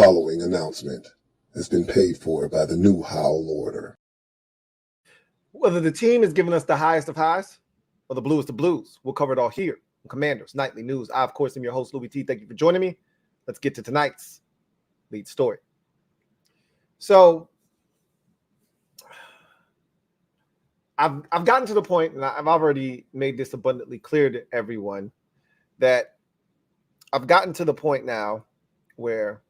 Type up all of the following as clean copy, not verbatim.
following announcement has been paid for by the new Howell order. Whether the team is giving us the highest of highs or the bluest of blues, we'll cover it all here on Commanders Nightly News. I, of course, am your host, Louie T. Thank you for joining me. Let's get to tonight's lead story. So I've gotten to the point, and I've already made this abundantly clear to everyone, that I've gotten to the point now where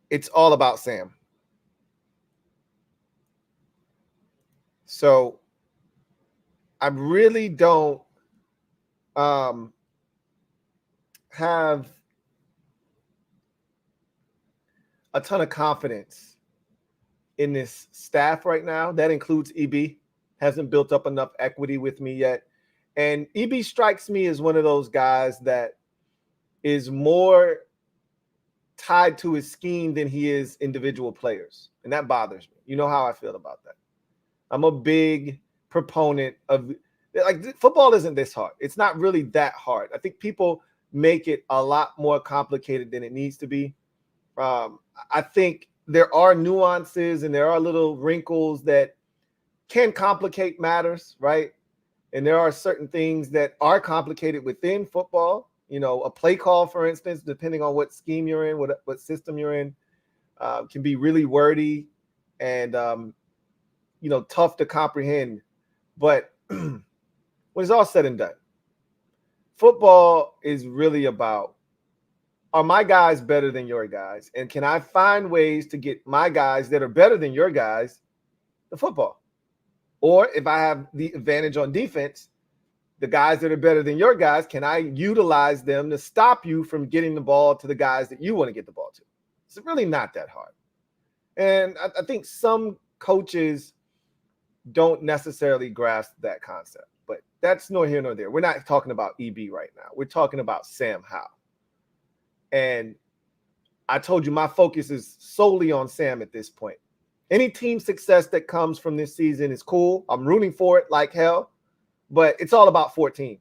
it's all about Sam. So I really don't have a ton of confidence in this staff right now. That includes EB. Hasn't built up enough equity with me yet. And EB strikes me as one of those guys that is more tied to his scheme than he is individual players. And that bothers me. You know how I feel about that. I'm a big proponent of, like, football isn't this hard. It's not really that hard. I think people make it a lot more complicated than it needs to be. I think there are nuances and there are little wrinkles that can complicate matters, right? And there are certain things that are complicated within football. You know, a play call, for instance, depending on what scheme you're in, what system you're in, can be really wordy and, tough to comprehend. But when it's all said and done, football is really about, are my guys better than your guys? And can I find ways to get my guys that are better than your guys the football? Or if I have the advantage on defense, the guys that are better than your guys, can I utilize them to stop you from getting the ball to the guys that you want to get the ball to? It's really not that hard. And I think some coaches don't necessarily grasp that concept. But that's nor here nor there. We're not talking about EB right now. We're talking about Sam Howell. And I told you my focus is solely on Sam at this point. Any team success that comes from this season is cool. I'm rooting for it like hell. But it's all about 14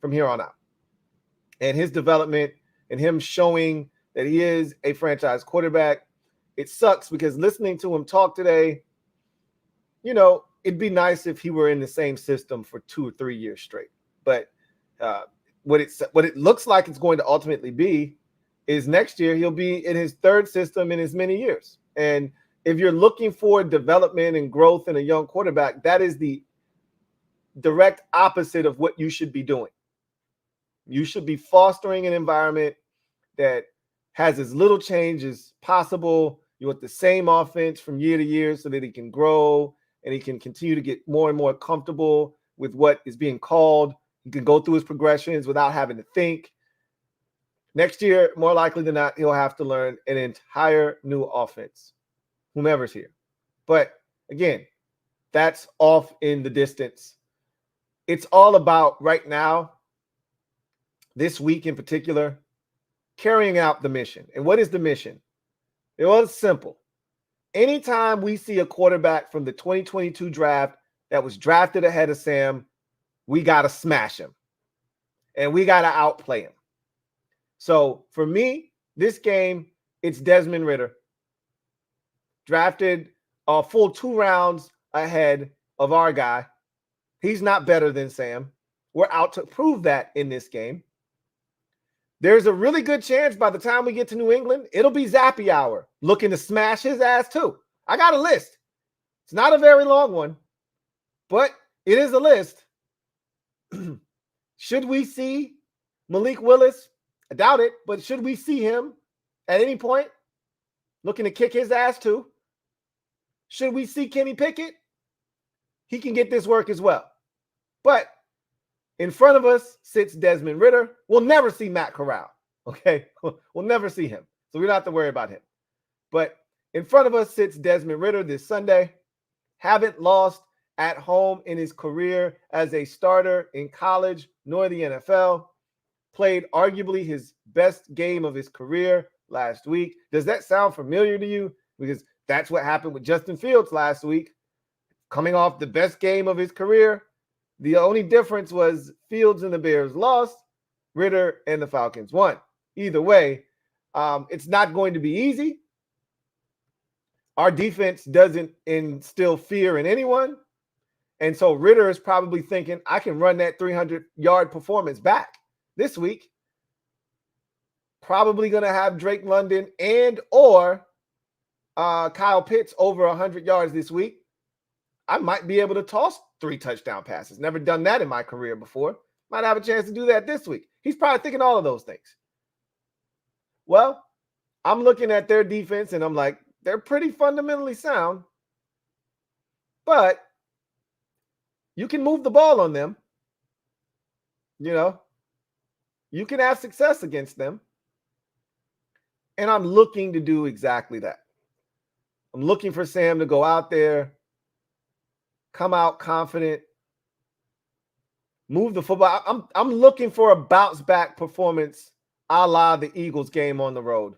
from here on out. And his development and him showing that he is a franchise quarterback. It sucks because listening to him talk today, it'd be nice if he were in the same system for 2 or 3 years straight. But what it looks like it's going to ultimately be is next year he'll be in his third system in as many years. And if you're looking for development and growth in a young quarterback, that is the direct opposite of what you should be doing. You should be fostering an environment that has as little change as possible. You want the same offense from year to year so that he can grow and he can continue to get more and more comfortable with what is being called. He can go through his progressions without having to think. Next year, more likely than not, he'll have to learn an entire new offense, whomever's here. But again, that's off in the distance. It's all about right now, this week in particular, carrying out the mission. And what is the mission? It was simple. Anytime we see a quarterback from the 2022 draft that was drafted ahead of Sam, we got to smash him. And we got to outplay him. So for me, this game, it's Desmond Ridder. Drafted a full 2 rounds ahead of our guy. He's not better than Sam. We're out to prove that in this game. There's a really good chance by the time we get to New England, it'll be Zappy hour looking to smash his ass too. I got a list. It's not a very long one, but it is a list. Should we see Malik Willis? I doubt it, but should we see him at any point looking to kick his ass too? Should we see Kenny Pickett? He can get this work as well. But in front of us sits Desmond Ridder. We'll never see Matt Corral, okay? We'll never see him, so we don't have to worry about him. But in front of us sits Desmond Ridder this Sunday. Haven't lost at home in his career as a starter in college nor the NFL. Played arguably his best game of his career last week. Does that sound familiar to you? Because that's what happened with Justin Fields last week. Coming off the best game of his career. The only difference was Fields and the Bears lost. Ridder and the Falcons won. either way, it's not going to be easy. Our defense doesn't instill fear in anyone. And so Ritter is probably thinking, I can run that 300-yard performance back this week. Probably going to have Drake London and or Kyle Pitts over 100 yards this week. I might be able to toss 3 touchdown passes. Never done that in my career before. Might have a chance to do that this week. He's probably thinking all of those things. Well, I'm looking at their defense and I'm like, they're pretty fundamentally sound. But you can move the ball on them. You know, you can have success against them. And I'm looking to do exactly that. I'm looking for Sam to go out there, come out confident, move the football. I'm looking for a bounce back performance a la the Eagles game on the road.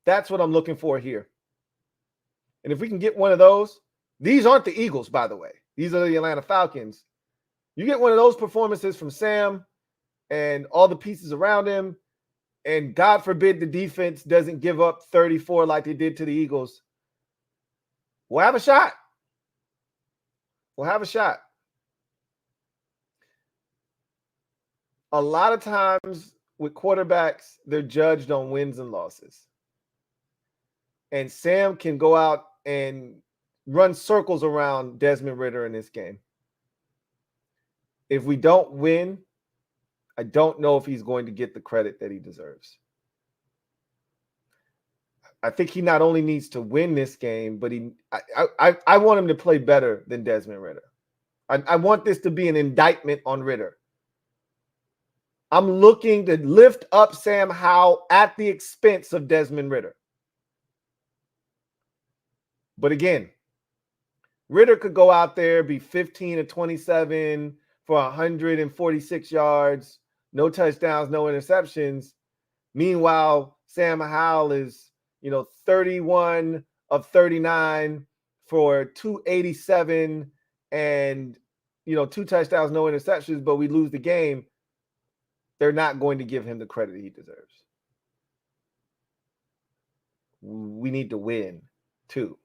That's what I'm looking for here. And if we can get one of those, these aren't the Eagles, by the way. These are the Atlanta Falcons. You get one of those performances from Sam and all the pieces around him, and God forbid the defense doesn't give up 34 like they did to the Eagles, we'll have a shot. We'll have a shot. A lot of times with quarterbacks, they're judged on wins and losses. And Sam can go out and run circles around Desmond Ritter in this game. If we don't win, I don't know if he's going to get the credit that he deserves. I think he not only needs to win this game, but I want him to play better than Desmond Ritter. I want this to be an indictment on Ritter. I'm looking to lift up Sam Howell at the expense of Desmond Ritter. But again, Ritter could go out there, be 15 of 27 for 146 yards, no touchdowns, no interceptions. Meanwhile, Sam Howell is, 31 of 39 for 287 and, 2 touchdowns, no interceptions, but we lose the game. They're not going to give him the credit he deserves. We need to win too.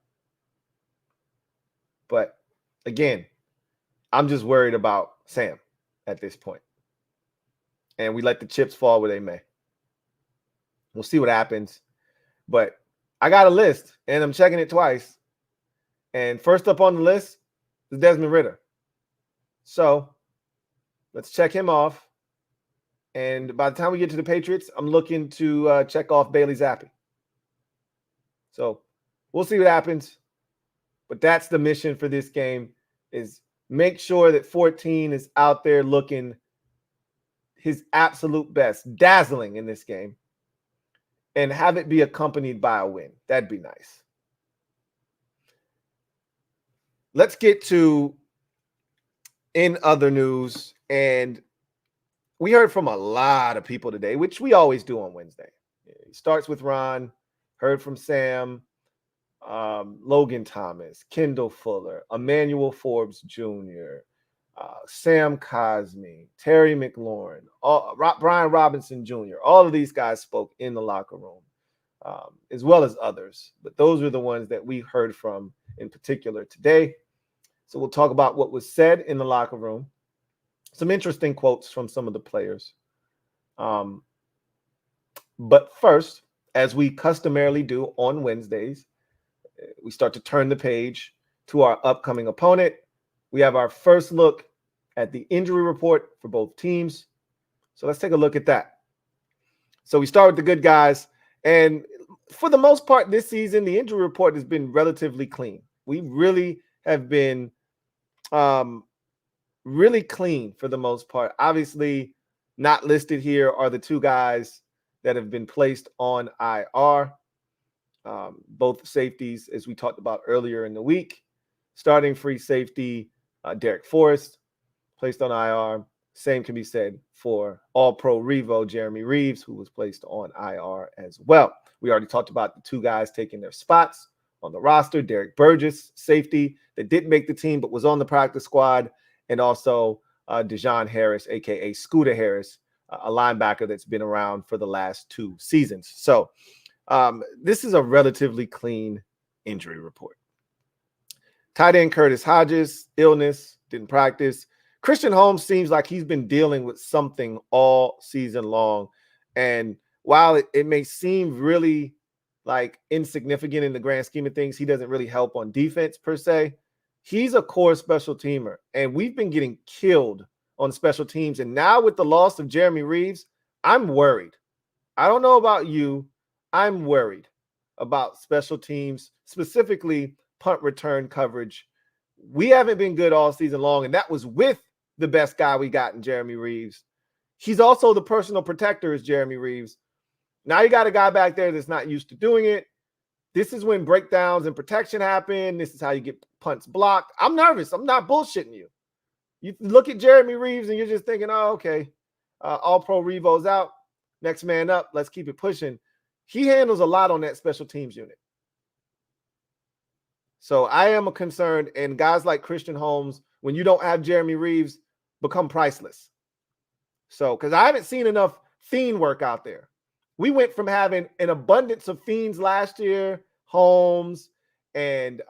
But again, I'm just worried about Sam at this point. And we let the chips fall where they may. We'll see what happens. But I got a list, and I'm checking it twice. And first up on the list is Desmond Ritter. So let's check him off. And by the time we get to the Patriots, I'm looking to check off Bailey Zappi. So we'll see what happens. But that's the mission for this game, is make sure that 14 is out there looking his absolute best, dazzling in this game, and have it be accompanied by a win. That'd be nice. Let's get to in other news. And we heard from a lot of people today, which we always do on Wednesday. It starts with Ron, heard from Sam, Logan Thomas, Kendall Fuller, Emmanuel Forbes Jr., Sam Cosme, Terry McLaurin, Brian Robinson Jr. All of these guys spoke in the locker room, as well as others. But those are the ones that we heard from in particular today. So we'll talk about what was said in the locker room, some interesting quotes from some of the players. But first, as we customarily do on Wednesdays, we start to turn the page to our upcoming opponent. We have our first look at the injury report for both teams. So let's take a look at that. So we start with the good guys. And for the most part this season, the injury report has been relatively clean. We really have been really clean for the most part. Obviously, not listed here are the 2 guys that have been placed on IR. Both safeties, as we talked about earlier in the week. Starting free safety, Derek Forrest, placed on IR. Same can be said for All-Pro Revo, Jeremy Reeves, who was placed on IR as well. We already talked about the 2 guys taking their spots on the roster. Derek Burgess, safety, that didn't make the team but was on the practice squad. And also Dejon Harris, a.k.a. Scooter Harris, a linebacker that's been around for the last 2 seasons. So this is a relatively clean injury report. Tight end Curtis Hodges, illness, didn't practice. Christian Holmes seems like he's been dealing with something all season long. And while it may seem really like insignificant in the grand scheme of things, he doesn't really help on defense per se. He's a core special teamer, and we've been getting killed on special teams. And now with the loss of Jeremy Reeves, I'm worried. I don't know about you. I'm worried about special teams, specifically punt return coverage. We haven't been good all season long, and that was with the best guy we got in Jeremy Reeves. He's also the personal protector is Jeremy Reeves. Now you got a guy back there that's not used to doing it. This is when breakdowns and protection happen. This is how you get punts blocked. I'm nervous. I'm not bullshitting you. You look at Jeremy Reeves and you're just thinking, oh, okay, all-pro Revo's out. Next man up. Let's keep it pushing. He handles a lot on that special teams unit. So I am concerned, and guys like Christian Holmes, when you don't have Jeremy Reeves, become priceless. So, because I haven't seen enough fiend work out there. We went from having an abundance of fiends last year, Holmes and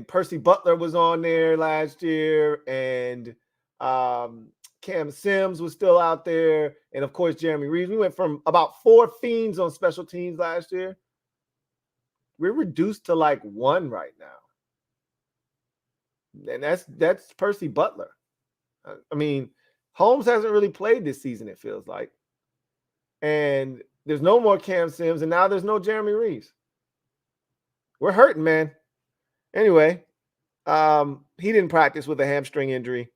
Percy Butler was on there last year, and Cam Sims was still out there, and of course Jeremy Reeves. We went from about 4 fiends on special teams last year. We're reduced to like 1 right now, and that's Percy Butler. I mean, Holmes hasn't really played this season, it feels like. And there's no more Cam Sims, and now there's no Jeremy Reeves. We're hurting, man. Anyway, he didn't practice with a hamstring injury.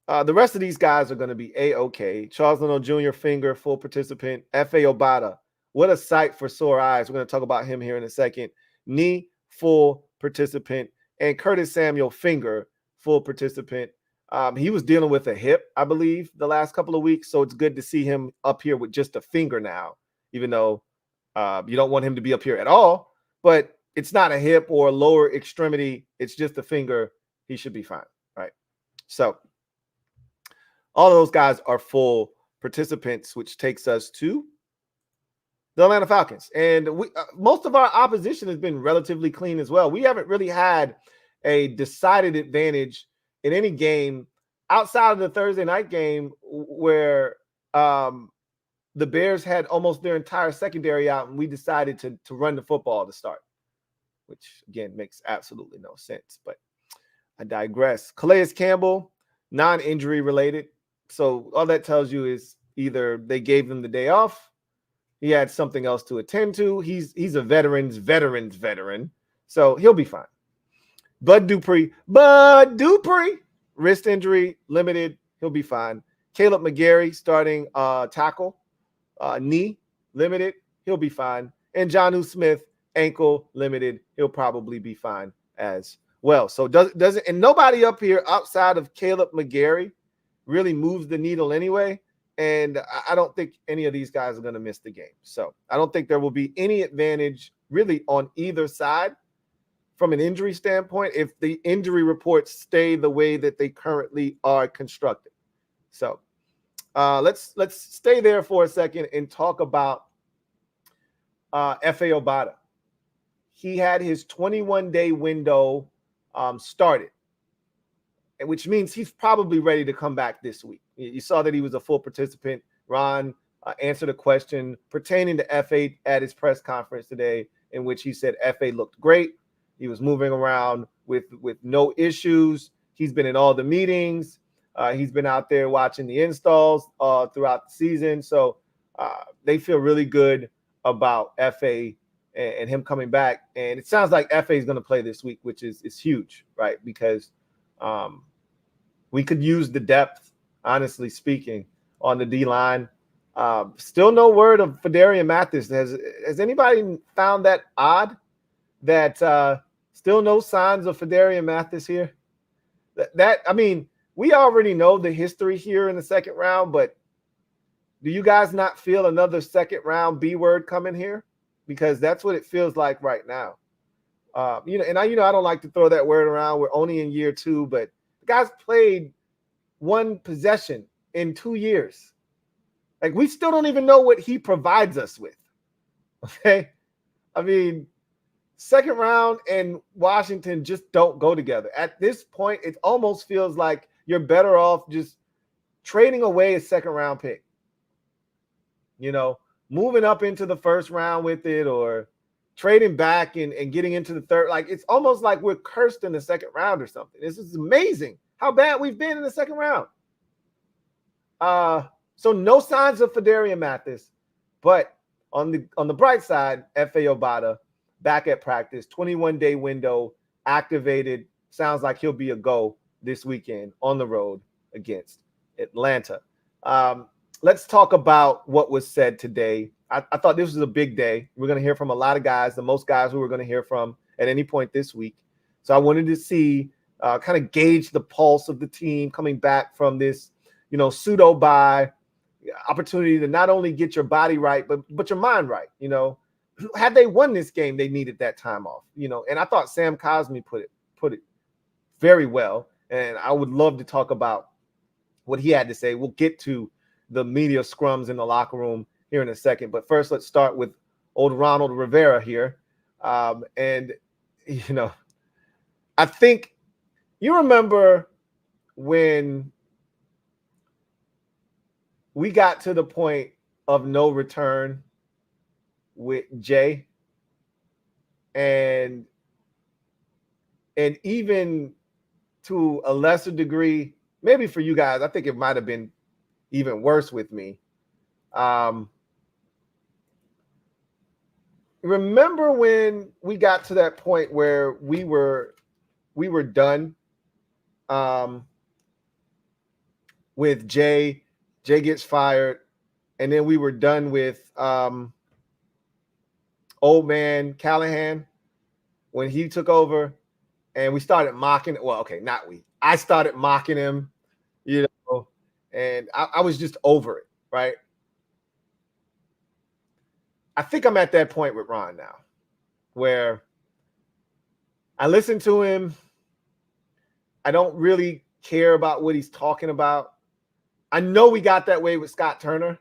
The rest of these guys are going to be A-OK. Charles Leno Jr., finger, full participant. F.A. Obata, what a sight for sore eyes. We're going to talk about him here in a second. Knee, full participant. And Curtis Samuel, finger, full participant. He was dealing with a hip, I believe, the last couple of weeks. So it's good to see him up here with just a finger now, even though you don't want him to be up here at all. But it's not a hip or a lower extremity. It's just a finger. He should be fine, right? So all of those guys are full participants, which takes us to the Atlanta Falcons. And most of our opposition has been relatively clean as well. We haven't really had a decided advantage in any game outside of the Thursday night game where the Bears had almost their entire secondary out and we decided to run the football to start, which, again, makes absolutely no sense. But I digress. Calais Campbell, non-injury related. So all that tells you is either they gave him the day off, he had something else to attend to. He's a veteran's veteran, so he'll be fine. Bud Dupree, wrist injury, limited. He'll be fine. Caleb McGarry, starting tackle, knee, limited. He'll be fine. And Jonnu Smith, ankle, limited. He'll probably be fine as well. So doesn't and nobody up here outside of Caleb McGarry really moves the needle anyway. And I don't think any of these guys are going to miss the game. So I don't think there will be any advantage really on either side from an injury standpoint if the injury reports stay the way that they currently are constructed. So let's stay there for a second and talk about F.A. Obata. He had his 21-day window started, which means he's probably ready to come back this week. You saw that he was a full participant. Ron answered a question pertaining to F.A. at his press conference today, in which he said F.A. looked great. He was moving around with no issues. He's been in all the meetings. He's been out there watching the installs throughout the season. So they feel really good about F.A. and him coming back. And it sounds like F.A. is going to play this week, which is huge, right? Because we could use the depth, honestly speaking, on the D-line. Still no word of Fedarian Mathis. Has anybody found that odd that still no signs of Fedarian Mathis here? I mean, we already know the history here in the second round, but do you guys not feel another second round B word coming here? Because that's what it feels like right now. I don't like to throw that word around. We're only in year 2, but the guys played one possession in 2 years. Like, we still don't even know what he provides us with. Okay. I mean, second round and Washington just don't go together. At this point, it almost feels like you're better off just trading away a second round pick. You know, moving up into the first round with it, or trading back and getting into the third. Like, it's almost like we're cursed in the second round or something. This is amazing how bad we've been in the second round. So no signs of Fedarian Mathis, but on the bright side, F.A. Obata back at practice, 21-day window activated. Sounds like he'll be a go this weekend on the road against Atlanta. Let's talk about what was said today. I thought this was a big day. We're going to hear from a lot of guys, the most guys who we're going to hear from at any point this week. So I wanted to see, kind of gauge the pulse of the team coming back from this, pseudo bye, opportunity to not only get your body right, but your mind right. Had they won this game, they needed that time off, and I thought Sam Cosmi put it very well. And I would love to talk about what he had to say. We'll get to the media scrums in the locker room here in a second. But first, let's start with old Ronald Rivera here. And I think you remember when we got to the point of no return with Jay, and even to a lesser degree, maybe for you guys, I think it might have been even worse with me. Remember when we got to that point where we were done with Jay? Jay gets fired, and then we were done with old man Callahan when he took over, and we started mocking. Well, okay, not we. I started mocking him, and I was just over it, right? I think I'm at that point with Ron now, where I listen to him. I don't really care about what he's talking about. I know we got that way with Scott Turner,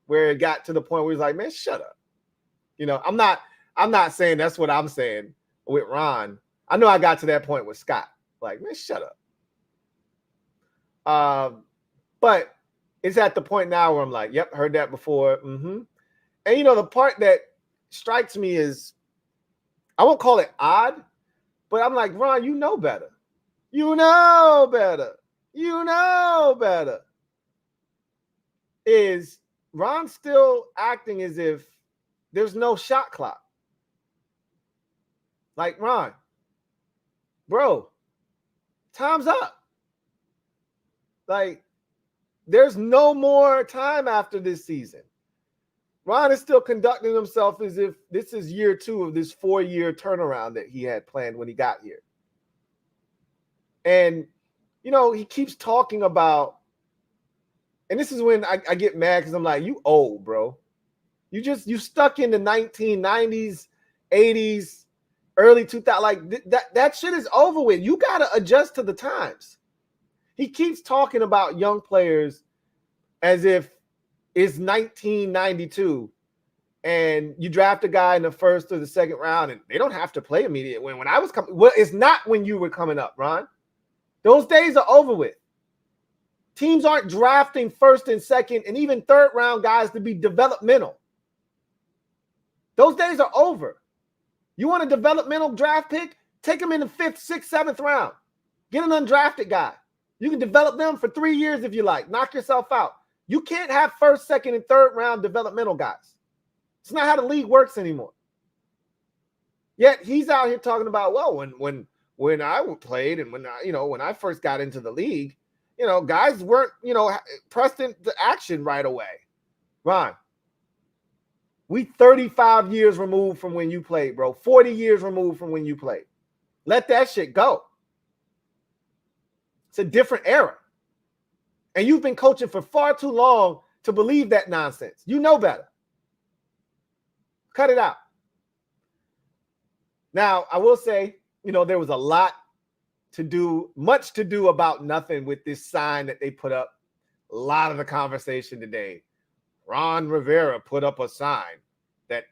where it got to the point where he's like, man, shut up. I'm not saying that's what I'm saying with Ron. I know I got to that point with Scott. Like, man, shut up. But it's at the point now where I'm like, yep, heard that before. And, the part that strikes me is, I won't call it odd, but I'm like, Ron, you know better. You know better. You know better. Is Ron still acting as if there's no shot clock? Like, Ron, bro, time's up. Like, there's no more time after this season. Ron is still conducting himself as if this is year 2 of this 4-year turnaround that he had planned when he got here. And, he keeps talking about, and this is when I get mad, because I'm like, you old, bro. You stuck in the 1990s, 80s, early 2000s. Like, that shit is over with. You got to adjust to the times. He keeps talking about young players as if it's 1992 and you draft a guy in the first or the second round and they don't have to play immediate. When I was coming, well, it's not when you were coming up, Ron. Those days are over with. Teams aren't drafting first and second and even third round guys to be developmental. Those days are over. You want a developmental draft pick? Take them in the 5th, 6th, 7th round. Get an undrafted guy. You can develop them for 3 years if you like. Knock yourself out. You can't have first, second, and third round developmental guys. It's not how the league works anymore. Yet he's out here talking about, well, when I played and when I first got into the league, guys weren't, pressed into action right away. Ron, we 35 years removed from when you played, bro. 40 years removed from when you played. Let that shit go. It's a different era. And you've been coaching for far too long to believe that nonsense. You know better. Cut it out. Now, I will say, there was a lot much to do about nothing with this sign that they put up. A lot of the conversation today. Ron Rivera put up a sign that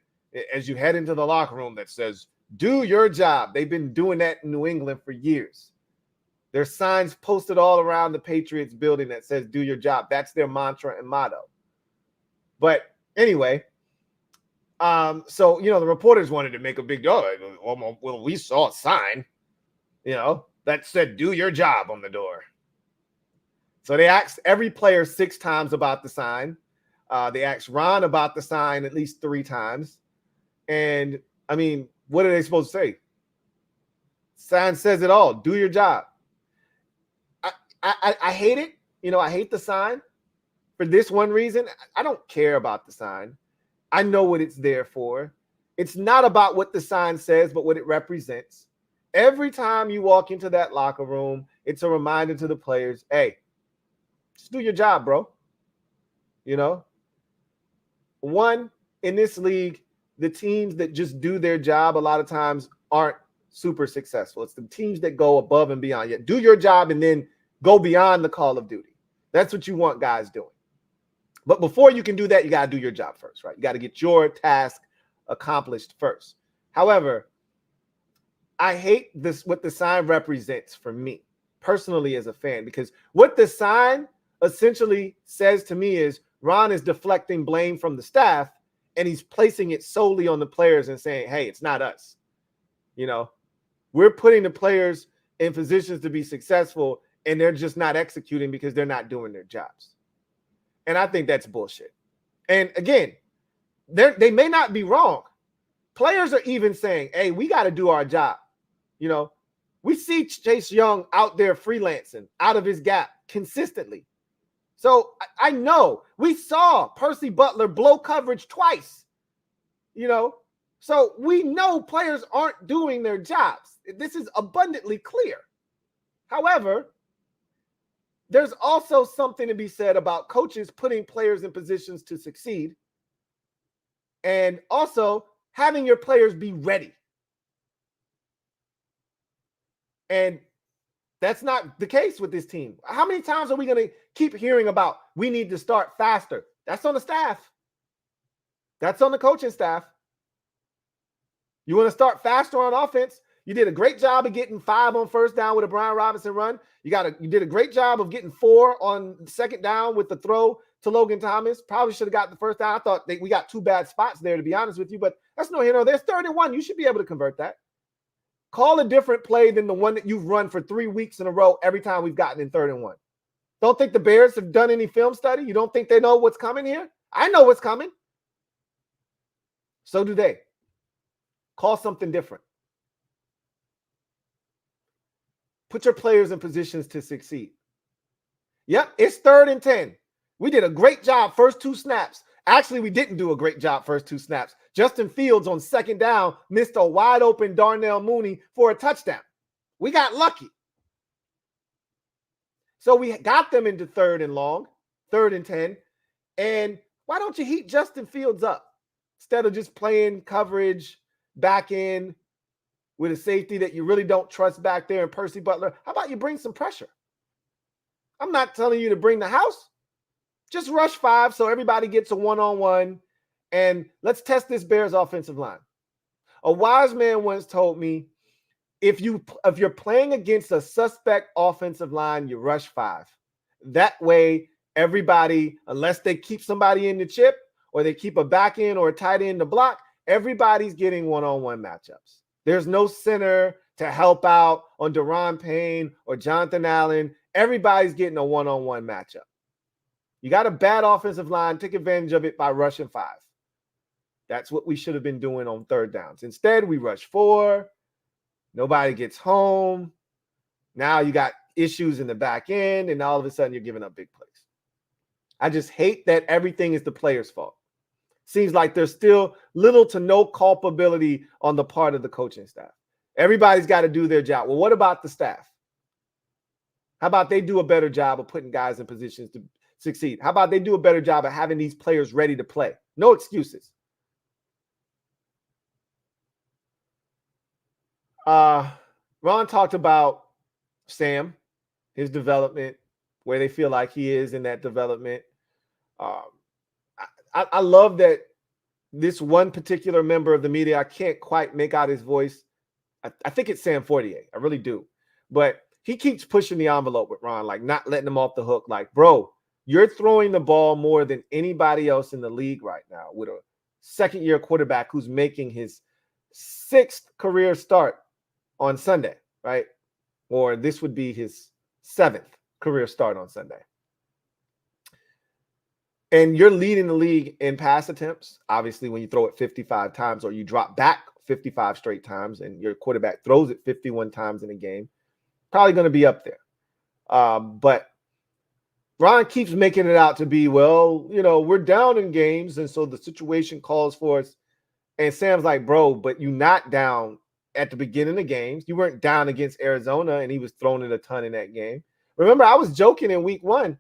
as you head into the locker room that says, "Do your job." They've been doing that in New England for years. There's signs posted all around the Patriots building that says, "Do your job." That's their mantra and motto. But anyway, so, the reporters wanted to make a big deal. Well, we saw a sign, that said, "Do your job" on the door. So they asked every player 6 times about the sign. They asked Ron about the sign at least 3 times. And, what are they supposed to say? Sign says it all. Do your job. I hate it. I hate the sign for this one reason. I don't care about the sign. I know what it's there for. It's not about what the sign says, but what it represents. Every time you walk into that locker room, it's a reminder to the players, hey, just do your job, bro. One, in this league, the teams that just do their job a lot of times aren't super successful. It's the teams that go above and beyond. Yeah, do your job and then go beyond the call of duty. That's what you want guys doing. But before you can do that, you got to do your job first, right? You got to get your task accomplished first. However, I hate what the sign represents for me personally as a fan, because what the sign essentially says to me is Ron is deflecting blame from the staff and he's placing it solely on the players and saying, hey, it's not us. We're putting the players in positions to be successful and they're just not executing because they're not doing their jobs. And I think that's bullshit. And again, they may not be wrong. Players are even saying, hey, we got to do our job. We see Chase Young out there freelancing out of his gap consistently. So I know we saw Percy Butler blow coverage twice, so we know players aren't doing their jobs. This is abundantly clear. However, there's also something to be said about coaches putting players in positions to succeed and also having your players be ready. And that's not the case with this team. How many times are we going to keep hearing about we need to start faster? That's on the staff. That's on the coaching staff. You want to start faster on offense? You did a great job of getting 5 on first down with a Brian Robinson run. You did a great job of getting 4 on second down with the throw to Logan Thomas. Probably should have got the first down. I thought we got 2 bad spots there, to be honest with you, but that's no here nor there. There's 3rd and 1. You should be able to convert that. Call a different play than the one that you've run for 3 weeks in a row every time we've gotten in 3rd and 1. Don't think the Bears have done any film study? You don't think they know what's coming here? I know what's coming. So do they. Call something different. Put your players in positions to succeed. Yep, it's 3rd and 10. We did a great job first 2 snaps. Actually, we didn't do a great job first 2 snaps. Justin Fields on second down missed a wide open Darnell Mooney for a touchdown. We got lucky. So we got them into 3rd and long, 3rd and 10. And why don't you heat Justin Fields up instead of just playing coverage back in with a safety that you really don't trust back there and Percy Butler? How about you bring some pressure? I'm not telling you to bring the house. Just rush 5 so everybody gets a one-on-one, and let's test this Bears offensive line. A wise man once told me, if you're playing against a suspect offensive line, you rush 5. That way, everybody, unless they keep somebody in the chip or they keep a back end or a tight end to block, everybody's getting one-on-one matchups. There's no center to help out on Daron Payne or Jonathan Allen. Everybody's getting a one-on-one matchup. You got a bad offensive line, take advantage of it by rushing 5. That's what we should have been doing on 3rd downs. Instead, we rush 4. Nobody gets home. Now you got issues in the back end, and all of a sudden you're giving up big plays. I just hate that everything is the player's fault. Seems like there's still little to no culpability on the part of the coaching staff. Everybody's got to do their job. Well, what about the staff? How about they do a better job of putting guys in positions to succeed? How about they do a better job of having these players ready to play? No excuses. Ron talked about Sam, his development, where they feel like he is in that development. I love that this one particular member of the media, I can't quite make out his voice. I think it's Sam Fortier. I really do. But he keeps pushing the envelope with Ron, like not letting him off the hook. Like, bro, you're throwing the ball more than anybody else in the league right now with a second-year quarterback who's making his 6th career start on Sunday, right? Or this would be his 7th career start on Sunday. And you're leading the league in pass attempts. Obviously, when you throw it 55 times or you drop back 55 straight times and your quarterback throws it 51 times in a game, probably going to be up there. But Ron keeps making it out to be, well, you know, we're down in games, and so the situation calls for us. And Sam's like, bro, but you're not down at the beginning of games. You weren't down against Arizona, and he was throwing it a ton in that game. Remember, I was joking in week 1.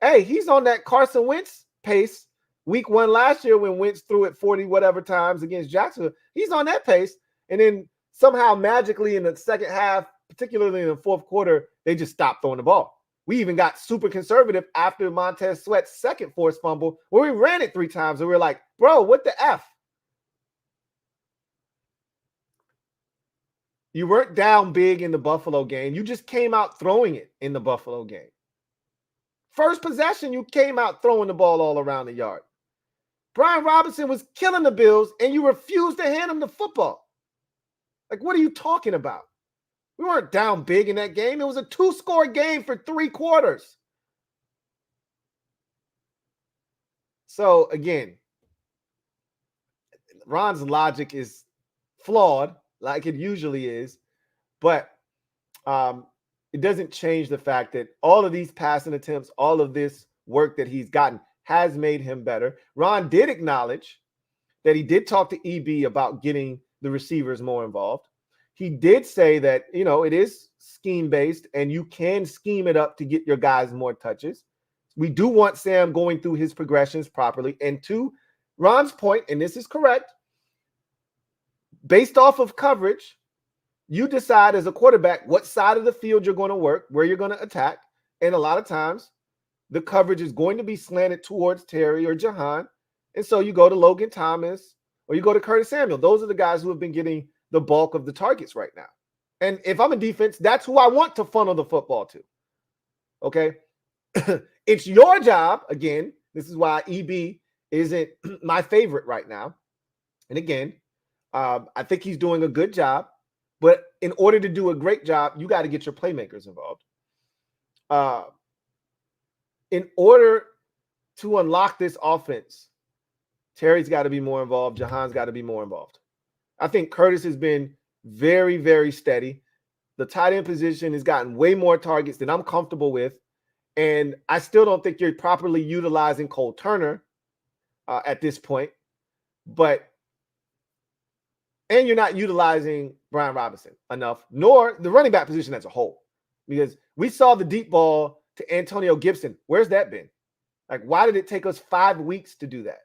Hey, he's on that Carson Wentz pace. Week 1 last year when Wentz threw it 40 whatever times against Jacksonville, he's on that pace. And then somehow magically in the second half, particularly in the fourth quarter, they just stopped throwing the ball. We even got super conservative after Montez Sweat's second forced fumble where we ran it 3 times and we were like, bro, what the F? You weren't down big in the Buffalo game. You just came out throwing it in the Buffalo game. First possession, you came out throwing the ball all around the yard. Brian Robinson was killing the Bills, and you refused to hand him the football. Like, what are you talking about? We weren't down big in that game. It was a 2-score game for 3 quarters. So, again, Ron's logic is flawed, like it usually is, but it doesn't change the fact that all of these passing attempts, all of this work that he's gotten has made him better. Ron did acknowledge that he did talk to EB about getting the receivers more involved. He did say that, you know, it is scheme-based and you can scheme it up to get your guys more touches. We do want Sam going through his progressions properly. And to Ron's point, and this is correct, based off of coverage, you decide as a quarterback what side of the field you're going to work, where you're going to attack. And a lot of times, the coverage is going to be slanted towards Terry or Jahan. And so you go to Logan Thomas or you go to Curtis Samuel. Those are the guys who have been getting the bulk of the targets right now. And if I'm a defense, that's who I want to funnel the football to. Okay? It's your job. Again, this is why EB isn't my favorite right now. And again, I think he's doing a good job. But in order to do a great job, you got to get your playmakers involved. In order to unlock this offense, Terry's got to be more involved. Jahan's got to be more involved. I think Curtis has been very, very steady. The tight end position has gotten way more targets than I'm comfortable with. And I still don't think you're properly utilizing Cole Turner at this point. And you're not utilizing Brian Robinson enough, nor the running back position as a whole. Because we saw the deep ball to Antonio Gibson. Where's that been? Like, why did it take us 5 weeks to do that?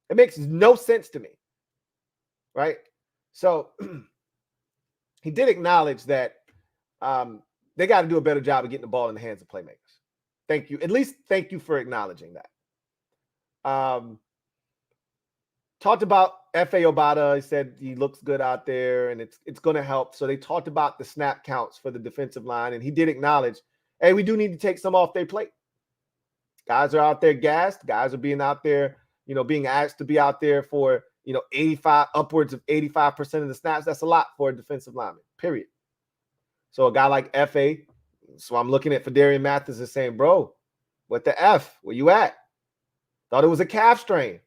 It makes no sense to me, right? So he did acknowledge that they got to do a better job of getting the ball in the hands of playmakers. Thank you. At least thank you for acknowledging that. Talked about F.A. Obata. He said he looks good out there and it's going to help. So they talked about the snap counts for the defensive line. And he did acknowledge, hey, we do need to take some off their plate. Guys are out there gassed. Guys are being out there, you know, being asked to be out there for, you know, upwards of 85% of the snaps. That's a lot for a defensive lineman, period. So a guy like F.A., so I'm looking at Fedarian Mathis and saying, bro, what the F? Where you at? Thought it was a calf strain.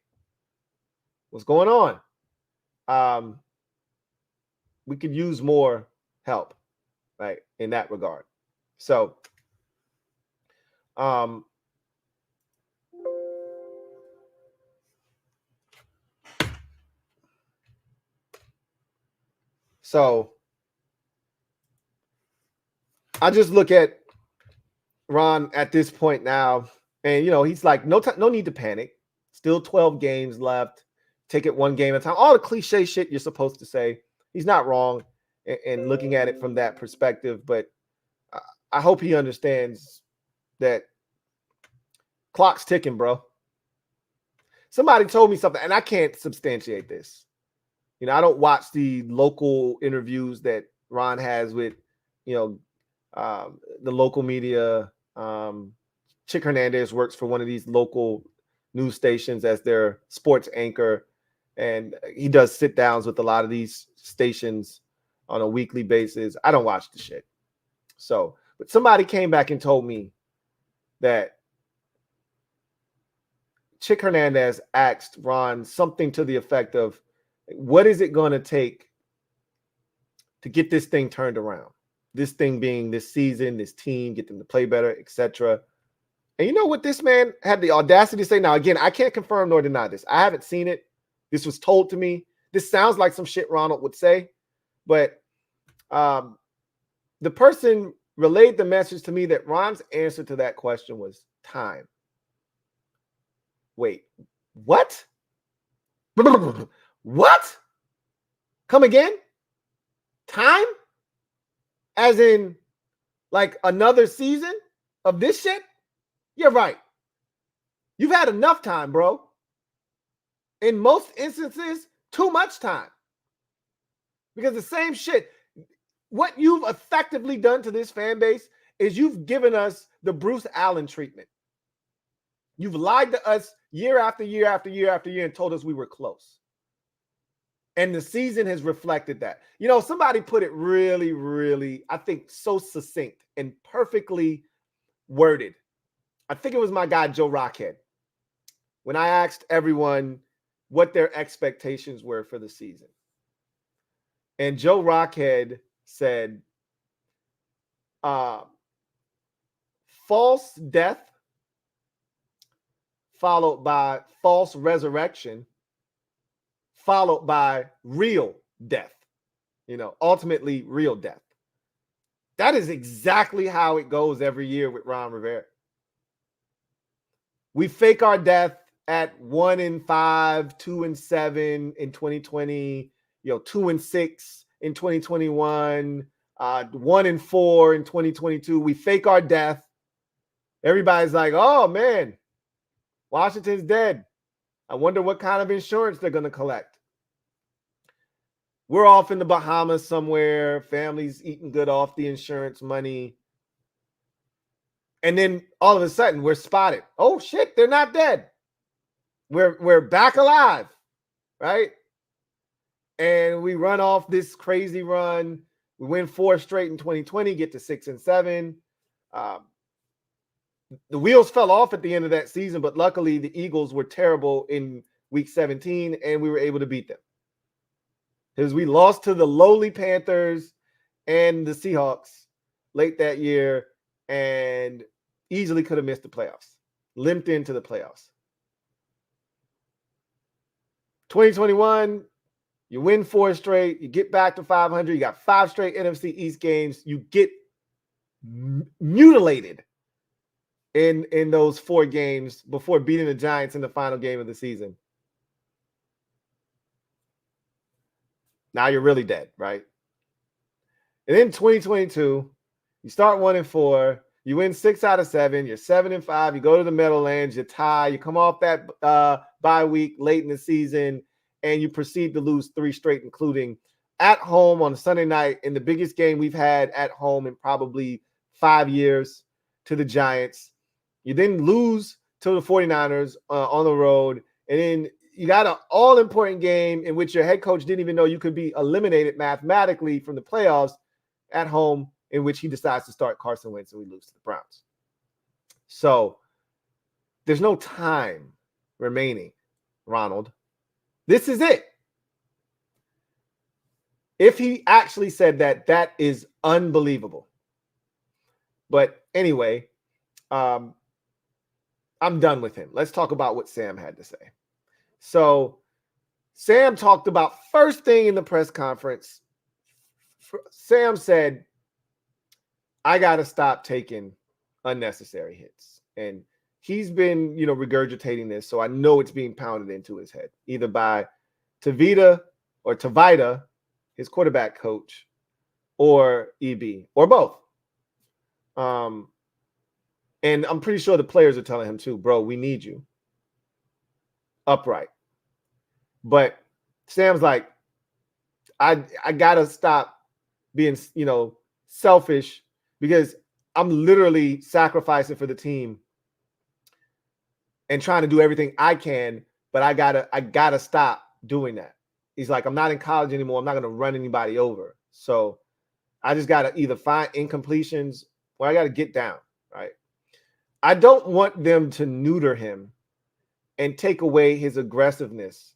What's going on? We could use more help, right, in that regard. So, I just look at Ron at this point now, and, you know, he's like, no need to panic. Still 12 games left. Take it one game at a time. All the cliche shit you're supposed to say. He's not wrong in looking at it from that perspective, but I hope he understands that clock's ticking, bro. Somebody told me something, and I can't substantiate this. You know, I don't watch the local interviews that Ron has with, you know, the local media. Chick Hernandez works for one of these local news stations as their sports anchor, and he does sit downs with a lot of these stations on a weekly basis. I don't watch the shit. So, but somebody came back and told me that Chick Hernandez asked Ron something to the effect of, what is it going to take to get this thing turned around? This thing being this season, this team, get them to play better, etc. And you know what this man had the audacity to say? Now, again, I can't confirm nor deny this. I haven't seen it. This was told to me. This sounds like some shit Ronald would say. But the person relayed the message to me that Ron's answer to that question was time. Wait, what? What? Come again? Time? As in, like, another season of this shit? You're right. You've had enough time, bro. In most instances, too much time. Because the same shit, what you've effectively done to this fan base is you've given us the Bruce Allen treatment. You've lied to us year after year after year after year and told us we were close. And the season has reflected that. You know, somebody put it really, really, I think, so succinct and perfectly worded. I think it was my guy, Joe Rockhead, when I asked everyone what their expectations were for the season. And Joe Rockhead said, false death followed by false resurrection, followed by real death. You know, ultimately real death. That is exactly how it goes every year with Ron Rivera. We fake our death at 1-5, 2-7 in 2020, 2-6 in 2021, 1-4 in 2022. We fake our death. Everybody's like, oh man, Washington's dead. I wonder what kind of insurance they're going to collect. We're off in the Bahamas somewhere. Families eating good off the insurance money. And then all of a sudden we're spotted. Oh shit, they're not dead. We're back alive, right? And we run off this crazy run. We win 4 straight in 2020, get to 6-7. The wheels fell off at the end of that season, but luckily the Eagles were terrible in week 17 and we were able to beat them. Because we lost to the lowly Panthers and the Seahawks late that year and easily could have missed the playoffs. Limped into the playoffs. 2021, you win 4 straight. You get back to 500. You got 5 straight NFC East games. You get mutilated in those 4 games before beating the Giants in the final game of the season. Now you're really dead, right? And then 2022, you start 1-4. You win 6 out of 7. You're 7-5. You go to the Meadowlands. You tie. You come off that bye week late in the season, and you proceed to lose 3 straight, including at home on a Sunday night in the biggest game we've had at home in probably 5 years to the Giants. You then lose to the 49ers on the road, and then you got an all-important game in which your head coach didn't even know you could be eliminated mathematically from the playoffs at home, in which he decides to start Carson Wentz and we lose to the Browns. So there's no time remaining, Ronald. This is it. If he actually said that, that is unbelievable. But anyway, I'm done with him. Let's talk about what Sam had to say. So Sam talked about first thing in the press conference. Sam said, I got to stop taking unnecessary hits. And he's been, regurgitating this. So I know it's being pounded into his head, either by Tavita, his quarterback coach, or EB, or both. And I'm pretty sure the players are telling him too, bro, we need you upright. But Sam's like, I gotta stop being, selfish, because I'm literally sacrificing for the team and trying to do everything I can, but I gotta stop doing that. He's like, I'm not in college anymore. I'm not gonna run anybody over. So I just gotta either find incompletions or I gotta get down, right? I don't want them to neuter him and take away his aggressiveness.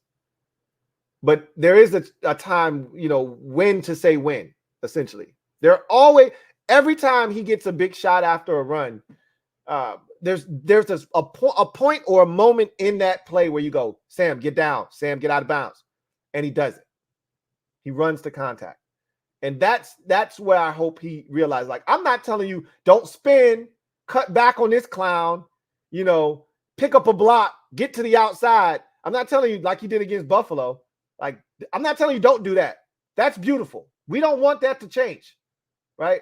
But there is a time, when to say when, essentially. Every time he gets a big shot after a run, there's a point or a moment in that play where you go, Sam, get down. Sam, get out of bounds. And he does it. He runs to contact. And that's where I hope he realized, like, I'm not telling you, don't spin, cut back on this clown, pick up a block, get to the outside. I'm not telling you like he did against Buffalo. Like, I'm not telling you don't do that. That's beautiful. We don't want that to change, right?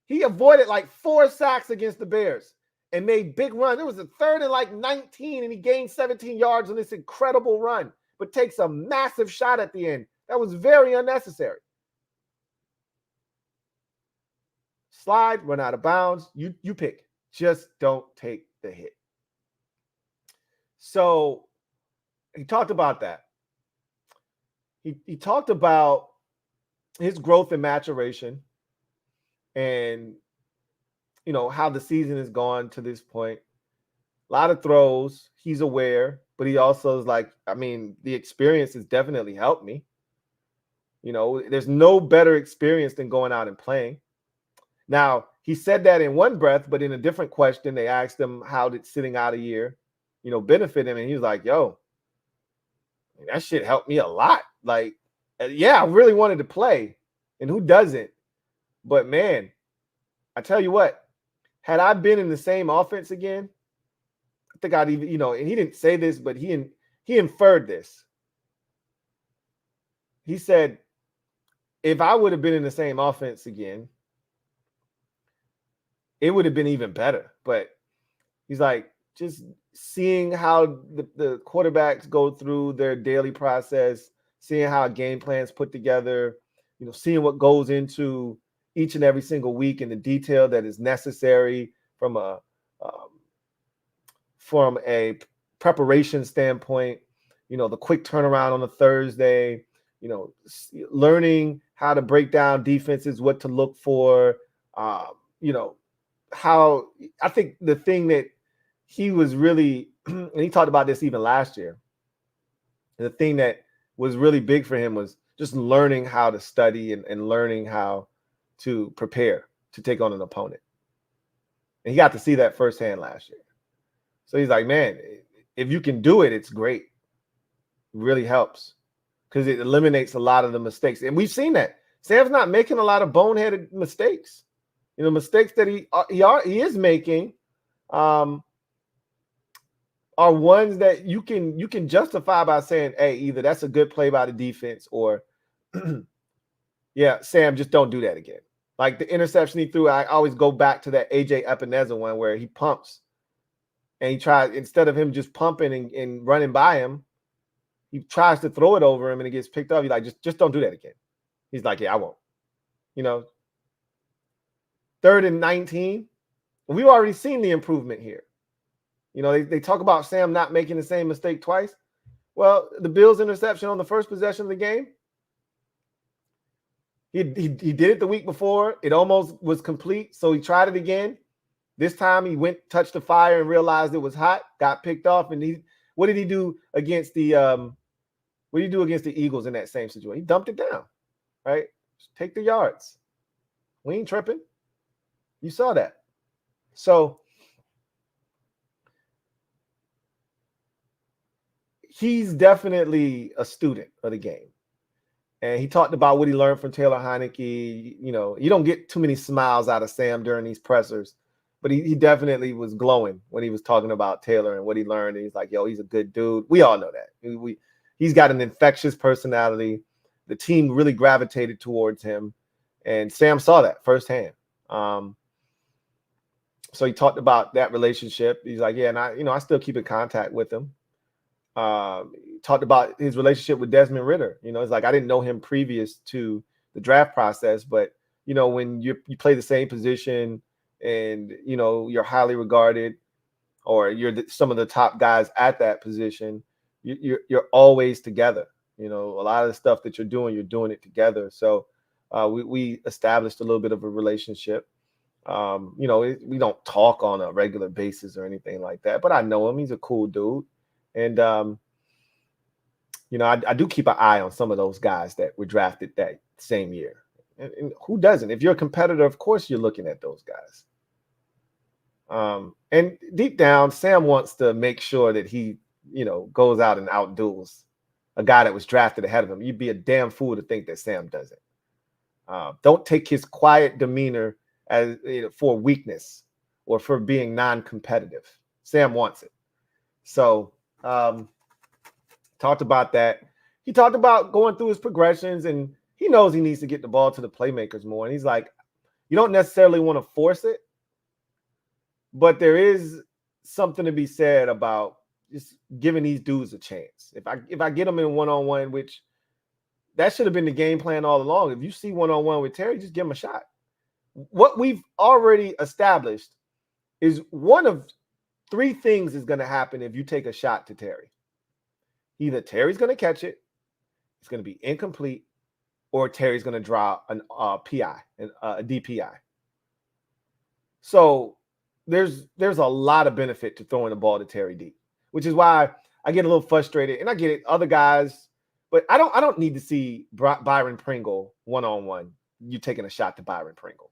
He avoided like 4 sacks against the Bears and made big run. There was a 3rd and like 19, and he gained 17 yards on this incredible run, but takes a massive shot at the end. That was very unnecessary. Slide, run out of bounds. You pick. Just don't take the hit. So he talked about that. He talked about his growth and maturation, and how the season has gone to this point. A lot of throws. He's aware, but he also is like, the experience has definitely helped me. There's no better experience than going out and playing. Now, he said that in one breath, but in a different question, they asked him, how did sitting out a year, benefit him? And he was like, yo, that shit helped me a lot. Like, yeah, I really wanted to play, and who doesn't? But man, I tell you what, had I been in the same offense again, I think I'd even, and he didn't say this, but he inferred this. He said, if I would have been in the same offense again, it would have been even better. But he's like, just seeing how the quarterbacks go through their daily process, seeing how a game plan's put together, seeing what goes into each and every single week and the detail that is necessary from a preparation standpoint, the quick turnaround on a Thursday, learning how to break down defenses, what to look for, how I think the thing that he was really, and he talked about this even last year, the thing that was really big for him was just learning how to study and learning how to prepare to take on an opponent. And he got to see that firsthand last year. So he's like, man, if you can do it, it's great. It really helps because it eliminates a lot of the mistakes. And we've seen that. Sam's not making a lot of boneheaded mistakes. Mistakes that he is making are ones that you can justify by saying, hey, either that's a good play by the defense or, yeah, Sam, just don't do that again. Like the interception he threw, I always go back to that AJ Epineza one where he pumps and he tries, instead of him just pumping and running by him, he tries to throw it over him and it gets picked up. He's like, just don't do that again. He's like, yeah, I won't. 3rd and 19. We've already seen the improvement here. They talk about Sam not making the same mistake twice. Well, the Bills' interception on the first possession of the game, he did it the week before. It almost was complete, so he tried it again. This time he touched the fire and realized it was hot, got picked off, and what did he do against the Eagles in that same situation? He dumped it down, right? Just take the yards. We ain't tripping. You saw that. So he's definitely a student of the game. And he talked about what he learned from Taylor Heineke. You don't get too many smiles out of Sam during these pressers, but he definitely was glowing when he was talking about Taylor and what he learned. And he's like, yo, he's a good dude. We all know that. He's got an infectious personality. The team really gravitated towards him. And Sam saw that firsthand. So he talked about that relationship. He's like, yeah, and I still keep in contact with him. He talked about his relationship with Desmond Ridder. It's like, I didn't know him previous to the draft process, but when you play the same position and you're highly regarded, or you're some of the top guys at that position, you're always together. A lot of the stuff that you're doing it together. So we established a little bit of a relationship. We don't talk on a regular basis or anything like that, but I know him. He's a cool dude. And, I do keep an eye on some of those guys that were drafted that same year. And who doesn't? If you're a competitor, of course you're looking at those guys. And deep down, Sam wants to make sure that he, goes out and outduels a guy that was drafted ahead of him. You'd be a damn fool to think that Sam doesn't. Don't take his quiet demeanor as for weakness or for being non-competitive. Sam wants it. So talked about that. He talked about going through his progressions, and he knows he needs to get the ball to the playmakers more. And he's like, you don't necessarily want to force it, but there is something to be said about just giving these dudes a chance. If I get them in one-on-one, which that should have been the game plan all along. If you see one-on-one with Terry, just give him a shot. What we've already established is one of three things is going to happen if you take a shot to Terry. Either Terry's going to catch it, it's going to be incomplete, or Terry's going to draw a DPI. So there's a lot of benefit to throwing the ball to Terry deep, which is why I get a little frustrated. And I get it, other guys, but I don't need to see Byron Pringle one-on-one. You taking a shot to Byron Pringle.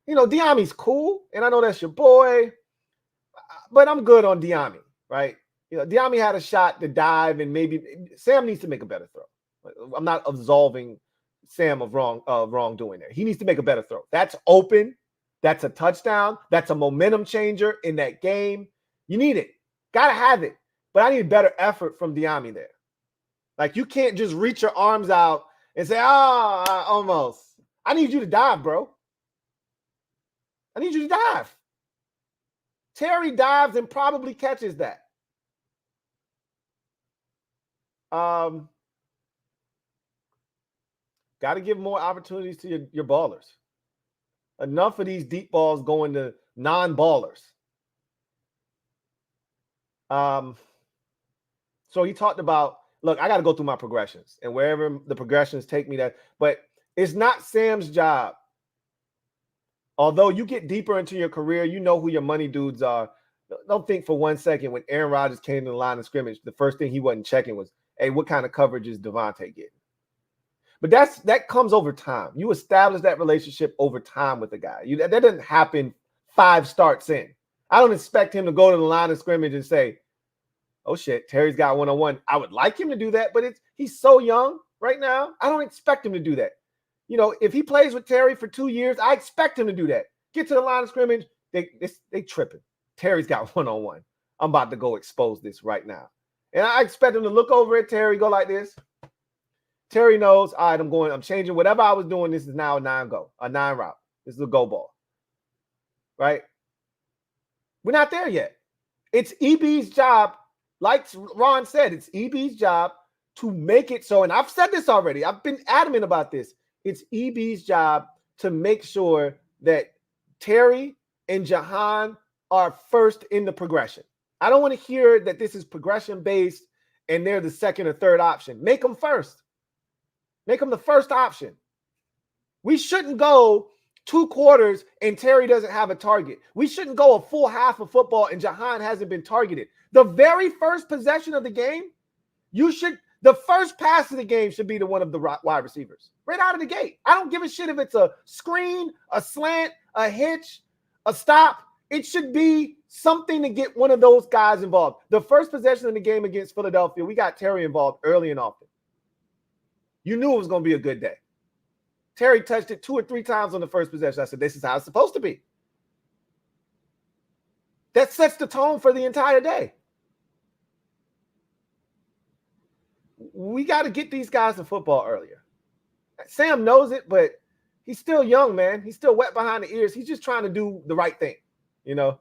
Diami's cool, and I know that's your boy, but I'm good on Diami, right? Diami had a shot to dive, and maybe Sam needs to make a better throw. I'm not absolving Sam of wrongdoing there. He needs to make a better throw. That's open. That's a touchdown. That's a momentum changer in that game. You need it. Got to have it. But I need better effort from Diami there. Like, you can't just reach your arms out and say, almost. I need you to dive, bro. I need you to dive. Terry dives and probably catches that. Got to give more opportunities to your ballers. Enough of these deep balls going to non-ballers. So he talked about, look, I got to go through my progressions, and wherever the progressions take me, but it's not Sam's job. Although you get deeper into your career, you know who your money dudes are. Don't think for 1 second when Aaron Rodgers came to the line of scrimmage, the first thing he wasn't checking was, hey, what kind of coverage is Devontae getting? But that comes over time. You establish that relationship over time with the guy. That doesn't happen 5 starts in. I don't expect him to go to the line of scrimmage and say, oh shit, Terry's got one-on-one. I would like him to do that, but he's so young right now. I don't expect him to do that. If he plays with Terry for 2 years, I expect him to do that. Get to the line of scrimmage, they tripping. Terry's got one-on-one. I'm about to go expose this right now. And I expect him to look over at Terry, go like this. Terry knows, all right, I'm changing whatever I was doing. This is now a 9 route. This is a go ball. Right? We're not there yet. It's EB's job. Like Ron said, it's EB's job to make it so, and I've said this already. I've been adamant about this. It's EB's job to make sure that Terry and Jahan are first in the progression. I don't want to hear that this is progression-based and they're the second or third option. Make them first. Make them the first option. We shouldn't go 2 quarters and Terry doesn't have a target. We shouldn't go a full half of football and Jahan hasn't been targeted. The very first possession of the game, the first pass of the game should be to one of the wide receivers. Right out of the gate. I don't give a shit if it's a screen, a slant, a hitch, a stop. It should be something to get one of those guys involved. The first possession of the game against Philadelphia, we got Terry involved early and often. You knew it was going to be a good day. Terry touched it 2 or 3 times on the first possession. I said, this is how it's supposed to be. That sets the tone for the entire day. We got to get these guys to football earlier. Sam knows it, but He's still young, man. He's still wet behind the ears. He's just trying to do the right thing, you know.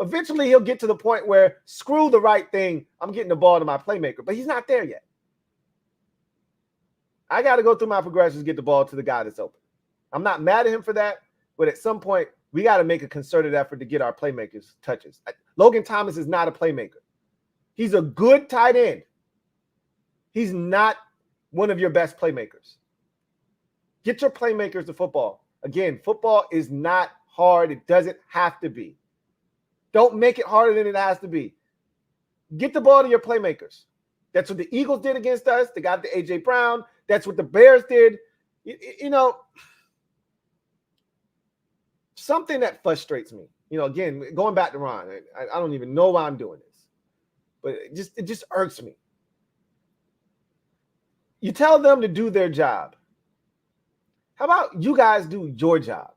Eventually, he'll get to the point where, screw the right thing, I'm getting the ball to my playmaker. But he's not there yet. I got to go through my progressions, get the ball to the guy that's open. I'm not mad at him for that, but at some point, we got to make a concerted effort to get our playmakers touches. Logan Thomas is not a playmaker. He's a good tight end. He's not one of your best playmakers. Get your playmakers to football. Again, football is not hard. It doesn't have to be. Don't make it harder than it has to be. Get the ball to your playmakers. That's what the Eagles did against us. They got the A.J. Brown. That's what the Bears did. You know, something that frustrates me. You know, again, going back to Ron, I don't even know why I'm doing this, but it just irks me. You tell them to do their job. How about you guys do your job?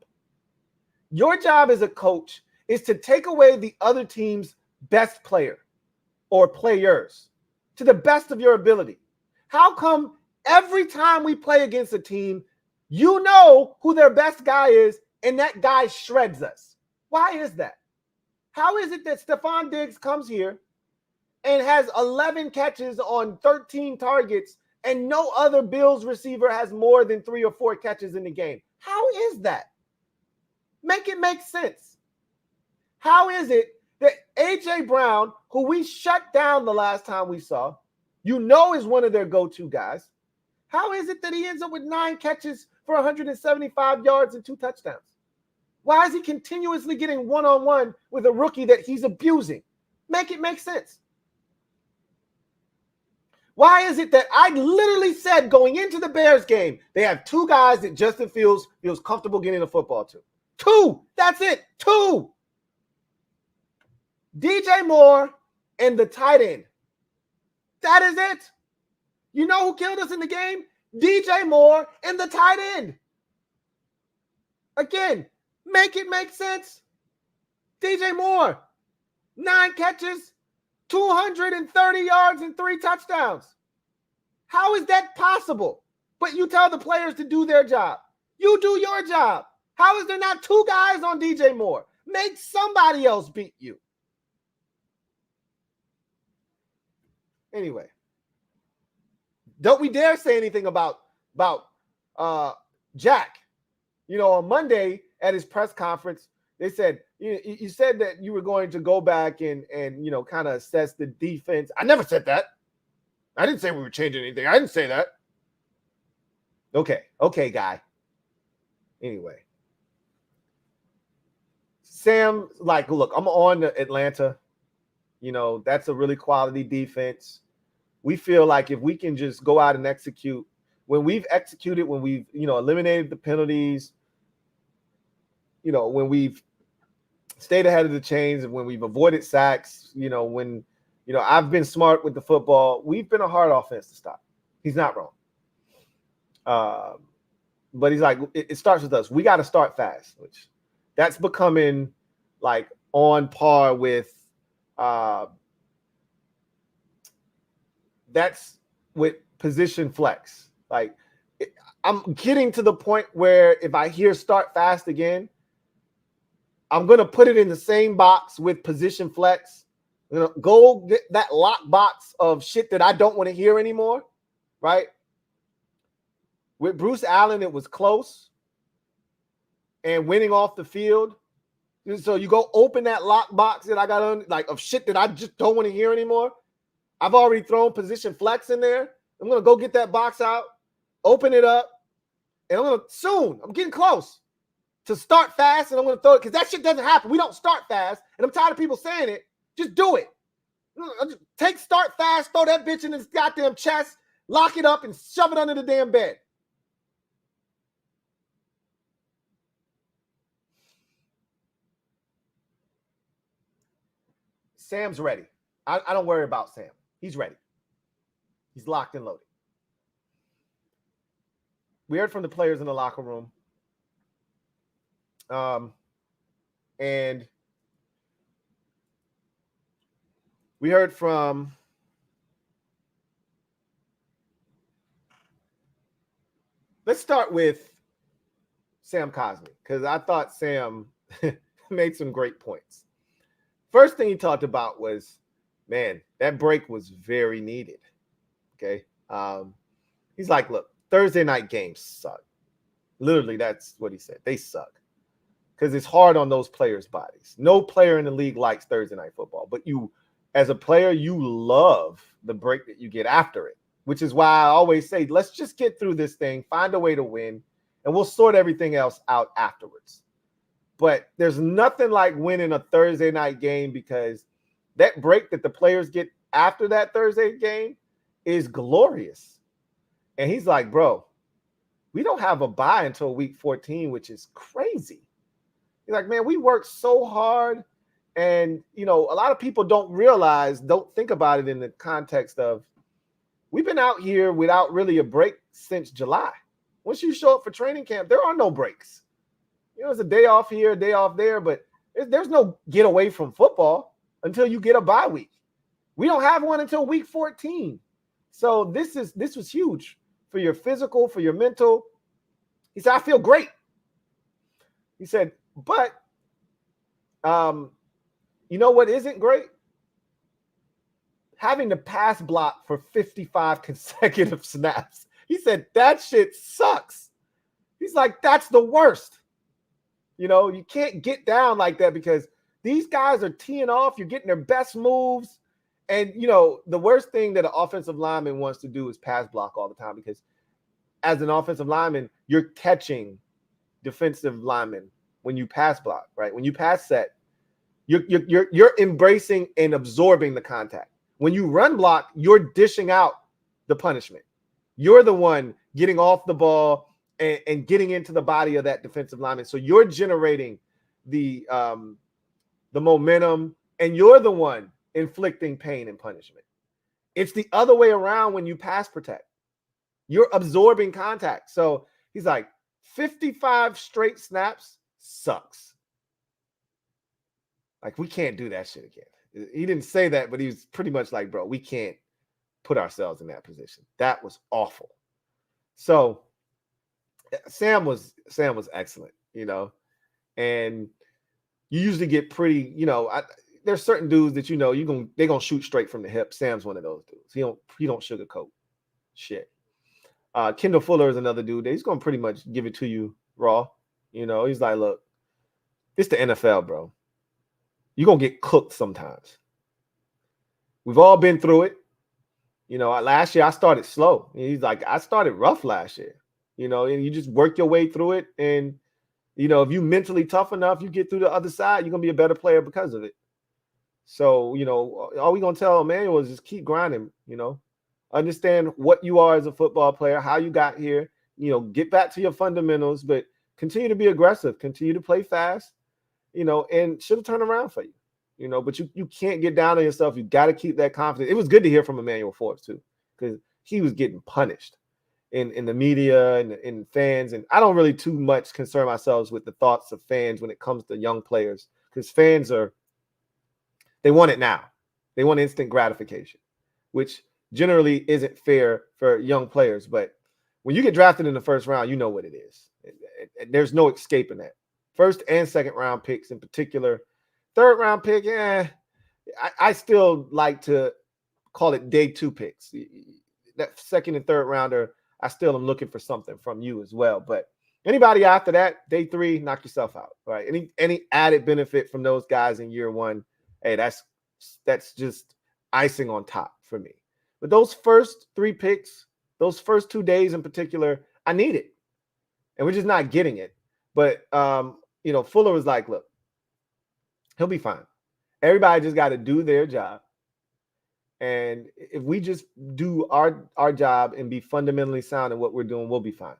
Your job as a coach is to take away the other team's best player or players to the best of your ability. How come every time we play against a team, you know who their best guy is, and that guy shreds us? Why is that? How is it that Stephon Diggs comes here and has 11 catches on 13 targets and no other Bills receiver has more than 3 or 4 catches in the game? How is that? Make it make sense. How is it that A.J. Brown, who we shut down the last time we saw, you know is one of their go-to guys, how is it that he ends up with 9 catches for 175 yards and 2 touchdowns? Why is he continuously getting one-on-one with a rookie that he's abusing? Make it make sense. Why is it that I literally said going into the Bears game, they have 2 guys that Justin Fields feels comfortable getting the football to? 2. That's it. 2. DJ Moore and the tight end. That is it. You know who killed us in the game? DJ Moore and the tight end. Again, make it make sense. DJ Moore, 9 catches, 230 yards and 3 touchdowns. How is that possible? But you tell the players to do their job. You do your job. How is there not 2 guys on DJ Moore? Make somebody else beat you. Anyway, don't we dare say anything about Jack. You know, on Monday at his press conference, they said, you said that you were going to go back and you know, kind of assess the defense. I never said that. I didn't say we were changing anything. I didn't say that. Okay, guy. Anyway. Sam, like, look, I'm on to Atlanta. You know, that's a really quality defense. We feel like if we can just go out and execute, when we've executed, when we've, you know, eliminated the penalties, you know, when we've stayed ahead of the chains and when we've avoided sacks, you know, when, you know, I've been smart with the football, we've been a hard offense to stop. He's not wrong. But he's like, it starts with us. We got to start fast, which that's becoming like on par with, that's with position flex. Like, I'm getting to the point where if I hear start fast again, I'm going to put it in the same box with position flex. You know, go get that lock box of shit that I don't want to hear anymore, right? With Bruce Allen, it was close and winning off the field. So you go open that lock box that I got on, like, of shit that I just don't want to hear anymore. I've already thrown position flex in there. I'm going to go get that box out, open it up, and I'm getting close to start fast, and I'm going to throw it, because that shit doesn't happen. We don't start fast, and I'm tired of people saying it. Just do it. Take start fast, throw that bitch in his goddamn chest, lock it up, and shove it under the damn bed. Sam's ready. I don't worry about Sam. He's ready. He's locked and loaded. We heard from the players in the locker room. And we heard from let's start with Sam Cosmi, because I thought Sam made some great points. First thing he talked about was, man, that break was very needed. Okay. He's like, look, Thursday night games suck. Literally, that's what he said. They suck because it's hard on those players' bodies. No player in the league likes Thursday night football, but you, as a player, you love the break that you get after it, which is why I always say, let's just get through this thing, find a way to win, and we'll sort everything else out afterwards. But there's nothing like winning a Thursday night game, because that break that the players get after that Thursday game is glorious. And he's like, bro, we don't have a bye until week 14, which is crazy. He's like, man, we worked so hard. And, a lot of people don't think about it in the context of, we've been out here without really a break since July. Once you show up for training camp, there are no breaks. It's a day off here, a day off there, but there's no get away from football until you get a bye week. We don't have one until week 14. So this was huge for your physical, for your mental. He said, I feel great. He said, but you know what isn't great? Having to pass block for 55 consecutive snaps. He said, that shit sucks. He's like, that's the worst. You can't get down like that because these guys are teeing off. You're getting their best moves. And, the worst thing that an offensive lineman wants to do is pass block all the time, because as an offensive lineman, you're catching defensive linemen when you pass block, right? When you pass set, you're embracing and absorbing the contact. When you run block, you're dishing out the punishment. You're the one getting off the ball and getting into the body of that defensive lineman. So you're generating the momentum, and you're the one inflicting pain and punishment. It's the other way around when you pass protect. You're absorbing contact. So he's like, 55 straight snaps sucks. Like, we can't do that shit again. He didn't say that, but he was pretty much like, bro, we can't put ourselves in that position. That was awful. So Sam was excellent, and you usually get pretty, there's certain dudes that they're gonna shoot straight from the hip. Sam's one of those dudes. He don't sugarcoat shit. Kendall Fuller is another dude that he's gonna pretty much give it to you raw. He's like, look, it's the NFL, bro. You're gonna get cooked sometimes. We've all been through it. Last year I started slow. He's like, I started rough last year. And you just work your way through it. And, if you mentally tough enough, you get through the other side, you're going to be a better player because of it. So, all we're going to tell Emmanuel is just keep grinding, understand what you are as a football player, how you got here, get back to your fundamentals, but continue to be aggressive, continue to play fast, and should have turned around for you, but you can't get down on yourself. You got to keep that confidence. It was good to hear from Emmanuel Forbes too, because he was getting punished in the media and in fans. And I don't really too much concern myself with the thoughts of fans when it comes to young players, because fans they want it now. They want instant gratification, which generally isn't fair for young players. But when you get drafted in the first round, you know what it is. There's no escaping that. First and second round picks in particular. Third round pick, I still like to call it day two picks. That second and third rounder, I still am looking for something from you as well. But anybody after that, day three, knock yourself out, right? Any added benefit from those guys in year one, hey, that's just icing on top for me. But those first three picks, those first 2 days in particular, I need it. And we're just not getting it. But, Fuller was like, look, he'll be fine. Everybody just got to do their job. And if we just do our job and be fundamentally sound in what we're doing, we'll be fine.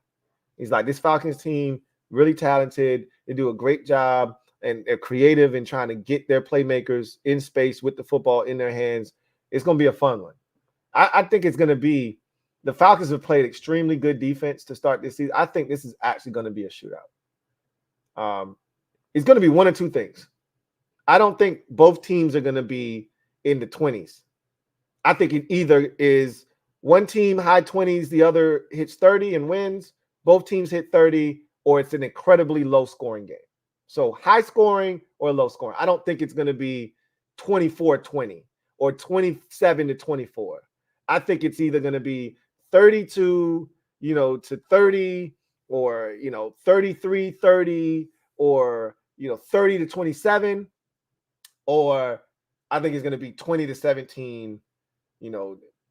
He's like, this Falcons team, really talented. They do a great job, and they're creative in trying to get their playmakers in space with the football in their hands. It's going to be a fun one. I think it's going to be – the Falcons have played extremely good defense to start this season. I think this is actually going to be a shootout. It's going to be one of two things. I don't think both teams are going to be in the 20s. I think it either is one team high 20s, the other hits 30 and wins. Both teams hit 30, or it's an incredibly low-scoring game. So high scoring or low scoring. I don't think it's going to be 24-20 or 27-24. I think it's either going to be 32, to 30, or 33-30, or 30-27, or I think it's going to be 20-17,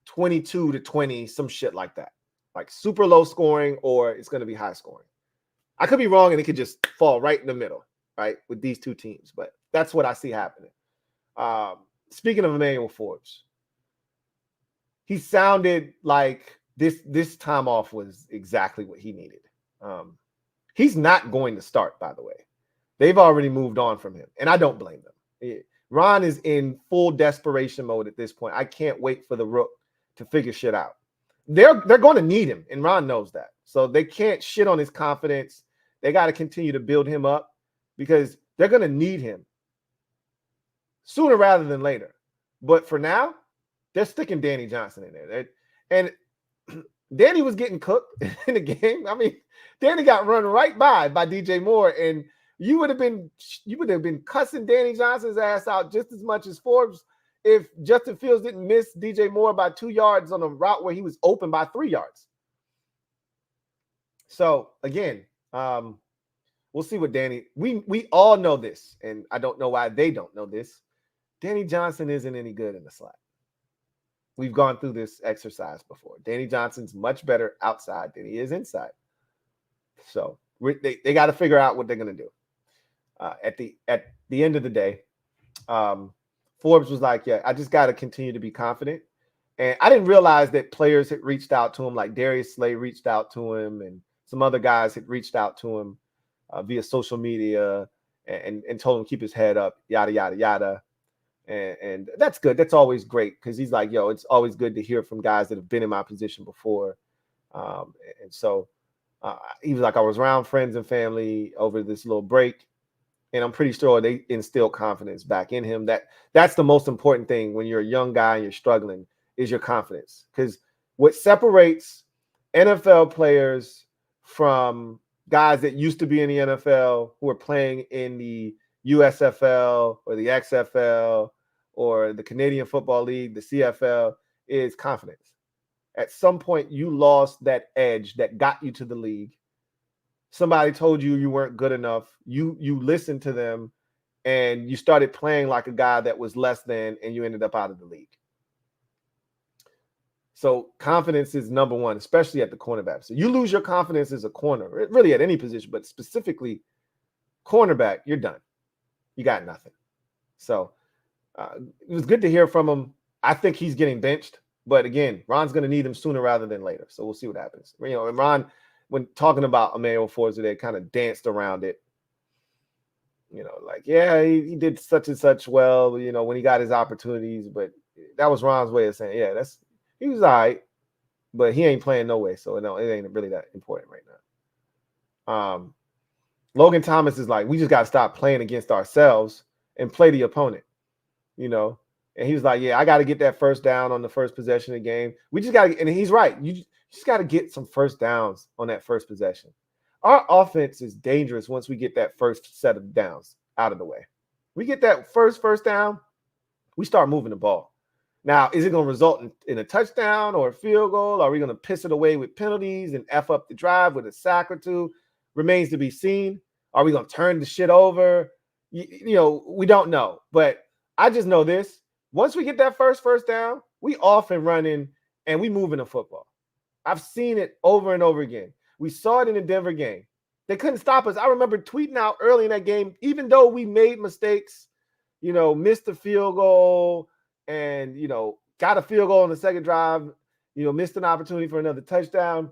22-20, some shit like that. Like super low scoring, or it's going to be high scoring. I could be wrong, and it could just fall right in the middle, right, with these two teams. But that's what I see happening. Speaking of Emmanuel Forbes, he sounded like this time off was exactly what he needed. He's not going to start, by the way. They've already moved on from him, and I don't blame them. Ron is in full desperation mode at this point. I can't wait for the Rook to figure shit out. They're going to need him, and Ron knows that. So they can't shit on his confidence. They got to continue to build him up because they're going to need him sooner rather than later. But for now, they're sticking Danny Johnson in there. And Danny was getting cooked in the game. I mean, Danny got run right by DJ Moore, and you would have been cussing Danny Johnson's ass out just as much as Forbes if Justin Fields didn't miss DJ Moore by 2 yards on a route where he was open by 3 yards. So again, we'll see what Danny. We all know this, and I don't know why they don't know this. Danny Johnson isn't any good in the slot. We've gone through this exercise before. Danny Johnson's much better outside than he is inside. So they got to figure out what they're going to do. At the end of the day, Forbes was like, yeah, I just got to continue to be confident. And I didn't realize that players had reached out to him, like Darius Slay reached out to him, and some other guys had reached out to him via social media and told him to keep his head up, yada, yada, yada. And that's good. That's always great because he's like, yo, it's always good to hear from guys that have been in my position before. And so he was like, I was around friends and family over this little break, and I'm pretty sure they instilled confidence back in him. That's the most important thing when you're a young guy and you're struggling is your confidence. Because what separates NFL players from guys that used to be in the NFL who are playing in the USFL or the XFL or the Canadian Football League, the CFL, is confidence. At some point, you lost that edge that got you to the league. Somebody told you you weren't good enough. You listened to them, and you started playing like a guy that was less than, and you ended up out of the league. So confidence is number one, especially at the cornerback. So you lose your confidence as a corner, really at any position, but specifically cornerback, you're done. You got nothing. So it was good to hear from him. I think he's getting benched. But again, Ron's going to need him sooner rather than later. So we'll see what happens. And Ron, when talking about Emmanuel Forbes today, kind of danced around it. Like, yeah, he did such and such well, when he got his opportunities. But that was Ron's way of saying, yeah, he was all right, but he ain't playing no way. So no, it ain't really that important right now. Logan Thomas is like, we just got to stop playing against ourselves and play the opponent, And he was like, yeah, I got to get that first down on the first possession of the game. We just got to, and he's right. You just got to get some first downs on that first possession. Our offense is dangerous once we get that first set of downs out of the way. We get that first down, we start moving the ball. Now, is it going to result in a touchdown or a field goal? Are we going to piss it away with penalties and F up the drive with a sack or two? Remains to be seen. Are we going to turn the shit over? We don't know. But I just know this. Once we get that first down, we off and running, and we moving the football. I've seen it over and over again. We saw it in the Denver game. They couldn't stop us. I remember tweeting out early in that game, even though we made mistakes, missed the field goal and, got a field goal on the second drive, missed an opportunity for another touchdown.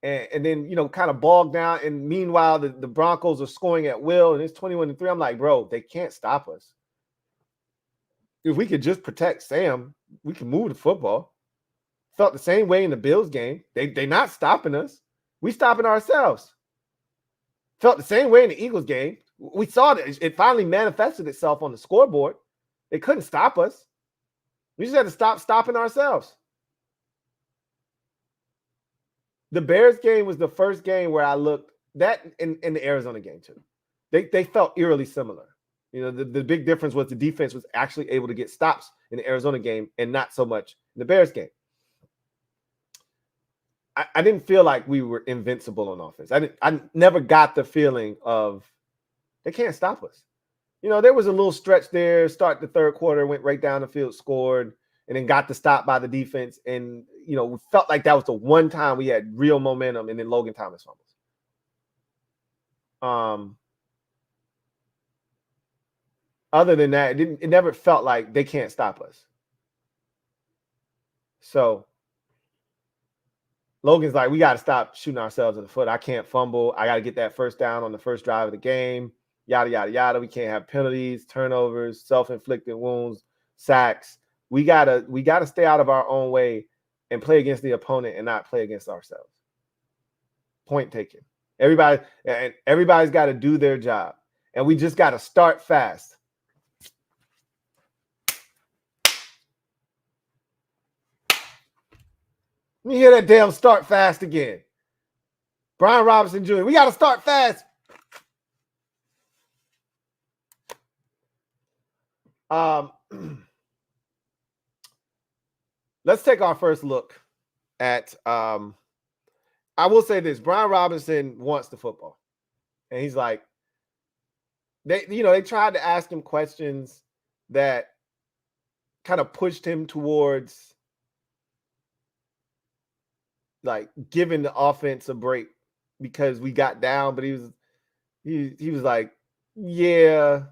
And then, kind of bogged down. And meanwhile, the Broncos are scoring at will, and it's 21-3. I'm like, bro, they can't stop us. If we could just protect Sam, we can move the football. Felt the same way in the Bills game. They not stopping us. We stopping ourselves. Felt the same way in the Eagles game. We saw that it finally manifested itself on the scoreboard. They couldn't stop us. We just had to stop stopping ourselves. The Bears game was the first game where I looked that in the Arizona game too. They felt eerily similar. You know, the big difference was the defense was actually able to get stops in the Arizona game and not so much in the Bears game. I didn't feel like we were invincible on offense. I never got the feeling of they can't stop us. You know, there was a little stretch there, start the third quarter, went right down the field, scored, and then got the stop by the defense. And, you know, we felt like that was the one time we had real momentum, and then Logan Thomas fumbles. Other than that, it never felt like they can't stop us. So Logan's like, we got to stop shooting ourselves in the foot. I can't fumble. I got to get that first down on the first drive of the game. Yada, yada, yada. We can't have penalties, turnovers, self-inflicted wounds, sacks. We gotta stay out of our own way and play against the opponent and not play against ourselves. Point taken. Everybody's got to do their job. And we just got to start fast. Let me hear that damn start fast again. Brian Robinson Jr., we got to start fast. Let's take our first look at, I will say this, Brian Robinson wants the football. And he's like, they tried to ask him questions that kind of pushed him towards like giving the offense a break because we got down, but he was like, yeah,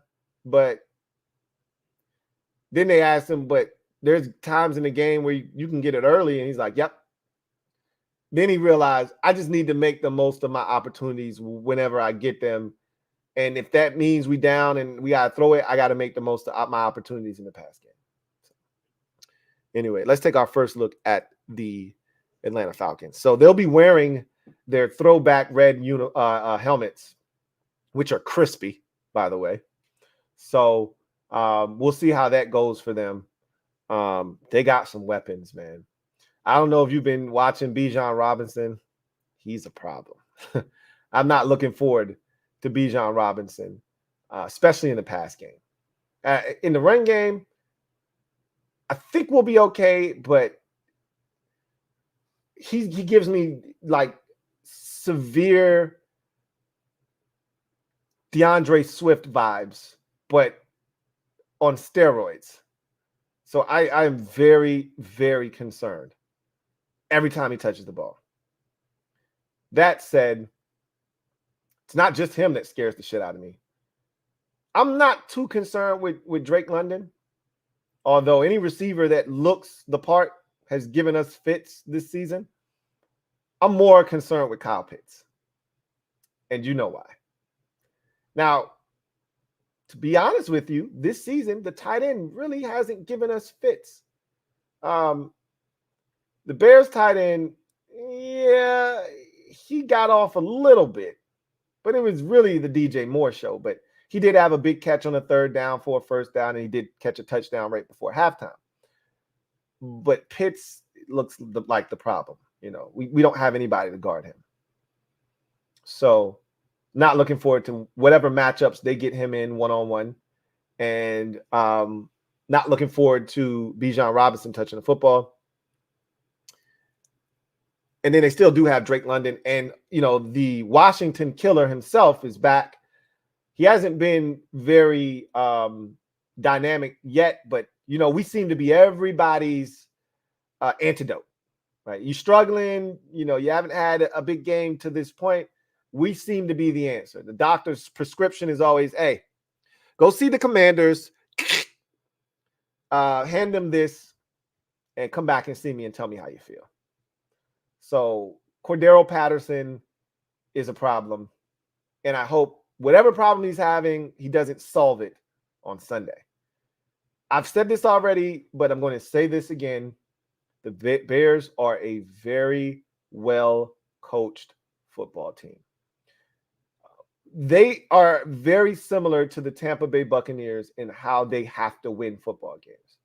but then they asked him, but there's times in the game where you can get it early, and he's like, yep. Then he realized I just need to make the most of my opportunities whenever I get them, and if that means we down and we gotta throw it, I gotta make the most of my opportunities in the pass game. Anyway, let's take our first look at the Atlanta Falcons. So they'll be wearing their throwback red helmets, which are crispy, by the way. So we'll see how that goes for them. They got some weapons, man. I don't know if you've been watching Bijan Robinson. He's a problem. I'm not looking forward to Bijan Robinson, especially in the pass game. In the run game, I think we'll be okay, but he gives me like severe DeAndre Swift vibes, but on steroids. So I am very, very concerned every time he touches the ball. That said, it's not just him that scares the shit out of me. I'm not too concerned with Drake London, although any receiver that looks the part has given us fits this season. I'm more concerned with Kyle Pitts. And you know why. Now, to be honest with you, this season, the tight end really hasn't given us fits. The Bears tight end, yeah, he got off a little bit, but it was really the DJ Moore show. But he did have a big catch on a third down for a first down, and he did catch a touchdown right before halftime. But Pitts looks like the problem. You know, we don't have anybody to guard him. So not looking forward to whatever matchups they get him in one-on-one. And not looking forward to Bijan Robinson touching the football. And then they still do have Drake London. And, you know, the Washington killer himself is back. He hasn't been very dynamic yet, but, you know, we seem to be everybody's antidote. Right? You're struggling, you know, you haven't had a big game to this point. We seem to be the answer. The doctor's prescription is always, hey, go see the Commanders, hand them this, and come back and see me and tell me how you feel. So Cordero Patterson is a problem, and I hope whatever problem he's having, he doesn't solve it on Sunday. I've said this already, but I'm going to say this again. The Bears are a very well-coached football team. They are very similar to the Tampa Bay Buccaneers in how they have to win football games.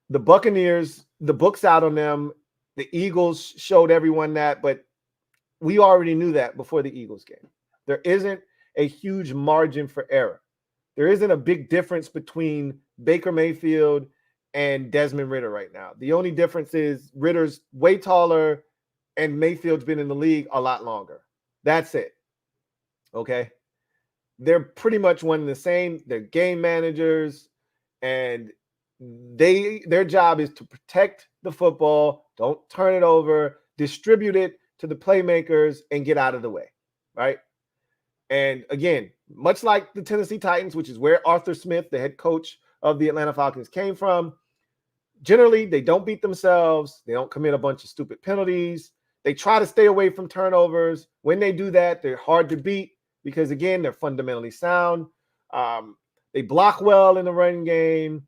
The Buccaneers, the book's out on them. The Eagles showed everyone that, but we already knew that before the Eagles game. There isn't a huge margin for error. There isn't a big difference between Baker Mayfield and Desmond Ridder right now. The only difference is Ritter's way taller and Mayfield's been in the league a lot longer. That's it. Okay. They're pretty much one and the same. They're game managers, and their job is to protect the football, don't turn it over, distribute it to the playmakers, and get out of the way, right? And again, much like the Tennessee Titans, which is where Arthur Smith, the head coach of the Atlanta Falcons, came from, generally they don't beat themselves. They don't commit a bunch of stupid penalties. They try to stay away from turnovers. When they do that, they're hard to beat because, again, they're fundamentally sound. They block well in the run game.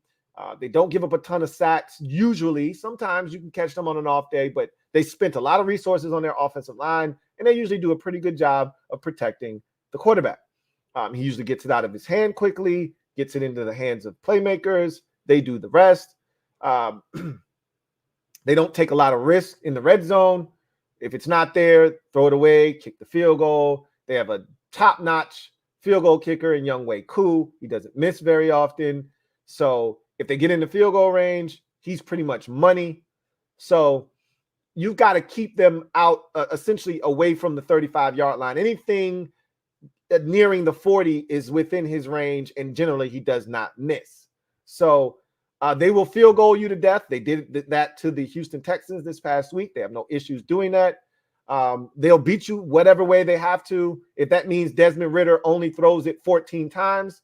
They don't give up a ton of sacks. Usually, sometimes you can catch them on an off day, but they spent a lot of resources on their offensive line, and they usually do a pretty good job of protecting the quarterback. He usually gets it out of his hand quickly, gets it into the hands of playmakers. They do the rest. They don't take a lot of risk in the red zone. If it's not there, throw it away, kick the field goal. They have a top-notch field goal kicker in Younghoe Koo. He doesn't miss very often. So if they get in the field goal range, he's pretty much money. So you've got to keep them out, essentially away from the 35-yard line. Anything nearing the 40 is within his range, and generally he does not miss. So they will field goal you to death. They did that to the Houston Texans this past week. They have no issues doing that. They'll beat you whatever way they have to. If that means Desmond Ridder only throws it 14 times,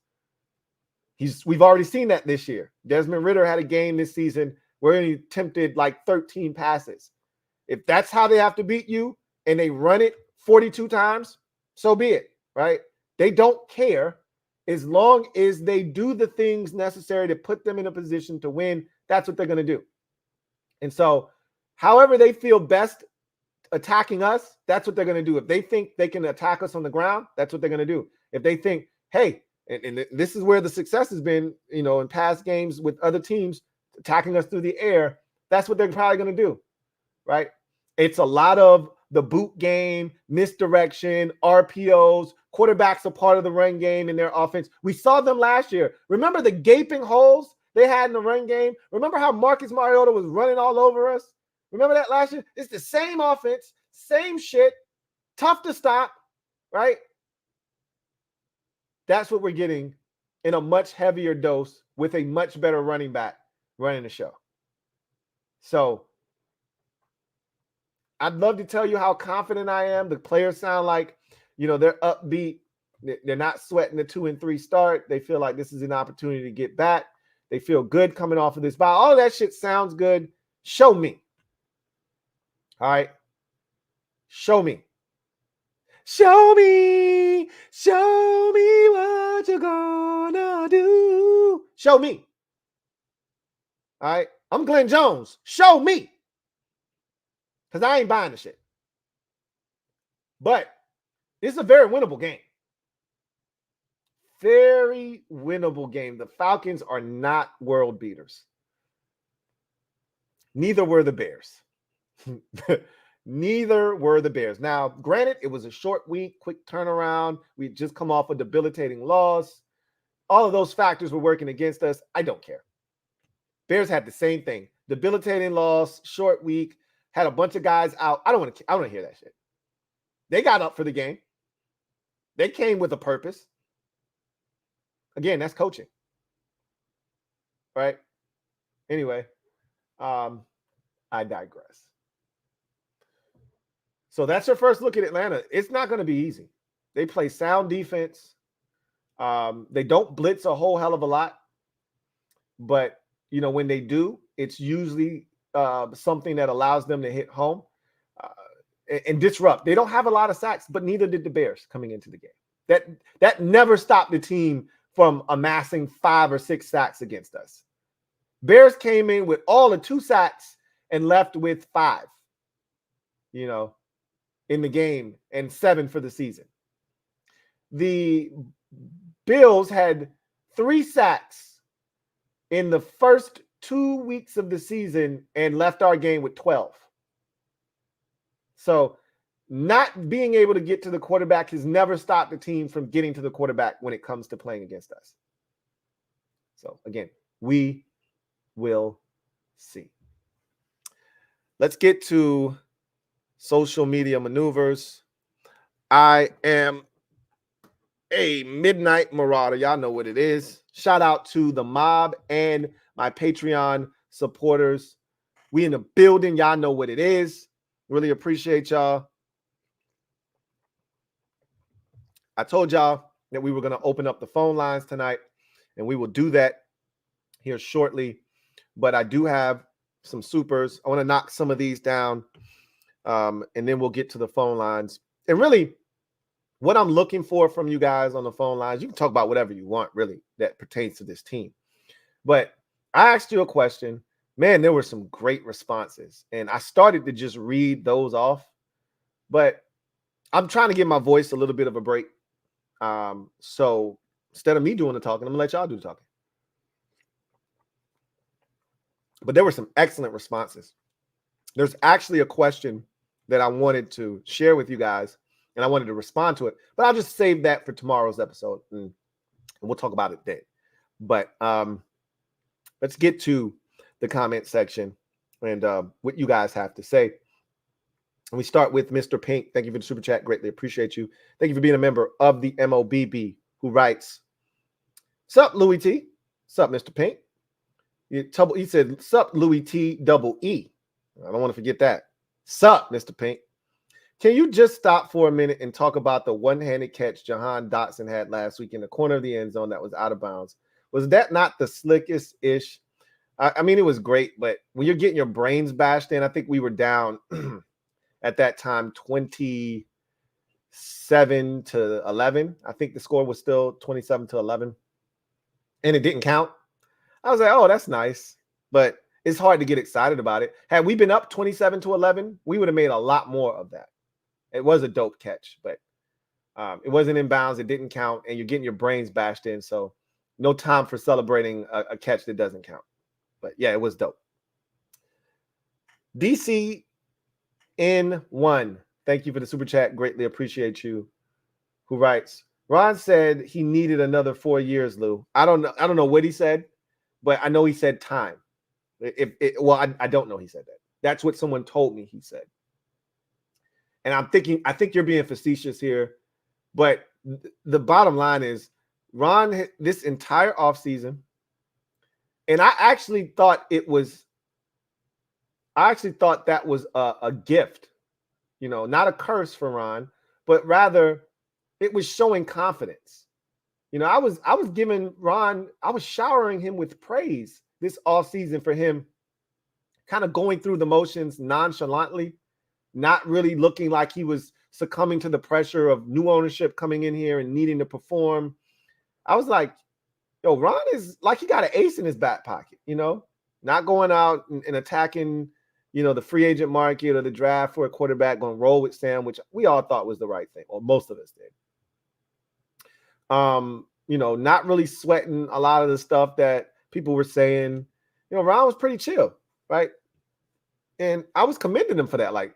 we've already seen that this year. Desmond Ridder had a game this season where he attempted like 13 passes. If that's how they have to beat you and they run it 42 times, so be it, right? They don't care. As long as they do the things necessary to put them in a position to win, that's what they're going to do. And so however they feel best attacking us, that's what they're going to do. If they think they can attack us on the ground, that's what they're going to do. If they think, hey, and this is where the success has been, in past games with other teams attacking us through the air, that's what they're probably going to do, right? It's a lot of the boot game, misdirection, RPOs. Quarterbacks are part of the run game in their offense. We saw them last year. Remember the gaping holes they had in the run game? Remember how Marcus Mariota was running all over us? Remember that last year? It's the same offense, same shit, tough to stop, right? That's what we're getting in a much heavier dose with a much better running back running the show. So I'd love to tell you how confident I am. The players sound like, they're upbeat. They're not sweating the 2-3 start. They feel like this is an opportunity to get back. They feel good coming off of this bye. All of that shit sounds good. Show me. All right. Show me. Show me. Show me what you're gonna do. Show me. All right. I'm Glenn Jones. Show me. Because I ain't buying the shit. But it's a very winnable game. Very winnable game. The Falcons are not world beaters. Neither were the Bears. Neither were the Bears. Now, granted, it was a short week, quick turnaround. We'd just come off a debilitating loss. All of those factors were working against us. I don't care. Bears had the same thing. Debilitating loss, short week, had a bunch of guys out. I don't want to hear that shit. They got up for the game. They came with a purpose. Again, that's coaching. Right? Anyway, I digress. So that's your first look at Atlanta. It's not going to be easy. They play sound defense. They don't blitz a whole hell of a lot. But, when they do, it's usually something that allows them to hit home and disrupt. They don't have a lot of sacks, but neither did the Bears coming into the game. That never stopped the team from amassing 5 or 6 sacks against us. Bears came in with all the 2 sacks and left with 5, in the game, and 7 for the season. The Bills had 3 sacks in the first 2 weeks of the season and left our game with 12. So not being able to get to the quarterback has never stopped the team from getting to the quarterback when it comes to playing against us. So again, we will see. Let's get to social media maneuvers. I am a midnight marauder. Y'all know what it is. Shout out to the mob and my Patreon supporters. We in the building. Y'all know what it is. Really appreciate y'all. I told y'all that we were going to open up the phone lines tonight, and we will do that here shortly. But I do have some supers. I want to knock some of these down, and then we'll get to the phone lines. And really, what I'm looking for from you guys on the phone lines, you can talk about whatever you want, really, that pertains to this team. But I asked you a question. Man, there were some great responses. And I started to just read those off. But I'm trying to give my voice a little bit of a break. So instead of me doing the talking, I'm going to let y'all do the talking. But there were some excellent responses. There's actually a question that I wanted to share with you guys, and I wanted to respond to it. But I'll just save that for tomorrow's episode, and we'll talk about it then. But let's get to the comment section and what you guys have to say. And we start with Mr. Pink. Thank you for the super chat. Greatly appreciate you. Thank you for being a member of the MOBB, who writes, "Sup, Louie T? Sup, Mr. Pink?" He said, "Sup, Louie T double E." I don't want to forget that. "Sup, Mr. Pink? Can you just stop for a minute and talk about the one-handed catch Jahan Dotson had last week in the corner of the end zone that was out of bounds? Was that not the slickest-ish? I mean, it was great, but when you're getting your brains bashed in, I think we were down at that time 27-11. I think the score was still 27-11, and it didn't count. I was like, oh, that's nice, but it's hard to get excited about it. Had we been up 27-11, we would have made a lot more of that. It was a dope catch, but it wasn't in bounds. It didn't count, and you're getting your brains bashed in, so no time for celebrating a catch that doesn't count. But yeah, it was dope. DCN1, thank you for the super chat. Greatly appreciate you. Who writes, "Ron said he needed another 4 years, Lou." I don't know what he said, but I know he said time. I don't know he said that. That's what someone told me he said. And I think you're being facetious here, but the bottom line is Ron, this entire offseason, and I actually thought that was a gift, not a curse for Ron, but rather it was showing confidence. I was giving Ron, I was showering him with praise this offseason for him kind of going through the motions nonchalantly, not really looking like he was succumbing to the pressure of new ownership coming in here and needing to perform. I was like, yo, Ron is like he got an ace in his back pocket, not going out and attacking, the free agent market or the draft for a quarterback, going to roll with Sam, which we all thought was the right thing, or most of us did. Not really sweating a lot of the stuff that people were saying. Ron was pretty chill, right? And I was commending him for that. Like,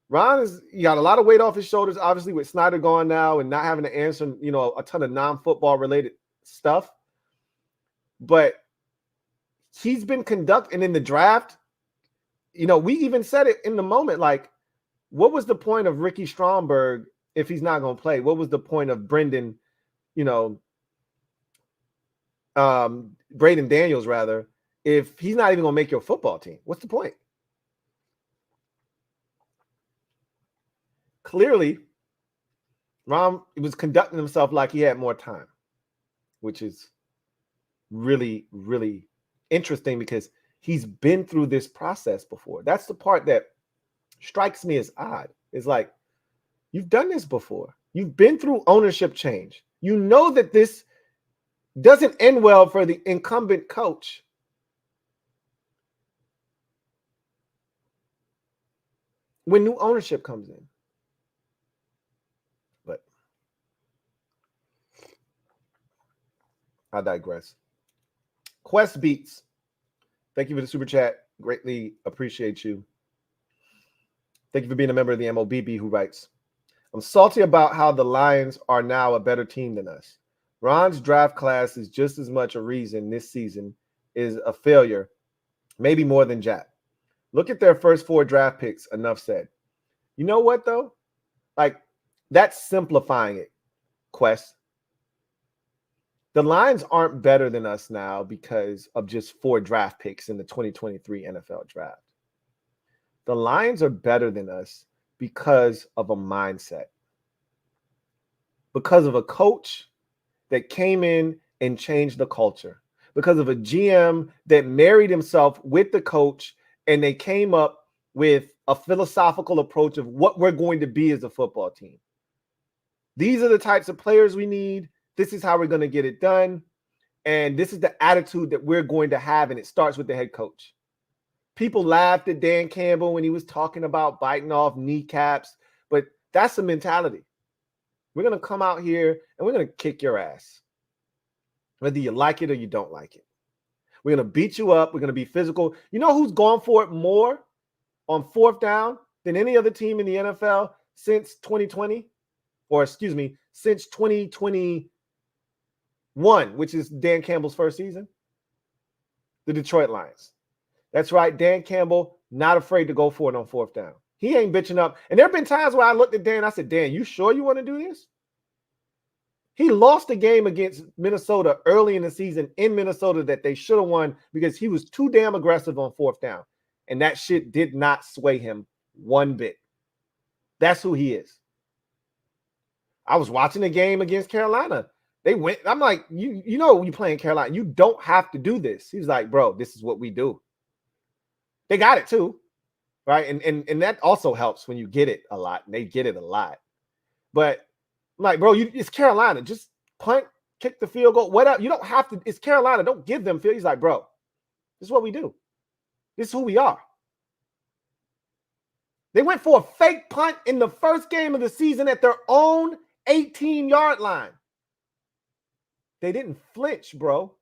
Ron he got a lot of weight off his shoulders, obviously, with Snyder gone now and not having to answer, a ton of non-football related stuff. But he's been conducting in the draft. We even said it in the moment, like, what was the point of Ricky Stromberg if he's not going to play? What was the point of Braden Daniels, rather, if he's not even going to make your football team? What's the point? Clearly, Ron was conducting himself like he had more time, which is really, really interesting because he's been through this process before. That's the part that strikes me as odd. It's like, you've done this before. You've been through ownership change. You know that this doesn't end well for the incumbent coach. When new ownership comes in. But I digress. Quest Beats, thank you for the super chat. Greatly appreciate you. Thank you for being a member of the MOBB, who writes, I'm salty about how the Lions are now a better team than us. Ron's draft class is just as much a reason this season is a failure, maybe more than Jack. Look at their first 4 draft picks, enough said. You know what, though? Like, that's simplifying it, Quest. The Lions aren't better than us now because of just 4 draft picks in the 2023 NFL draft. The Lions are better than us because of a mindset, because of a coach that came in and changed the culture, because of a GM that married himself with the coach and they came up with a philosophical approach of what we're going to be as a football team. These are the types of players we need. This is how we're going to get it done. And this is the attitude that we're going to have. And it starts with the head coach. People laughed at Dan Campbell when he was talking about biting off kneecaps, but that's the mentality. We're going to come out here and we're going to kick your ass, whether you like it or you don't like it. We're going to beat you up. We're going to be physical. You know who's gone for it more on 4th down than any other team in the NFL since 2020? Or excuse me, since 2021, which is Dan Campbell's first season? The Detroit Lions. That's right. Dan Campbell, not afraid to go for it on 4th down. He ain't bitching up. And there have been times where I looked at Dan and I said, Dan, you sure you want to do this? He lost a game against Minnesota early in the season in Minnesota that they should have won because he was too damn aggressive on 4th down. And that shit did not sway him one bit. That's who he is. I was watching a game against Carolina. They went, I'm like, you know, when you playing Carolina, you don't have to do this. He was like, bro, this is what we do. They got it too, right? And that also helps when you get it a lot. And they get it a lot. But I'm like, bro, it's Carolina. Just punt, kick the field goal, whatever. You don't have to. It's Carolina. Don't give them field. He's like, bro, this is what we do. This is who we are. They went for a fake punt in the first game of the season at their own 18-yard line. They didn't flinch, bro.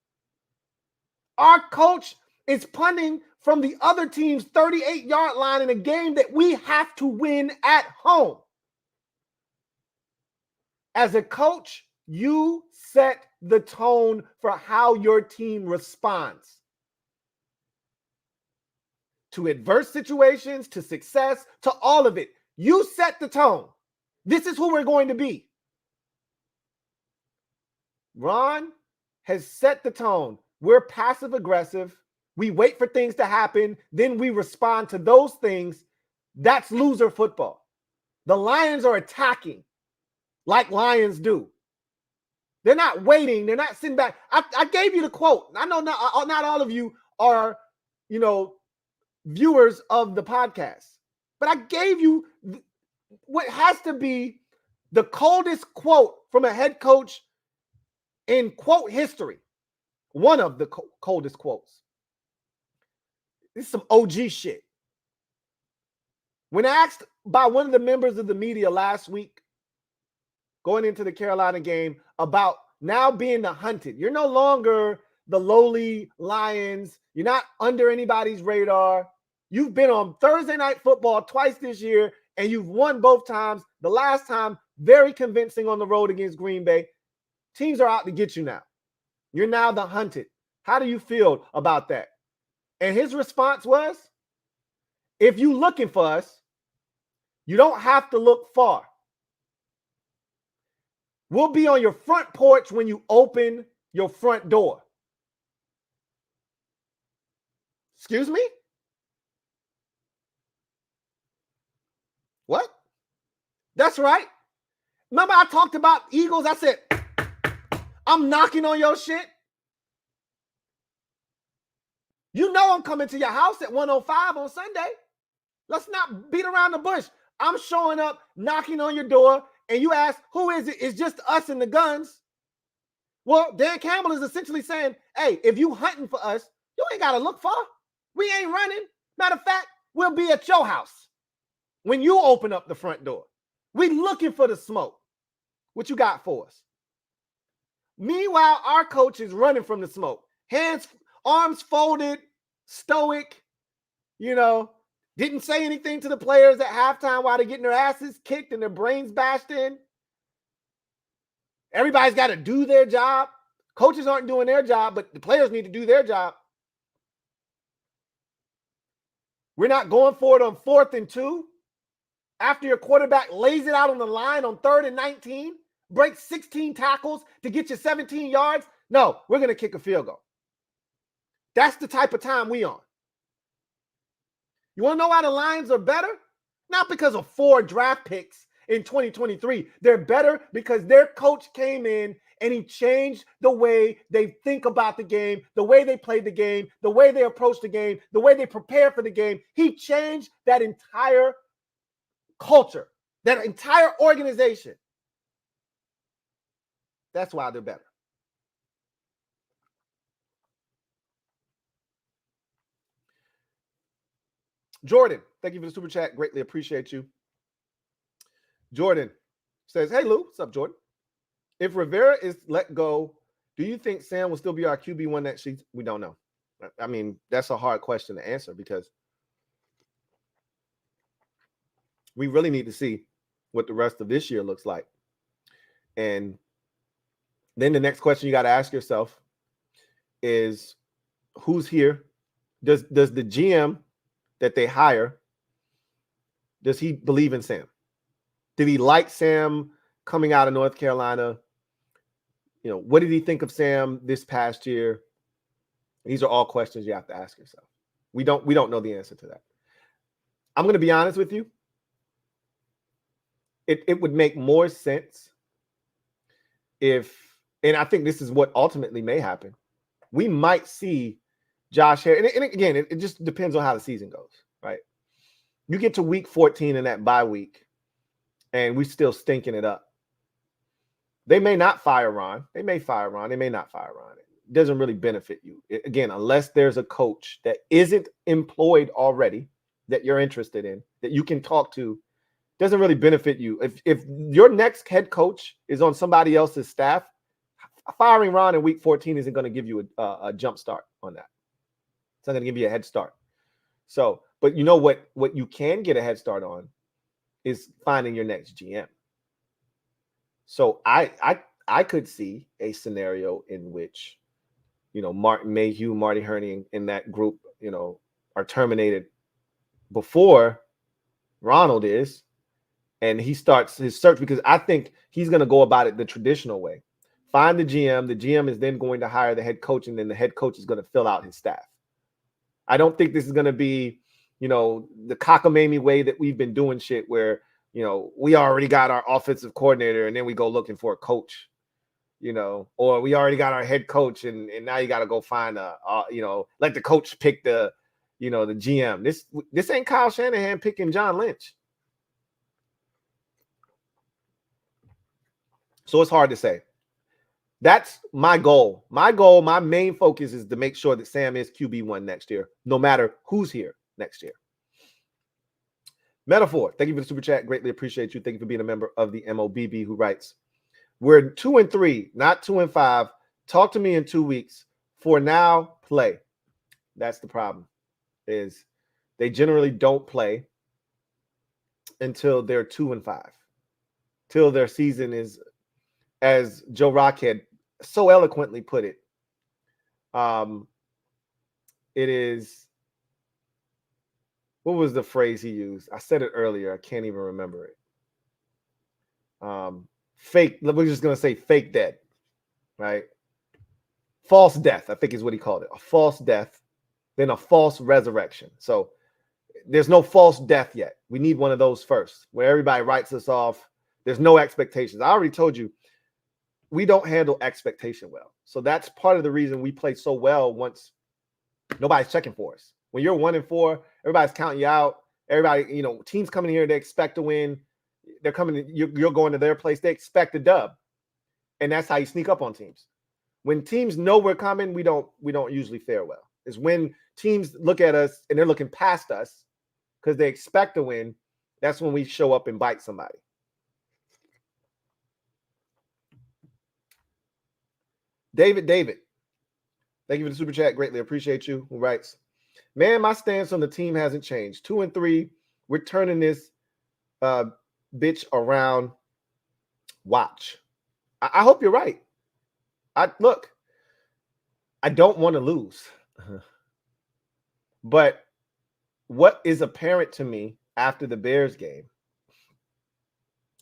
Our coach is punting from the other team's 38-yard line in a game that we have to win at home. As a coach, you set the tone for how your team responds to adverse situations, to success, to all of it. You set the tone. This is who we're going to be. Ron has set the tone. We're passive aggressive. We wait for things to happen. Then we respond to those things. That's loser football. The Lions are attacking like Lions do. They're not waiting. They're not sitting back. I gave you the quote. I know not all of you are, viewers of the podcast, but I gave you what has to be the coldest quote from a head coach in quote history. One of the coldest quotes. This is some OG shit. When asked by one of the members of the media last week, going into the Carolina game, about now being the hunted, you're no longer the lowly Lions. You're not under anybody's radar. You've been on Thursday Night Football twice this year, and you've won both times. The last time, very convincing on the road against Green Bay. Teams are out to get you now. You're now the hunted. How do you feel about that? And his response was, if you're looking for us, you don't have to look far. We'll be on your front porch when you open your front door. Excuse me? What? That's right. Remember I talked about Eagles? I said, I'm knocking on your shit. You know I'm coming to your house at 105 on Sunday. Let's not beat around the bush. I'm showing up, knocking on your door, and you ask, who is it? It's just us and the guns. Well, Dan Campbell is essentially saying, hey, if you hunting for us, you ain't got to look far. We ain't running. Matter of fact, we'll be at your house when you open up the front door. We looking for the smoke. What you got for us? Meanwhile, our coach is running from the smoke. Arms folded, stoic, Didn't say anything to the players at halftime while they're getting their asses kicked and their brains bashed in. Everybody's got to do their job. Coaches aren't doing their job, but the players need to do their job. We're not going for it on 4th and 2 after your quarterback lays it out on the line on 3rd and 19, breaks 16 tackles to get you 17 yards. No, we're going to kick a field goal. That's the type of time we on. You want to know why the Lions are better? Not because of 4 draft picks in 2023. They're better because their coach came in and he changed the way they think about the game, the way they play the game, the way they approach the game, the way they prepare for the game. He changed that entire culture, that entire organization. That's why they're better. Jordan, thank you for the super chat. Greatly appreciate you. Jordan says, hey, Lou. What's up, Jordan? If Rivera is let go, do you think Sam will still be our QB1 next season? We don't know. I mean, that's a hard question to answer because we really need to see what the rest of this year looks like. And then the next question you got to ask yourself is, who's here? Does the GM that they hire, does he believe in Sam? Did he like Sam coming out of North Carolina? You know, what did he think of Sam this past year? These are all questions you have to ask yourself. We don't know the answer to that. I'm going to be honest with you. It would make more sense if, and I think this is what ultimately may happen. We might see Josh Harris, and again, it just depends on how the season goes, right? You get to week 14 in that bye week, and we still stinking it up. They may not fire Ron. They may fire Ron. They may not fire Ron. It doesn't really benefit you. Again, unless there's a coach that isn't employed already that you're interested in, that you can talk to, doesn't really benefit you. If your next head coach is on somebody else's staff, firing Ron in week 14 isn't going to give you a jump start on that. It's not going to give you a head start. So, but you know what you can get a head start on is finding your next GM. So I could see a scenario in which, you know, Martin Mayhew, Marty Herney in that group, you know, are terminated before Ronald is, and he starts his search, because I think he's going to go about it the traditional way. Find the GM. The GM is then going to hire the head coach, and then the head coach is going to fill out his staff. I don't think this is going to be, you know, the cockamamie way that we've been doing shit where, you know, we already got our offensive coordinator and then we go looking for a coach, you know, or we already got our head coach and now you got to go find you know, let the coach pick the, you know, the GM. This ain't Kyle Shanahan picking John Lynch. So it's hard to say. That's my goal. My main focus is to make sure that Sam is QB1 next year, no matter who's here next year. Metaphor, thank you for the super chat. Greatly appreciate you. Thank you for being a member of the MOBB, who writes, we're 2-3, not 2-5. Talk to me in 2 weeks. For now, play. That's the problem, is they generally don't play until they're 2-5, till their season is, as Joe Rockhead so eloquently put it, it is, what was the phrase he used? I said it earlier. I can't even remember it. Fake, we're just going to say fake dead, right? False death, I think is what he called it. A false death, then a false resurrection. So there's no false death yet. We need one of those first, where everybody writes us off. There's no expectations. I already told you, we don't handle expectation well. So that's part of the reason we play so well once nobody's checking for us. When you're 1-4, everybody's counting you out. Everybody, you know, teams coming here, they expect to win. They're coming, you're going to their place. They expect a dub. And that's how you sneak up on teams. When teams know we're coming, we don't usually fare well. It's when teams look at us and they're looking past us because they expect to win. That's when we show up and bite somebody. David, thank you for the super chat. Greatly appreciate you. Who writes, Man, my stance on the team hasn't changed. 2-3, we're turning this bitch around. Watch. I hope you're right. Look, I don't want to lose. But what is apparent to me after the Bears game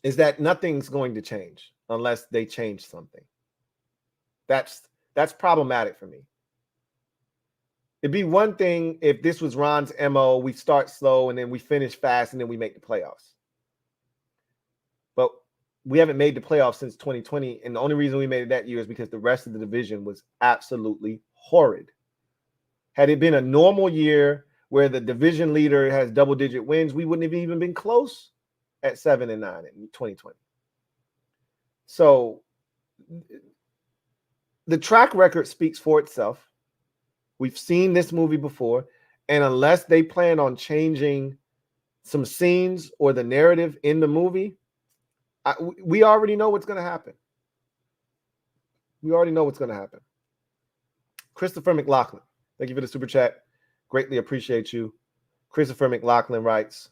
is that nothing's going to change unless they change something. That's problematic for me. It'd be one thing if this was Ron's MO, we start slow and then we finish fast and then we make the playoffs. But we haven't made the playoffs since 2020, and the only reason we made it that year is because the rest of the division was absolutely horrid. Had it been a normal year where the division leader has double-digit wins, we wouldn't have even been close at 7-9 in 2020. So the track record speaks for itself. We've seen this movie before, and unless they plan on changing some scenes or the narrative in the movie, we already know what's going to happen. We already know what's going to happen. Christopher McLaughlin, thank you for the super chat. Greatly appreciate you. Christopher McLaughlin writes,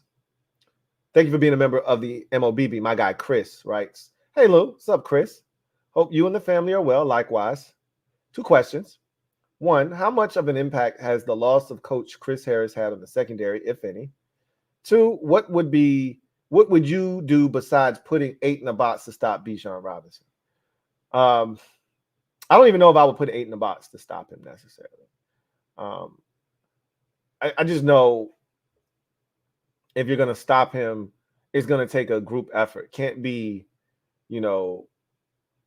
thank you for being a member of the MOBB. My guy Chris writes, hey Lou, what's up, Chris? Hope you and the family are well. Likewise. 2 questions. 1, how much of an impact has the loss of Coach Chris Harris had on the secondary, if any? 2, what would you do besides putting 8 in a box to stop Bijan Robinson? I don't even know if I would put 8 in a box to stop him necessarily. I just know if you're going to stop him, it's going to take a group effort. Can't be,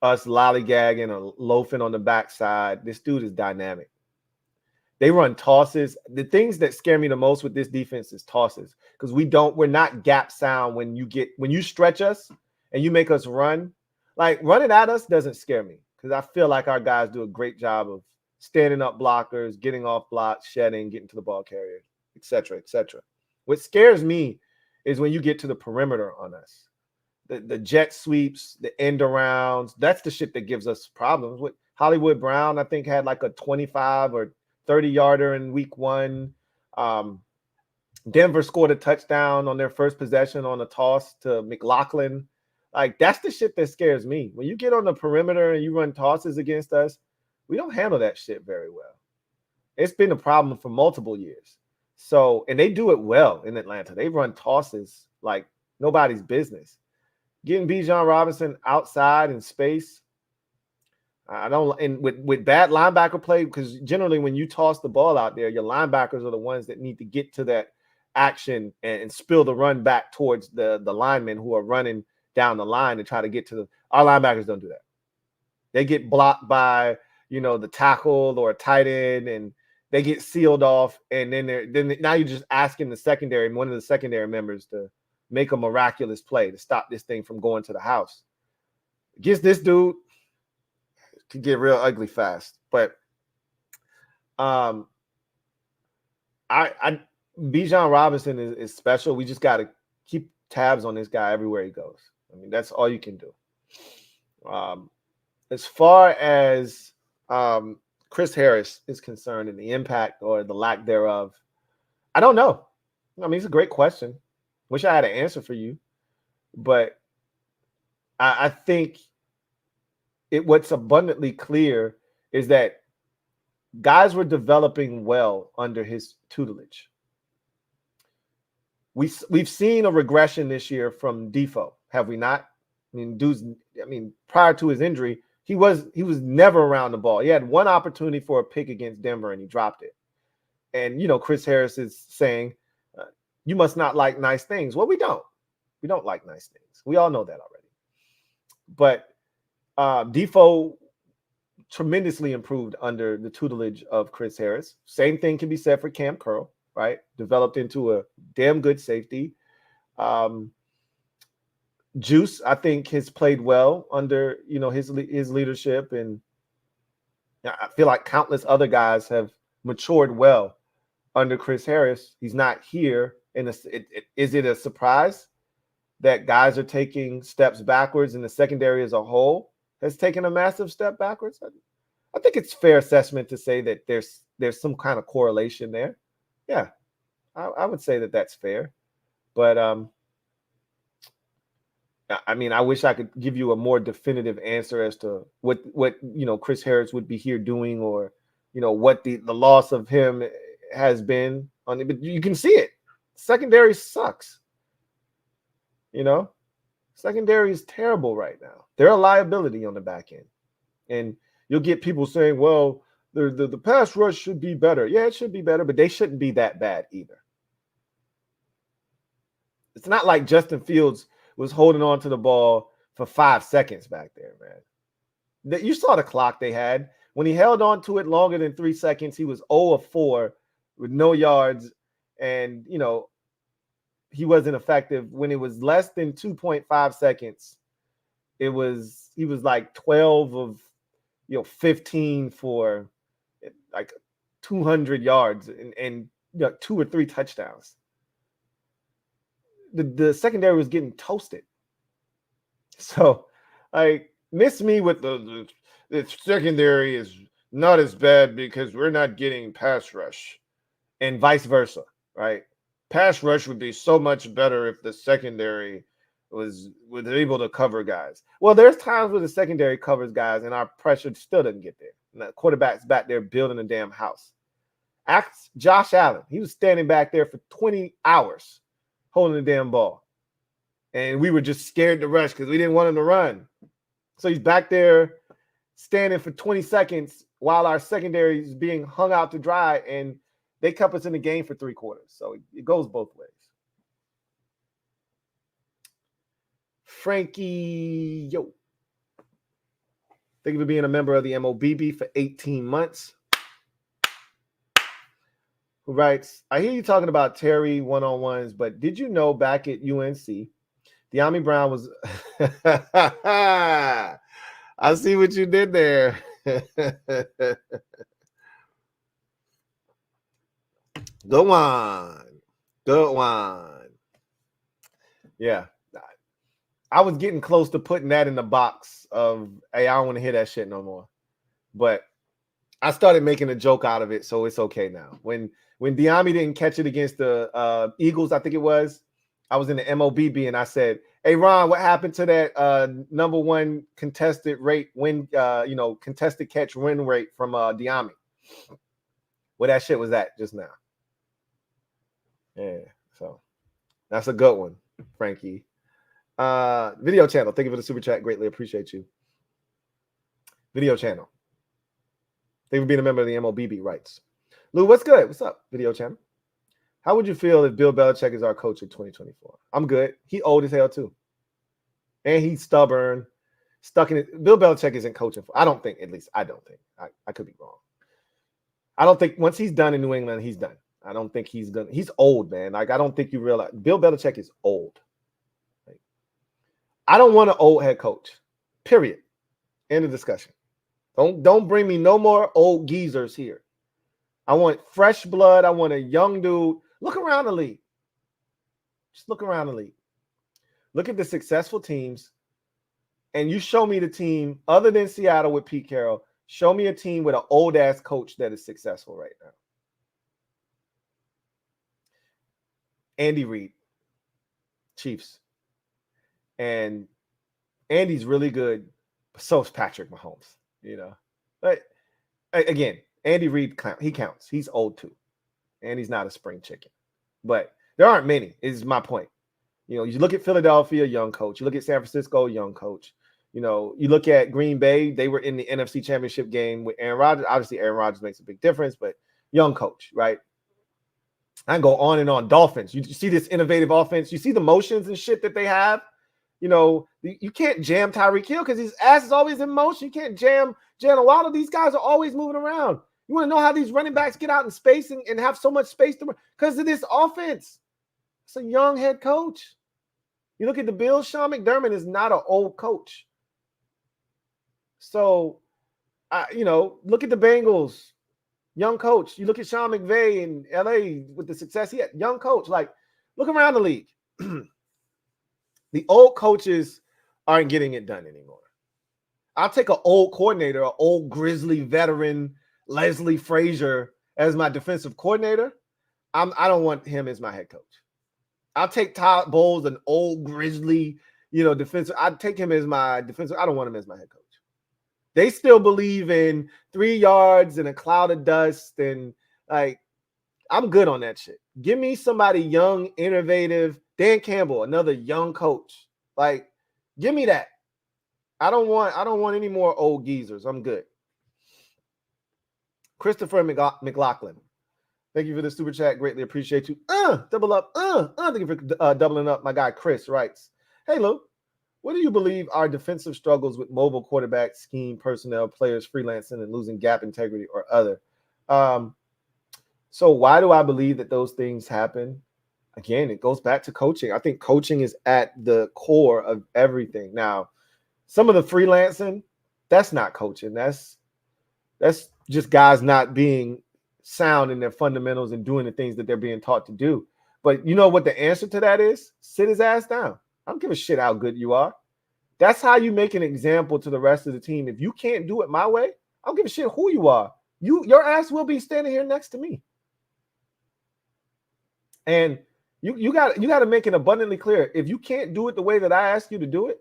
us lollygagging or loafing on the backside. This dude is dynamic. They run tosses. The things that scare me the most with this defense is tosses, because we're not gap sound when you stretch us and you make us run. Like, running at us doesn't scare me, because I feel like our guys do a great job of standing up blockers, getting off blocks, shedding, getting to the ball carrier, et cetera, et cetera. What scares me is when you get to the perimeter on us. The jet sweeps, the end arounds, that's the shit that gives us problems. With Hollywood Brown, I think, had like a 25 or 30-yarder in week 1. Denver scored a touchdown on their first possession on a toss to McLaughlin. Like, that's the shit that scares me. When you get on the perimeter and you run tosses against us, we don't handle that shit very well. It's been a problem for multiple years. So, and they do it well in Atlanta. They run tosses like nobody's business. Getting Bijan Robinson outside in space, I don't. And with bad linebacker play, because generally when you toss the ball out there, your linebackers are the ones that need to get to that action and spill the run back towards the linemen who are running down the line to try to get to our linebackers don't do that. They get blocked by, the tackle or a tight end, and they get sealed off. And then now you're just asking one of the secondary members to make a miraculous play to stop this thing from going to the house. Against this dude, it could get real ugly fast. But Bijan Robinson is special. We just got to keep tabs on this guy everywhere he goes. I mean, that's all you can do. As far as Chris Harris is concerned and the impact or the lack thereof, I don't know. I mean, it's a great question. Wish I had an answer for you, but I think what's abundantly clear is that guys were developing well under his tutelage. We've seen a regression this year from Defoe, have we not? Prior to his injury, he was never around the ball. He had one opportunity for a pick against Denver and he dropped it. And Chris Harris is saying, you must not like nice things. Well, we don't. We don't like nice things. We all know that already. But Defoe tremendously improved under the tutelage of Chris Harris. Same thing can be said for Cam Curl, right? Developed into a damn good safety. Juice, I think, has played well under his leadership, and I feel like countless other guys have matured well under Chris Harris. He's not here. Is it a surprise that guys are taking steps backwards and the secondary as a whole has taken a massive step backwards? I think it's fair assessment to say that there's some kind of correlation there. Yeah, I would say that that's fair. But I mean, I wish I could give you a more definitive answer as to what Chris Harris would be here doing, or what the loss of him has been on it. But you can see it. Secondary sucks. Secondary is terrible right now. They're a liability on the back end, and you'll get people saying, "Well, the pass rush should be better." Yeah, it should be better, but they shouldn't be that bad either. It's not like Justin Fields was holding on to the ball for 5 seconds back there, man. You saw the clock they had. When he held on to it longer than 3 seconds, he was 0 of 4 with no yards, and he wasn't effective. When it was less than 2.5 seconds, he was like 12 of 15 for like 200 yards and 2 or 3 touchdowns. The secondary was getting toasted. So, miss me with the secondary is not as bad because we're not getting pass rush, and vice versa, right? Pass rush would be so much better if the secondary was able to cover guys. Well, there's times where the secondary covers guys and our pressure still doesn't get there. And the quarterback's back there building a damn house. Ask Josh Allen. He was standing back there for 20 hours holding the damn ball. And we were just scared to rush because we didn't want him to run. So he's back there standing for 20 seconds while our secondary is being hung out to dry, and they kept us in the game for 3 quarters. So it goes both ways. Frankie, thank you for being a member of the MOBB for 18 months. Who writes, I hear you talking about Terry one-on-ones, but did you know back at UNC, De'Ami Brown was I see what you did there. Good one. Good one. Yeah. I was getting close to putting that in the box of, hey, I don't want to hear that shit no more. But I started making a joke out of it, so it's okay now. When De'Ami didn't catch it against the Eagles, I think it was, I was in the MOBB and I said, hey, Ron, what happened to that #1 contested rate contested catch win rate from De'Ami? Well, that shit was that just now. Yeah, so that's a good one, Frankie. Video channel, thank you for the super chat. Greatly appreciate you. Video channel. Thank you for being a member of the MOBB rights. Lou, what's good? What's up, video channel? How would you feel if Bill Belichick is our coach in 2024? I'm good. He old as hell too. And he's stubborn, stuck in it. Bill Belichick isn't coaching for, I don't think, at least I don't think. I could be wrong. I don't think once he's done in New England, he's done. I don't think he's gonna, he's old, man. I don't think you realize Bill Belichick is old. I don't want an old head coach. Period. End of discussion. Don't bring me no more old geezers here. I want fresh blood. I want a young dude. Look around the league. Just look around the league. Look at the successful teams, and you show me the team other than Seattle with Pete Carroll. Show me a team with an old-ass coach that is successful right now. Andy Reid, Chiefs. And Andy's really good, but so is Patrick Mahomes, But again, Andy Reid, he counts. He's old too. And he's not a spring chicken. But there aren't many, is my point. You look at Philadelphia, young coach. You look at San Francisco, young coach. You look at Green Bay, they were in the NFC Championship game with Aaron Rodgers. Obviously, Aaron Rodgers makes a big difference, but young coach, right? I can go on and on. Dolphins, you see this innovative offense. You see the motions and shit that they have. You can't jam Tyreek Hill because his ass is always in motion. You can't jam a lot of these guys are always moving around. You want to know how these running backs get out in space and have so much space to run? Because of this offense. It's a young head coach. You look at the Bills, Sean McDermott is not an old coach. So, look at the Bengals, young coach. You look at Sean McVay in LA with the success he had, young coach. Look around the league. The old coaches aren't getting it done anymore. I'll take an old coordinator, an old grizzly veteran, Leslie Frazier, as my defensive coordinator. I don't want him as my head coach. I'll take Todd Bowles, an old grizzly, defensive. I'd take him as my defensive. I don't want him as my head coach. They still believe in 3 yards and a cloud of dust, and like, I'm good on that shit. Give me somebody young, innovative. Dan Campbell, another young coach. Like, give me that. I don't want any more old geezers. I'm good. Christopher McLaughlin. Thank you for the super chat. Greatly appreciate you. Double up. Thank you for doubling up. My guy Chris writes, hey, Lou, what do you believe are defensive struggles with mobile quarterback, scheme, personnel, players, freelancing, and losing gap integrity or other? So why do I believe that those things happen? Again, it goes back to coaching. I think coaching is at the core of everything. Now, some of the freelancing, that's not coaching. That's just guys not being sound in their fundamentals and doing the things that they're being taught to do. But you know what the answer to that is? Sit his ass down. I don't give a shit how good you are. That's how you make an example to the rest of the team. If you can't do it my way, I don't give a shit who you are. Your ass will be standing here next to me. And you got to make it abundantly clear. If you can't do it the way that I ask you to do it,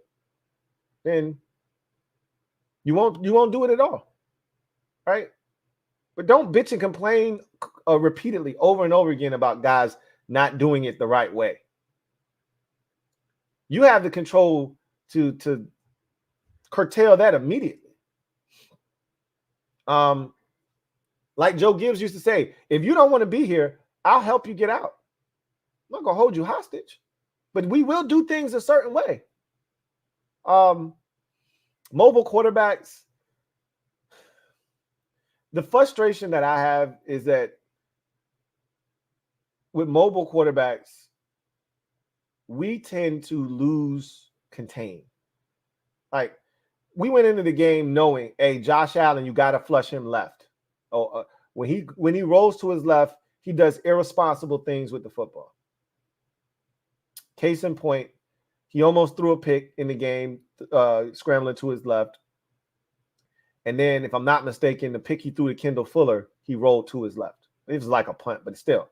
then you won't do it at all. Right? But don't bitch and complain repeatedly over and over again about guys not doing it the right way. You have the control to curtail that immediately. Like Joe Gibbs used to say, if you don't want to be here, I'll help you get out. I'm not going to hold you hostage, but we will do things a certain way. Mobile quarterbacks, the frustration that I have is that with mobile quarterbacks, we tend to lose contain. Like, we went into the game knowing, hey, Josh Allen, you got to flush him left. When he rolls to his left, he does irresponsible things with the football. Case in point, he almost threw a pick in the game, scrambling to his left. And then, if I'm not mistaken, the pick he threw to Kendall Fuller, he rolled to his left. It was like a punt, but still.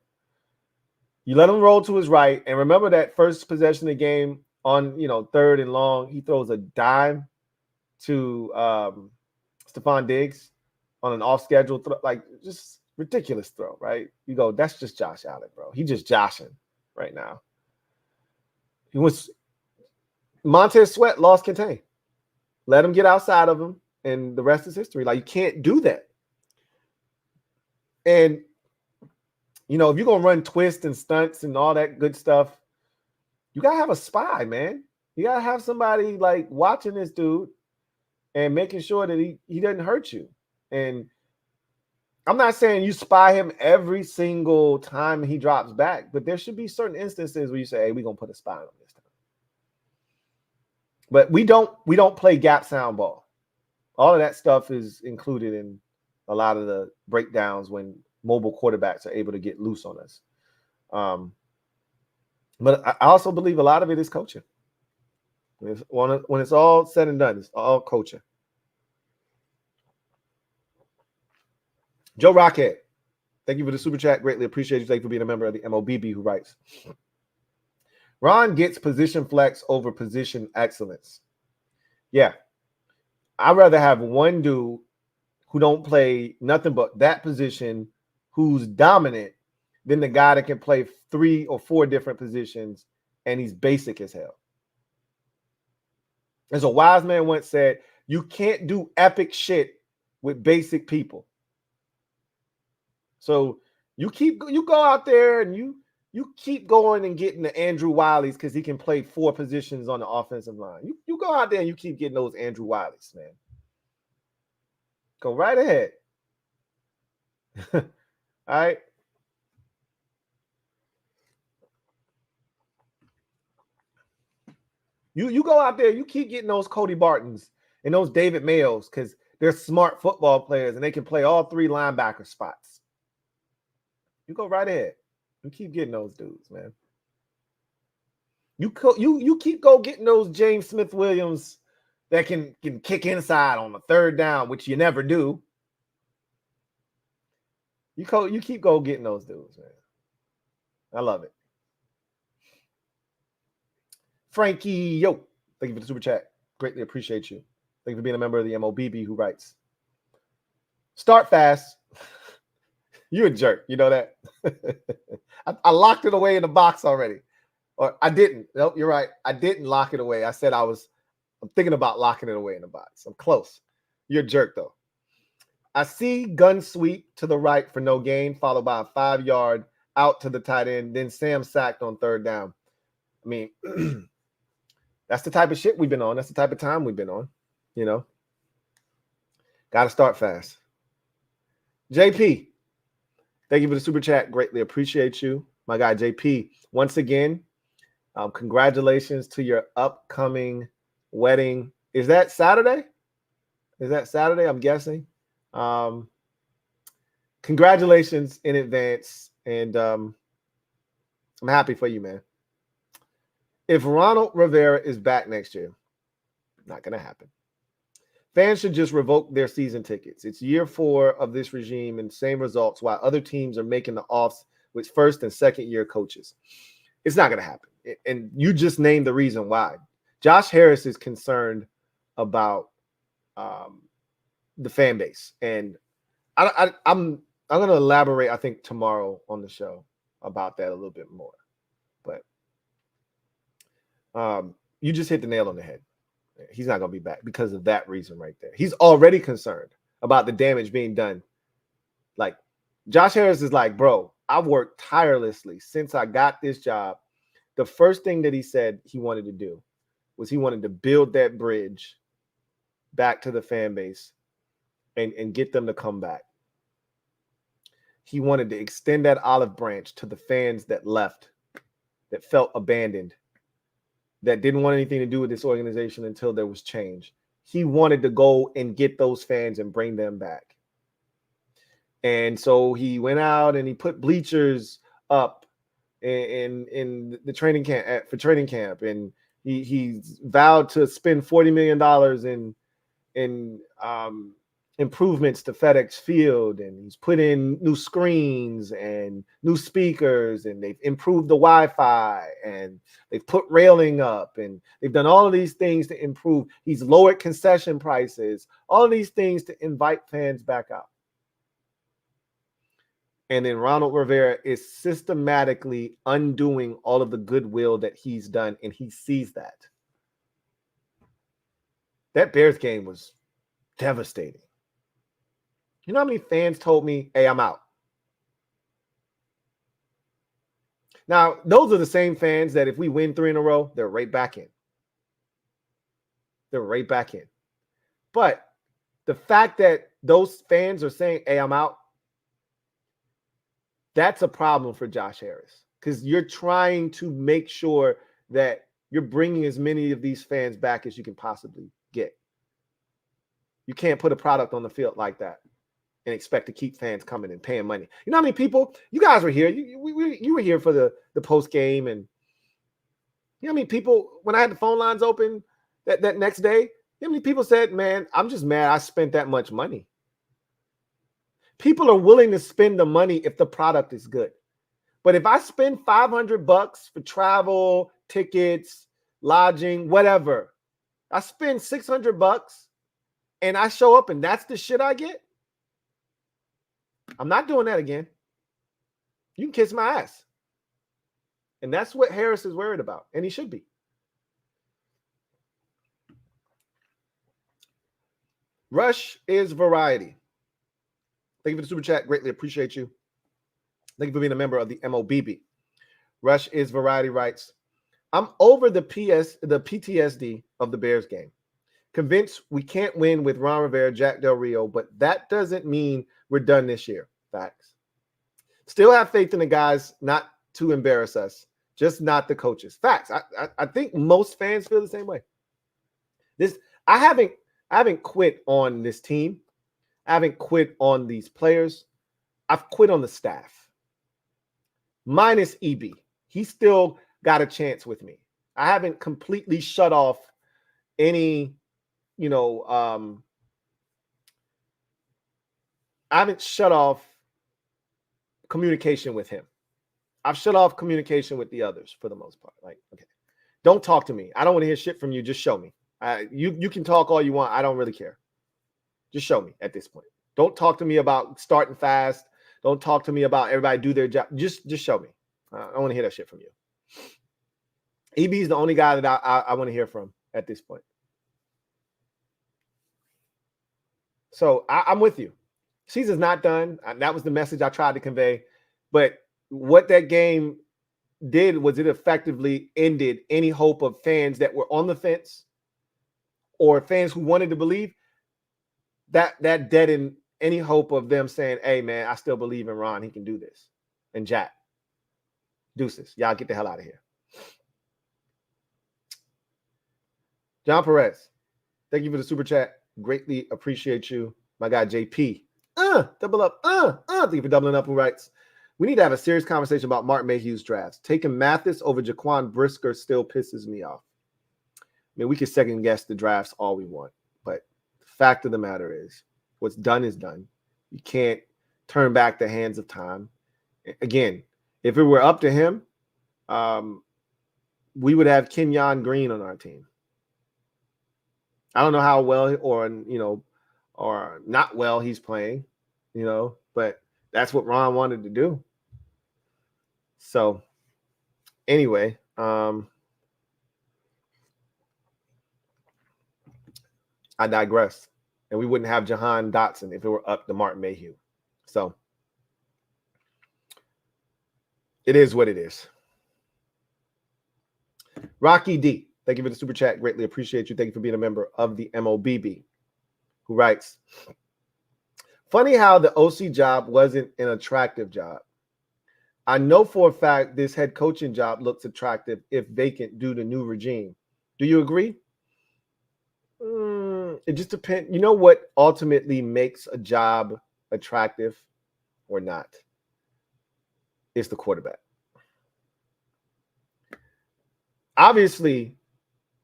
You let him roll to his right. And remember that first possession of the game on, 3rd and long, he throws a dime to Stephon Diggs on an off-schedule throw. Like, just ridiculous throw, right? You go, that's just Josh Allen, bro. He just joshing right now. Montez Sweat lost contain. Let him get outside of him, and the rest is history. Like, you can't do that. And, if you're going to run twists and stunts and all that good stuff, you got to have a spy, man. You got to have somebody, like, watching this dude and making sure that he doesn't hurt you. And I'm not saying you spy him every single time he drops back, but there should be certain instances where you say, hey, we're going to put a spy on him this time. But we don't play gap sound ball. All of that stuff is included in a lot of the breakdowns when mobile quarterbacks are able to get loose on us. But I also believe a lot of it is coaching. When it's all said and done, it's all coaching. Joe Rockhead, thank you for the super chat. Greatly appreciate you. Thank you for being a member of the MOBB, who writes, Ron gets position flex over position excellence. Yeah. I'd rather have one dude who don't play nothing but that position, who's dominant, than the guy that can play 3 or 4 different positions and he's basic as hell. As a wise man once said, you can't do epic shit with basic people. So you go out there and you keep going and getting the Andrew Wileys because he can play 4 positions on the offensive line. You go out there and you keep getting those Andrew Wileys, man. Go right ahead. All right. You go out there, you keep getting those Cody Bartons and those David Mayos because they're smart football players and they can play all 3 linebacker spots. You go right ahead. You keep getting those dudes, man. You keep getting those James Smith-Williams that can kick inside on the 3rd down, which you never do. You keep getting those dudes, man. I love it. Frankie, yo, thank you for the super chat. Greatly appreciate you. Thank you for being a member of the MOBB who writes. Start fast. You a jerk. You know that? I locked it away in the box already. Or I didn't. Nope, you're right. I didn't lock it away. I said I'm thinking about locking it away in the box. I'm close. You're a jerk, though. I see gun sweep to the right for no gain, followed by a 5-yard out to the tight end. Then Sam sacked on 3rd down. I mean, that's the type of shit we've been on. That's the type of time we've been on. You know, got to start fast. JP, thank you for the super chat. Greatly appreciate you. My guy, JP, once again, congratulations to your upcoming wedding. Is that Saturday? I'm guessing. Congratulations in advance. And I'm happy for you, man. If Ronald Rivera is back next year, not going to happen. Fans should just revoke their season tickets. It's year 4 of this regime and same results while other teams are making the offs with 1st and 2nd year coaches. It's not going to happen. And you just named the reason why. Josh Harris is concerned about the fan base. And I'm going to elaborate, I think, tomorrow on the show about that a little bit more. But you just hit the nail on the head. He's not going to be back because of that reason right there. He's already concerned about the damage being done. Like, Josh Harris is like, bro, I've worked tirelessly since I got this job. The first thing that he said he wanted to do was he wanted to build that bridge back to the fan base and get them to come back. He wanted to extend that olive branch to the fans that left, that felt abandoned, that didn't want anything to do with this organization until there was change. He wanted to go and get those fans and bring them back. And so he went out and he put bleachers up in the training camp for training camp. And he vowed to spend $40 million in improvements to FedEx Field, and he's put in new screens and new speakers, and they've improved the Wi-Fi, and they've put railing up, and they've done all of these things to improve. He's lowered concession prices, all of these things to invite fans back out. And then Ronald Rivera is systematically undoing all of the goodwill that he's done, and he sees that. That Bears game was devastating. You know how many fans told me, hey, I'm out? Now, those are the same fans that if we win 3 in a row, they're right back in. They're right back in. But the fact that those fans are saying, hey, I'm out, that's a problem for Josh Harris, because you're trying to make sure that you're bringing as many of these fans back as you can possibly get. You can't put a product on the field like that and expect to keep fans coming and paying money. You know how many people, you guys were here, you were here for the post game, and you know how many people, when I had the phone lines open that next day, you know how many people said, man, I'm just mad I spent that much money. People are willing to spend the money if the product is good. But if I spend $500 for travel, tickets, lodging, whatever, I spend $600 and I show up and that's the shit I get, I'm not doing that again. You can kiss my ass. And that's what Harris is worried about, and he should be. Rush is variety. Thank you for the super chat. Greatly appreciate you. Thank you for being a member of the MOBB. Rush is variety writes, I'm over the PTSD of the Bears game. Convinced we can't win with Ron Rivera, Jack Del Rio, but that doesn't mean we're done this year. Facts. Still have faith in the guys not to embarrass us, just not the coaches. Facts. I think most fans feel the same way. I haven't quit on this team. I haven't quit on these players. I've quit on the staff. Minus EB. He still got a chance with me. I haven't completely shut off any, I haven't shut off communication with him. I've shut off communication with the others for the most part. Like, okay, don't talk to me. I don't want to hear shit from you. Just show me. You can talk all you want. I don't really care. Just show me at this point. Don't talk to me about starting fast. Don't talk to me about everybody do their job. Just show me. I don't want to hear that shit from you. EB is the only guy that I want to hear from at this point. So I'm with you. Season's not done. That was the message I tried to convey. But what that game did was it effectively ended any hope of fans that were on the fence or fans who wanted to believe. That deadened any hope of them saying, hey, man, I still believe in Ron. He can do this. And Jack. Deuces. Y'all get the hell out of here. John Perez, thank you for the super chat. Greatly appreciate you. My guy, JP. Double up. Thank you for doubling up. Who writes, we need to have a serious conversation about Mark Mayhew's drafts. Taking Mathis over Jaquan Brisker still pisses me off. I mean, we can second guess the drafts all we want, but the fact of the matter is what's done is done. You can't turn back the hands of time. Again, if it were up to him, we would have Kenyon Green on our team. I don't know how well or not well he's playing, but that's what Ron wanted to do. So anyway, I digress. And we wouldn't have Jahan Dotson if it were up to Martin Mayhew. So it is what it is. Rocky D, thank you for the super chat. Greatly appreciate you. Thank you for being a member of the MOBB. Who writes, funny how the OC job wasn't an attractive job. I know for a fact this head coaching job looks attractive if vacant due to new regime. Do you agree? It just depends. You know what ultimately makes a job attractive or not? It's the quarterback. Obviously,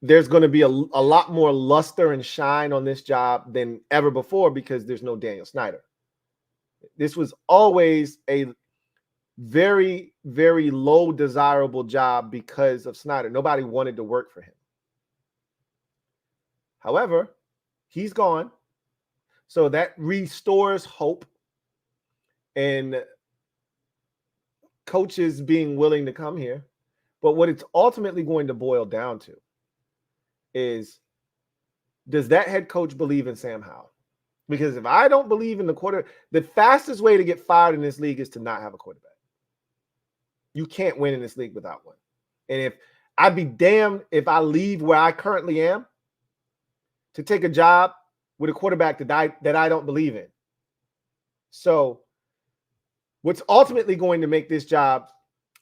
there's going to be a lot more luster and shine on this job than ever before because there's no Daniel Snyder. This was always a very, very low desirable job because of Snyder. Nobody wanted to work for him. However, he's gone. So that restores hope and coaches being willing to come here. But what it's ultimately going to boil down to is, does that head coach believe in Sam Howell? Because if I don't believe in the quarterback, the fastest way to get fired in this league is to not have a quarterback. You can't win in this league without one. And if I'd be damned if I leave where I currently am to take a job with a quarterback that I don't believe in. So what's ultimately going to make this job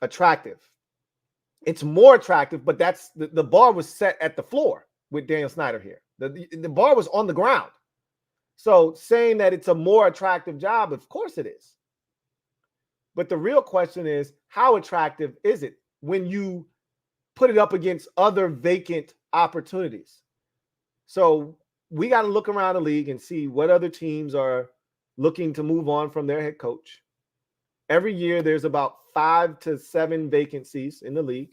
attractive? It's more attractive, but that's the bar was set at the floor with Daniel Snyder here. The bar was on the ground. So saying that it's a more attractive job, of course it is. But the real question is, how attractive is it when you put it up against other vacant opportunities? So we got to look around the league and see what other teams are looking to move on from their head coach. Every year there's about 5 to 7 vacancies in the league.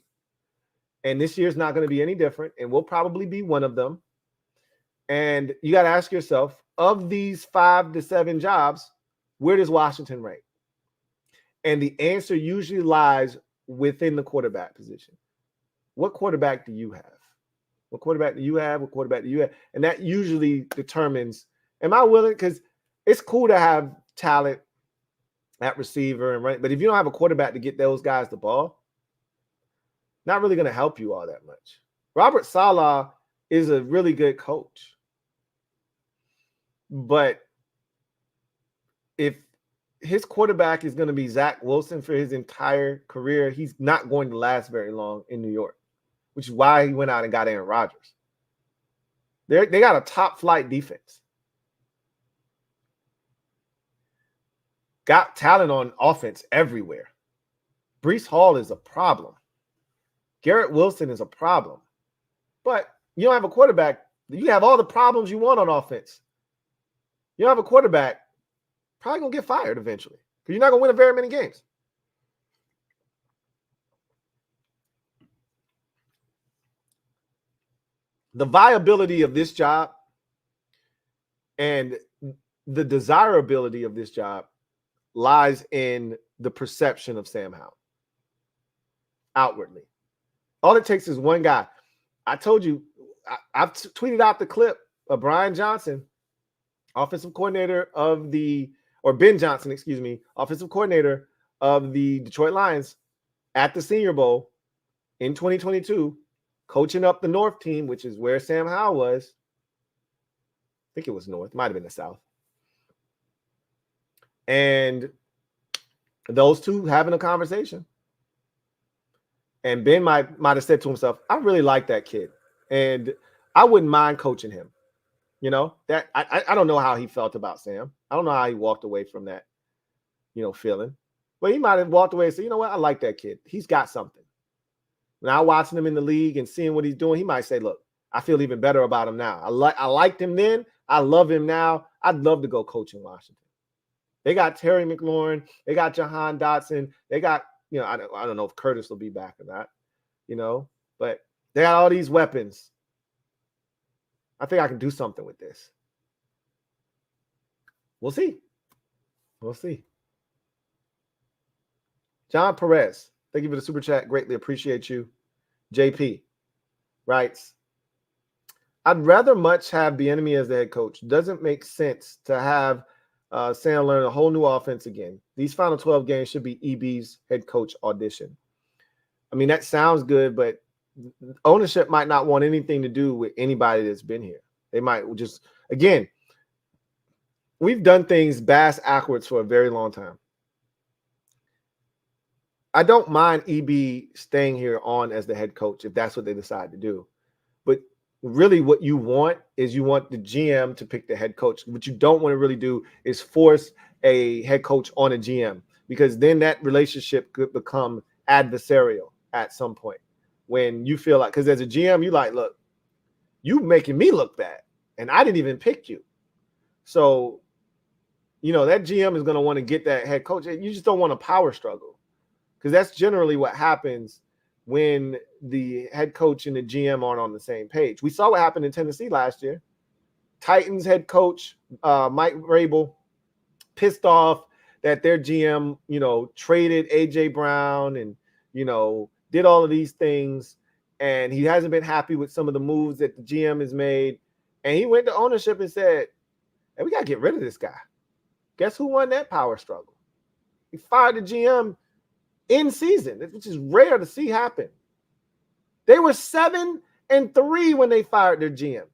And this year's not going to be any different. And we'll probably be one of them. And you got to ask yourself, of these 5 to 7 jobs, where does Washington rank? And the answer usually lies within the quarterback position. What quarterback do you have? What quarterback do you have? What quarterback do you have? And that usually determines, am I willing? Because it's cool to have talent at receiver and running, but if you don't have a quarterback to get those guys the ball, not really going to help you all that much. Robert Saleh is a really good coach. But if his quarterback is going to be Zach Wilson for his entire career, he's not going to last very long in New York, which is why he went out and got Aaron Rodgers. They got a top flight defense. Got talent on offense everywhere. Breece Hall is a problem. Garrett Wilson is a problem. But you don't have a quarterback. You have all the problems you want on offense. You don't have a quarterback, probably going to get fired eventually because you're not going to win very many games. The viability of this job and the desirability of this job lies in the perception of Sam Howell outwardly. All it takes is one guy. I told you, I've tweeted out the clip of Brian Johnson, offensive coordinator of Ben Johnson, excuse me, offensive coordinator of the Detroit Lions at the Senior Bowl in 2022, coaching up the North team, which is where Sam Howell was. I think it was North, might have been the South. And those two having a conversation. And Ben might have said to himself, I really like that kid. And I wouldn't mind coaching him. You know, that I don't know how he felt about Sam. I don't know how he walked away from that, feeling. But he might have walked away and said, you know what, I like that kid. He's got something. Now watching him in the league and seeing what he's doing, he might say, look, I feel even better about him now. I liked him then. I love him now. I'd love to go coach in Washington. They got Terry McLaurin. They got Jahan Dotson. They got, I don't know if Curtis will be back or not, but they got all these weapons. I think I can do something with this. We'll see. We'll see. John Perez, thank you for the super chat. Greatly appreciate you. JP writes, I'd rather much have Bieniemy as the head coach. Doesn't make sense to have Sam learn a whole new offense again. These final 12 games should be EB's head coach audition. I mean, that sounds good, but ownership might not want anything to do with anybody that's been here. They might just, again, we've done things bass-ackwards for a very long time. I don't mind EB staying here on as the head coach if that's what they decide to do. But really what you want is you want the GM to pick the head coach. What you don't want to really do is force a head coach on a GM, because then that relationship could become adversarial at some point when you feel like, because as a GM, you like, look, you making me look bad and I didn't even pick you. So, that GM is going to want to get that head coach. You just don't want a power struggle, because that's generally what happens when the head coach and the GM aren't on the same page. We saw what happened in Tennessee last year. Titans head coach Mike Vrabel pissed off that their GM, traded A.J. Brown and, did all of these things. And he hasn't been happy with some of the moves that the GM has made. And he went to ownership and said, hey, we got to get rid of this guy. Guess who won that power struggle? He fired the GM in season, which is rare to see happen. They were 7-3 when they fired their GM.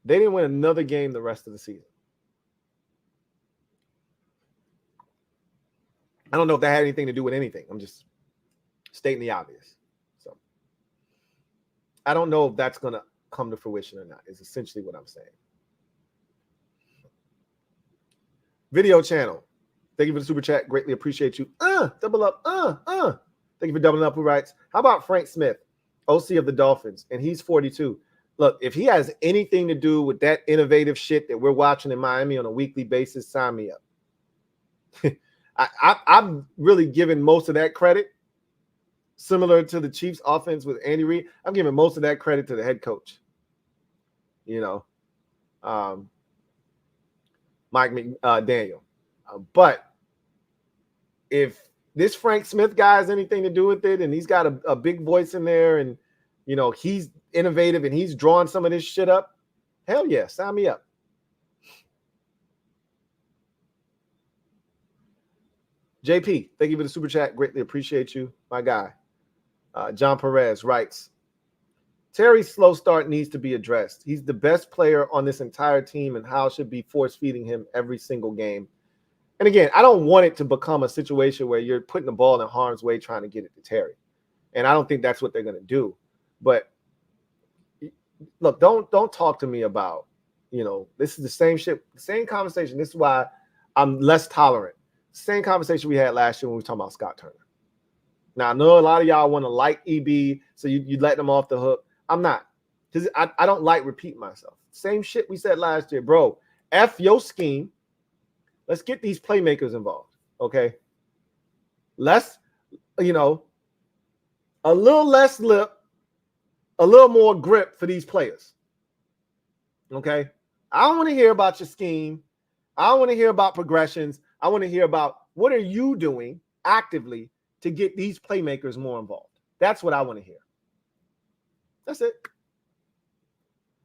They didn't win another game the rest of the season. I don't know if that had anything to do with anything. I'm just stating the obvious. So I don't know if that's going to come to fruition or not, is essentially what I'm saying. Video channel. Thank you for the super chat. Greatly appreciate you. Double up. Thank you for doubling up. Who writes, how about Frank Smith, OC of the Dolphins? And he's 42. Look, if he has anything to do with that innovative shit that we're watching in Miami on a weekly basis, sign me up. I'm really giving most of that credit, similar to the Chiefs offense with Andy Reid. I'm giving most of that credit to the head coach. Mike McDaniel. But if this Frank Smith guy has anything to do with it, and he's got a big voice in there, and he's innovative and he's drawing some of this shit up, hell yeah, sign me up. JP, thank you for the super chat. Greatly appreciate you, my guy. John Perez writes, Terry's slow start needs to be addressed. He's the best player on this entire team, and Howell should be force-feeding him every single game. And again, I don't want it to become a situation where you're putting the ball in harm's way trying to get it to Terry. And I don't think that's what they're going to do. But look, don't talk to me about, this is the same shit, same conversation. This is why I'm less tolerant. Same conversation we had last year when we were talking about Scott Turner. Now, I know a lot of y'all want to like EB, so you let them off the hook. I'm not, because I don't like repeating myself. Same shit we said last year, bro. F your scheme. Let's get these playmakers involved, okay? Let's, a little less lip, a little more grip for these players. Okay? I don't want to hear about your scheme. I don't want to hear about progressions. I want to hear about what are you doing actively to get these playmakers more involved. That's what I want to hear. That's it.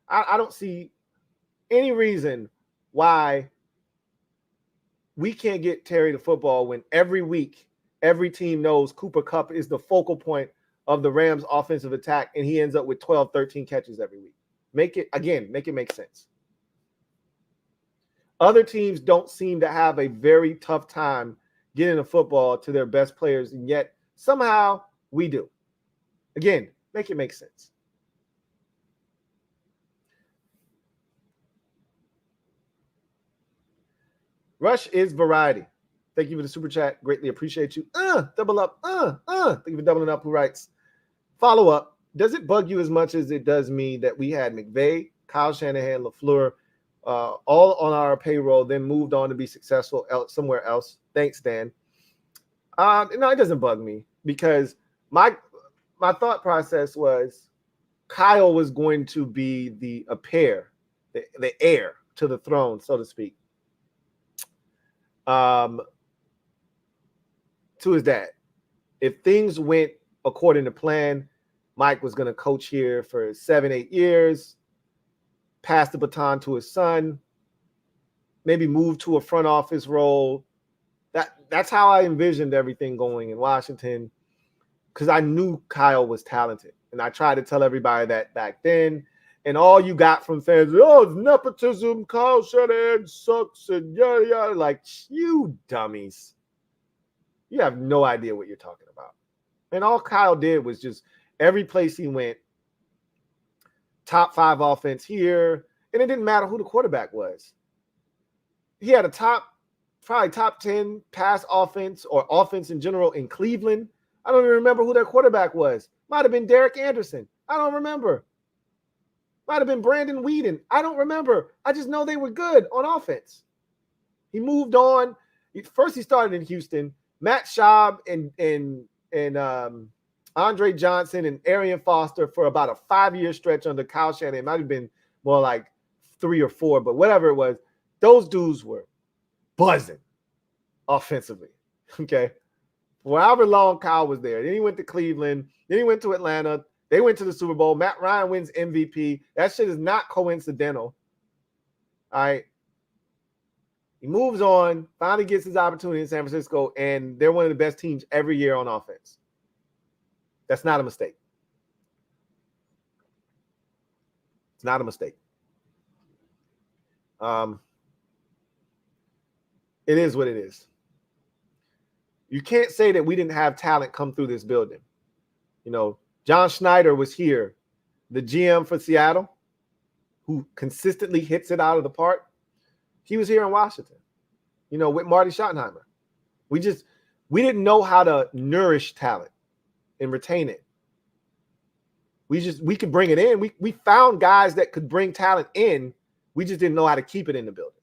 I don't see any reason why we can't get Terry to football when every week, every team knows Cooper Kupp is the focal point of the Rams offensive attack, and he ends up with 12, 13 catches every week. Make it make sense. Other teams don't seem to have a very tough time getting the football to their best players, and yet somehow we do. Again, make it make sense. Rush is variety. Thank you for the super chat. Greatly appreciate you. Double up. Thank you for doubling up. Who writes? Follow up. Does it bug you as much as it does me that we had McVay, Kyle Shanahan, LaFleur, all on our payroll, then moved on to be successful somewhere else? Thanks, Dan. No, it doesn't bug me because my thought process was Kyle was going to be the heir to the throne, so to speak. To his dad. If things went according to plan, Mike was going to coach here for 7-8 years, pass the baton to his son, maybe move to a front office role. That's how I envisioned everything going in Washington, because I knew Kyle was talented. And I tried to tell everybody that back then. And all you got from fans, it's nepotism, Kyle Shanahan sucks, and yada, yada. Like, you dummies. You have no idea what you're talking about. And all Kyle did was just every place he went, top 5 offense here, and it didn't matter who the quarterback was. He had probably top 10 pass offense or offense in general in Cleveland. I don't even remember who their quarterback was. Might have been Derek Anderson. I don't remember. Might have been Brandon Whedon. I don't remember. I just know they were good on offense. He moved on. First, he started in Houston. Matt Schaub and Andre Johnson and Arian Foster for about a 5-year stretch under Kyle Shanahan. It might have been more like 3 or 4, but whatever it was, those dudes were buzzing offensively. Okay. For however long Kyle was there. Then he went to Cleveland. Then he went to Atlanta. They went to the Super Bowl. Matt Ryan wins MVP. That shit is not coincidental. All right. He moves on, finally gets his opportunity in San Francisco, and they're one of the best teams every year on offense. That's not a mistake. It's not a mistake. It is what it is. You can't say that we didn't have talent come through this building. You know, John Schneider was here, the GM for Seattle, who consistently hits it out of the park. He was here in Washington, you know, with Marty Schottenheimer. We didn't know how to nourish talent and retain it. We could bring it in. We found guys that could bring talent in. We just didn't know how to keep it in the building.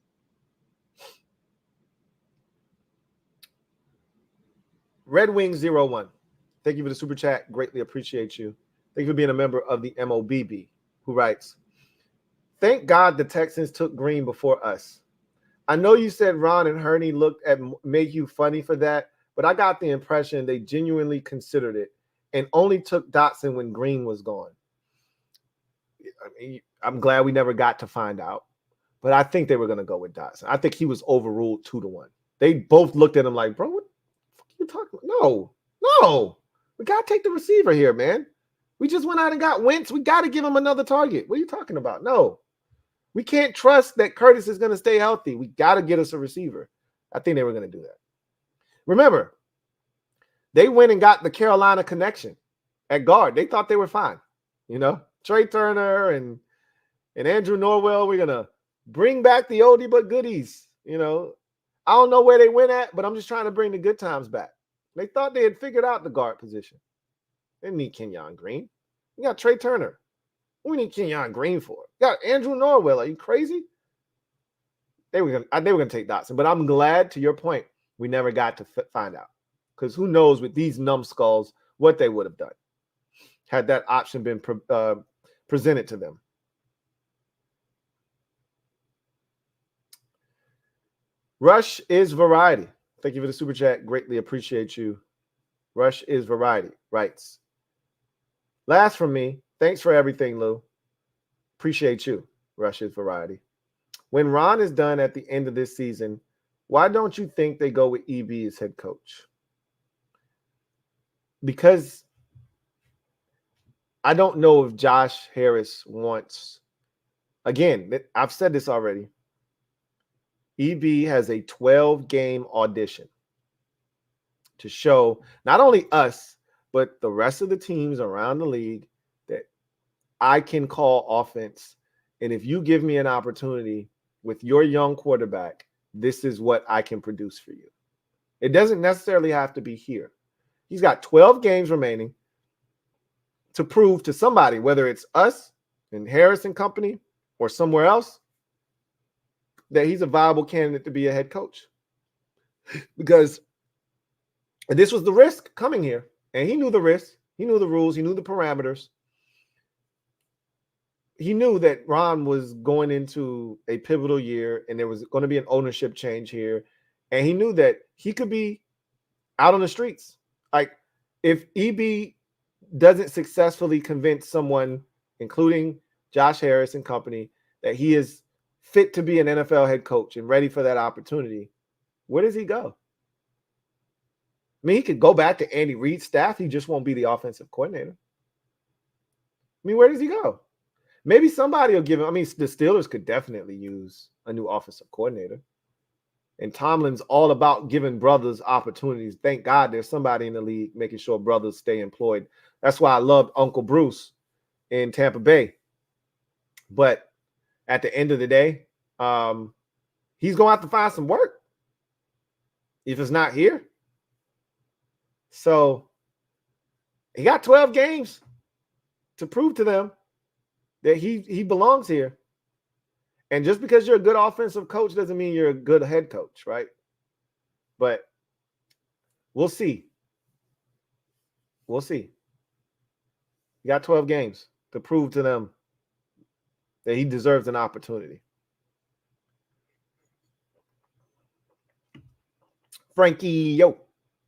Red Wings 01. Thank you for the super chat. Greatly appreciate you. Thank you for being a member of the MOBB, who writes, thank God the Texans took Green before us. I know you said Ron and Hurney looked at Mayhew funny for that, but I got the impression they genuinely considered it and only took Dotson when Green was gone. I mean, I'm glad we never got to find out, but I think they were going to go with Dotson. I think he was overruled 2-1. They both looked at him like, bro, what the fuck are you talking about? No. We got to take the receiver here, man. We just went out and got Wentz. We got to give him another target. What are you talking about? No. We can't trust that Curtis is going to stay healthy. We got to get us a receiver. I think they were going to do that. Remember, they went and got the Carolina connection at guard. They thought they were fine. You know, Trey Turner and Andrew Norwell, we're going to bring back the oldie but goodies. You know, I don't know where they went at, but I'm just trying to bring the good times back. They thought they had figured out the guard position. They didn't need Kenyon Green. We got Trey Turner. What do we need Kenyon Green for? We got Andrew Norwell. Are you crazy? They were gonna take Dotson, but I'm glad, to your point, we never got to find out, because who knows with these numbskulls what they would have done. had that option been presented to them. Rush is variety. Thank you for the super chat. Greatly appreciate you. Rush is variety. Writes. Last from me. Thanks for everything, Lou. Appreciate you. Rush is variety. When Ron is done at the end of this season, why don't you think they go with EB as head coach? Because I don't know if Josh Harris wants, again, I've said this already. EB has a 12-game audition to show not only us, but the rest of the teams around the league that I can call offense. And if you give me an opportunity with your young quarterback, this is what I can produce for you. It doesn't necessarily have to be here. He's got 12 games remaining to prove to somebody, whether it's us and Harris and company or somewhere else, that he's a viable candidate to be a head coach. Because this was the risk coming here. And he knew the risk. He knew the rules. He knew the parameters. He knew that Ron was going into a pivotal year and there was going to be an ownership change here. And he knew that he could be out on the streets. Like, if EB doesn't successfully convince someone, including Josh Harris and company, that he is fit to be an NFL head coach and ready for that opportunity, where does he go? I mean, he could go back to Andy Reid's staff. He just won't be the offensive coordinator. I mean, where does he go? Maybe somebody will give him. I mean, the Steelers could definitely use a new offensive coordinator. And Tomlin's all about giving brothers opportunities. Thank God there's somebody in the league making sure brothers stay employed. That's why I loved Uncle Bruce in Tampa Bay. But at the end of the day, he's going to have to find some work if it's not here. So he got 12 games to prove to them that he belongs here. And just because you're a good offensive coach doesn't mean you're a good head coach, right? But we'll see. We'll see. He got 12 games to prove to them that he deserves an opportunity. Frankie, yo.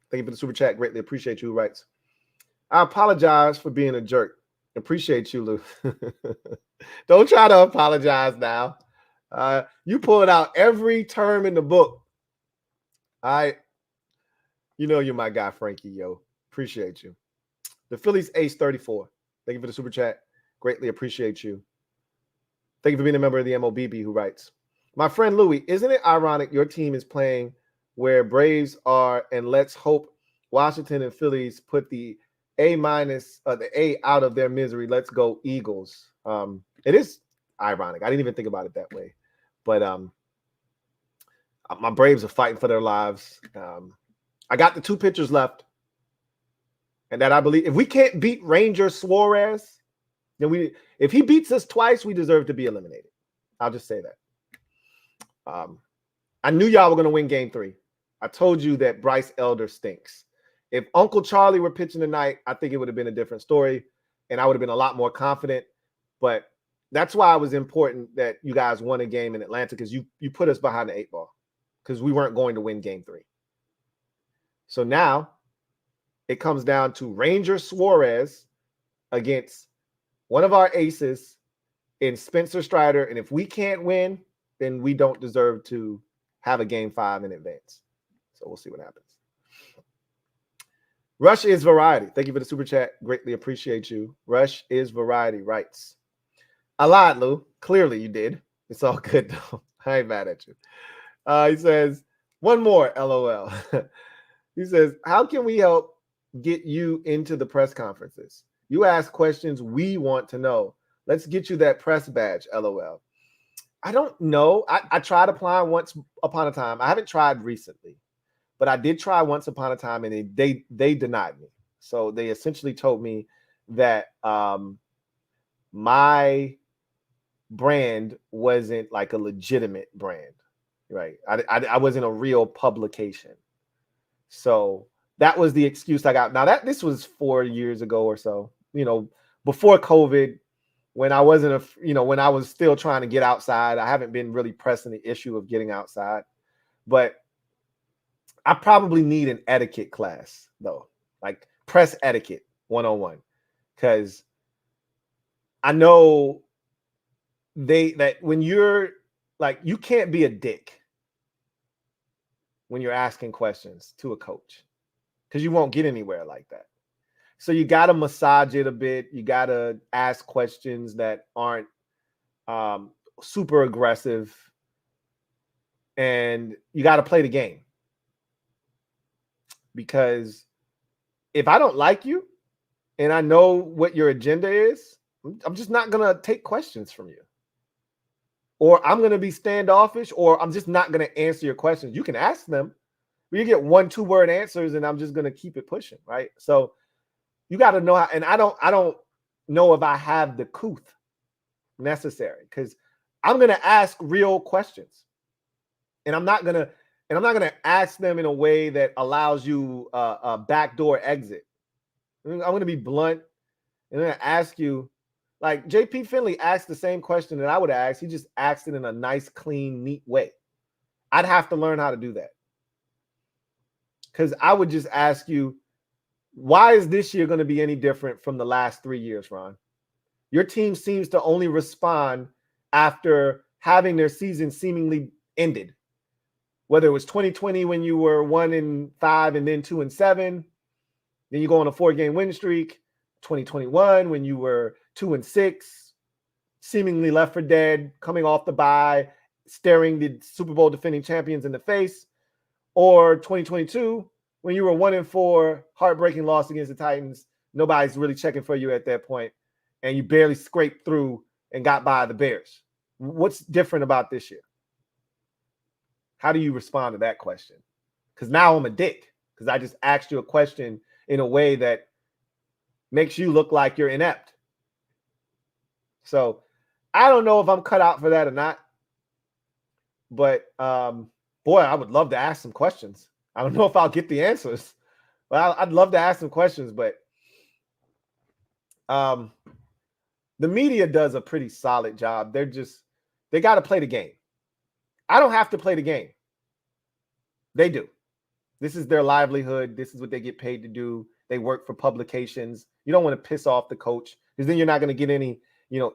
Thank you for the super chat. Greatly appreciate you. Writes, I apologize for being a jerk. Appreciate you, Lou. Don't try to apologize now. You pulled out every term in the book. You know you're my guy, Frankie, yo. Appreciate you. The Phillies Ace 34. Thank you for the super chat. Greatly appreciate you. Thank you for being a member of the MOBB who writes, my friend Louie, isn't it ironic your team is playing where Braves are, and let's hope Washington and Phillies put the the A out of their misery. Let's go Eagles. It is ironic. I didn't even think about it that way. But my Braves are fighting for their lives. I got the 2 pitchers left. And that I believe if we can't beat Ranger Suarez, then if he beats us twice, we deserve to be eliminated. I'll just say that. I knew y'all were going to win game 3. I told you that Bryce Elder stinks. If Uncle Charlie were pitching tonight, I think it would have been a different story, and I would have been a lot more confident. But that's why it was important that you guys won a game in Atlanta, because you put us behind the 8 ball, because we weren't going to win game 3. So now it comes down to Ranger Suarez against one of our aces in Spencer Strider. And if we can't win, then we don't deserve to have a game 5 in advance. So we'll see what happens. Rush is variety. Thank you for the super chat. Greatly appreciate you. Rush is variety. Writes, I lied, Lou. Clearly you did. It's all good, though. I ain't mad at you. He says, one more, LOL. He says, how can we help get you into the press conferences? You ask questions we want to know. Let's get you that press badge, LOL. I don't know. I tried applying once upon a time. I haven't tried recently, but I did try once upon a time, and they denied me. So they essentially told me that my brand wasn't like a legitimate brand, right? I wasn't a real publication. So that was the excuse I got. Now this was 4 years ago or so. before COVID, when I wasn't when I was still trying to get outside. I haven't been really pressing the issue of getting outside, but I probably need an etiquette class though, like press etiquette 101, because I know that when you're like, you can't be a dick when you're asking questions to a coach, because you won't get anywhere like that. So you got to massage it a bit. You got to ask questions that aren't super aggressive, and you got to play the game. Because if I don't like you and I know what your agenda is, I'm just not going to take questions from you. Or I'm going to be standoffish, or I'm just not going to answer your questions. You can ask them, but you get 1-2 word answers, and I'm just going to keep it pushing, right? So you got to know how, and I don't know if I have the couth necessary, because I'm going to ask real questions, and I'm not going to ask them in a way that allows you a backdoor exit. I'm going to be blunt, and I'm going to ask you, like JP Finley asked the same question that I would ask. He just asked it in a nice, clean, neat way. I'd have to learn how to do that, because I would just ask you, why is this year going to be any different from the last 3 years, Ron? Your team seems to only respond after having their season seemingly ended. Whether it was 2020 when you were 1-5 and then 2-7, then you go on a 4-game win streak. 2021 when you were 2-6, seemingly left for dead, coming off the bye, staring the Super Bowl defending champions in the face. Or 2022 when you were 1-4, heartbreaking loss against the Titans. Nobody's really checking for you at that point, and you barely scraped through and got by the Bears. What's different about this year? How do you respond to that question? Because now I'm a dick, because I just asked you a question in a way that makes you look like you're inept. So I don't know if I'm cut out for that or not. But boy, I would love to ask some questions. I don't know if I'll get the answers, but I'd love to ask some questions. But the media does a pretty solid job. They got to play the game. I don't have to play the game. They do. This is their livelihood. This is what they get paid to do. They work for publications. You don't want to piss off the coach, because then you're not going to get any,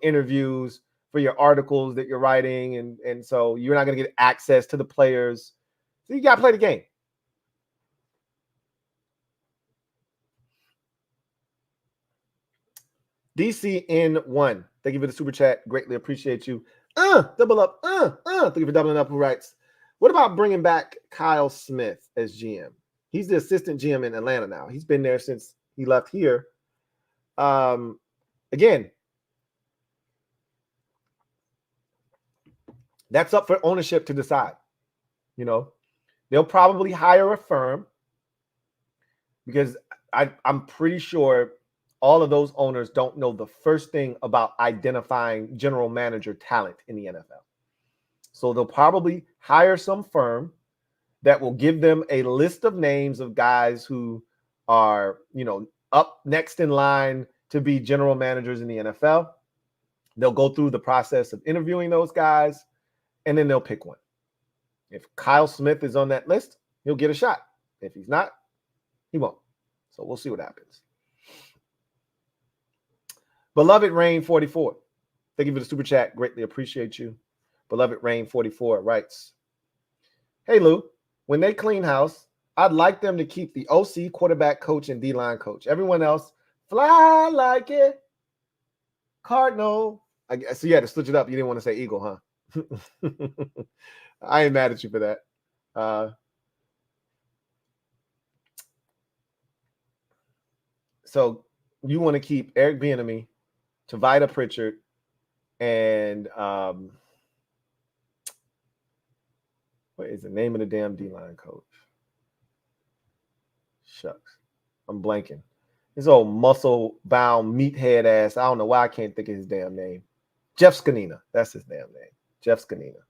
interviews for your articles that you're writing. And so you're not going to get access to the players. So you got to play the game. DCN1, thank you for the super chat. Greatly appreciate you. Double up. Thank you for doubling up. Who writes, what about bringing back Kyle Smith as GM? He's the assistant GM in Atlanta now. He's been there since he left here. Again, that's up for ownership to decide. They'll probably hire a firm, because I'm pretty sure all of those owners don't know the first thing about identifying general manager talent in the NFL. So they'll probably hire some firm that will give them a list of names of guys who are, up next in line to be general managers in the NFL. They'll go through the process of interviewing those guys, and then they'll pick one. If Kyle Smith is on that list, he'll get a shot. If he's not, he won't. So we'll see what happens. Beloved Rain 44, thank you for the super chat. Greatly appreciate you. Beloved Rain 44 writes, hey Lou, when they clean house, I'd like them to keep the OC, quarterback coach, and D-line coach. Everyone else, fly like it. Cardinal. I guess so you had to switch it up. You didn't want to say Eagle, huh? I ain't mad at you for that. So you want to keep Eric Bieniemy, Tavita Pritchard, and what is the name of the damn D-line coach? Shucks. I'm blanking. His old muscle-bound, meathead ass. I don't know why I can't think of his damn name. Jeff Scanina. That's his damn name. Jeff Scanina.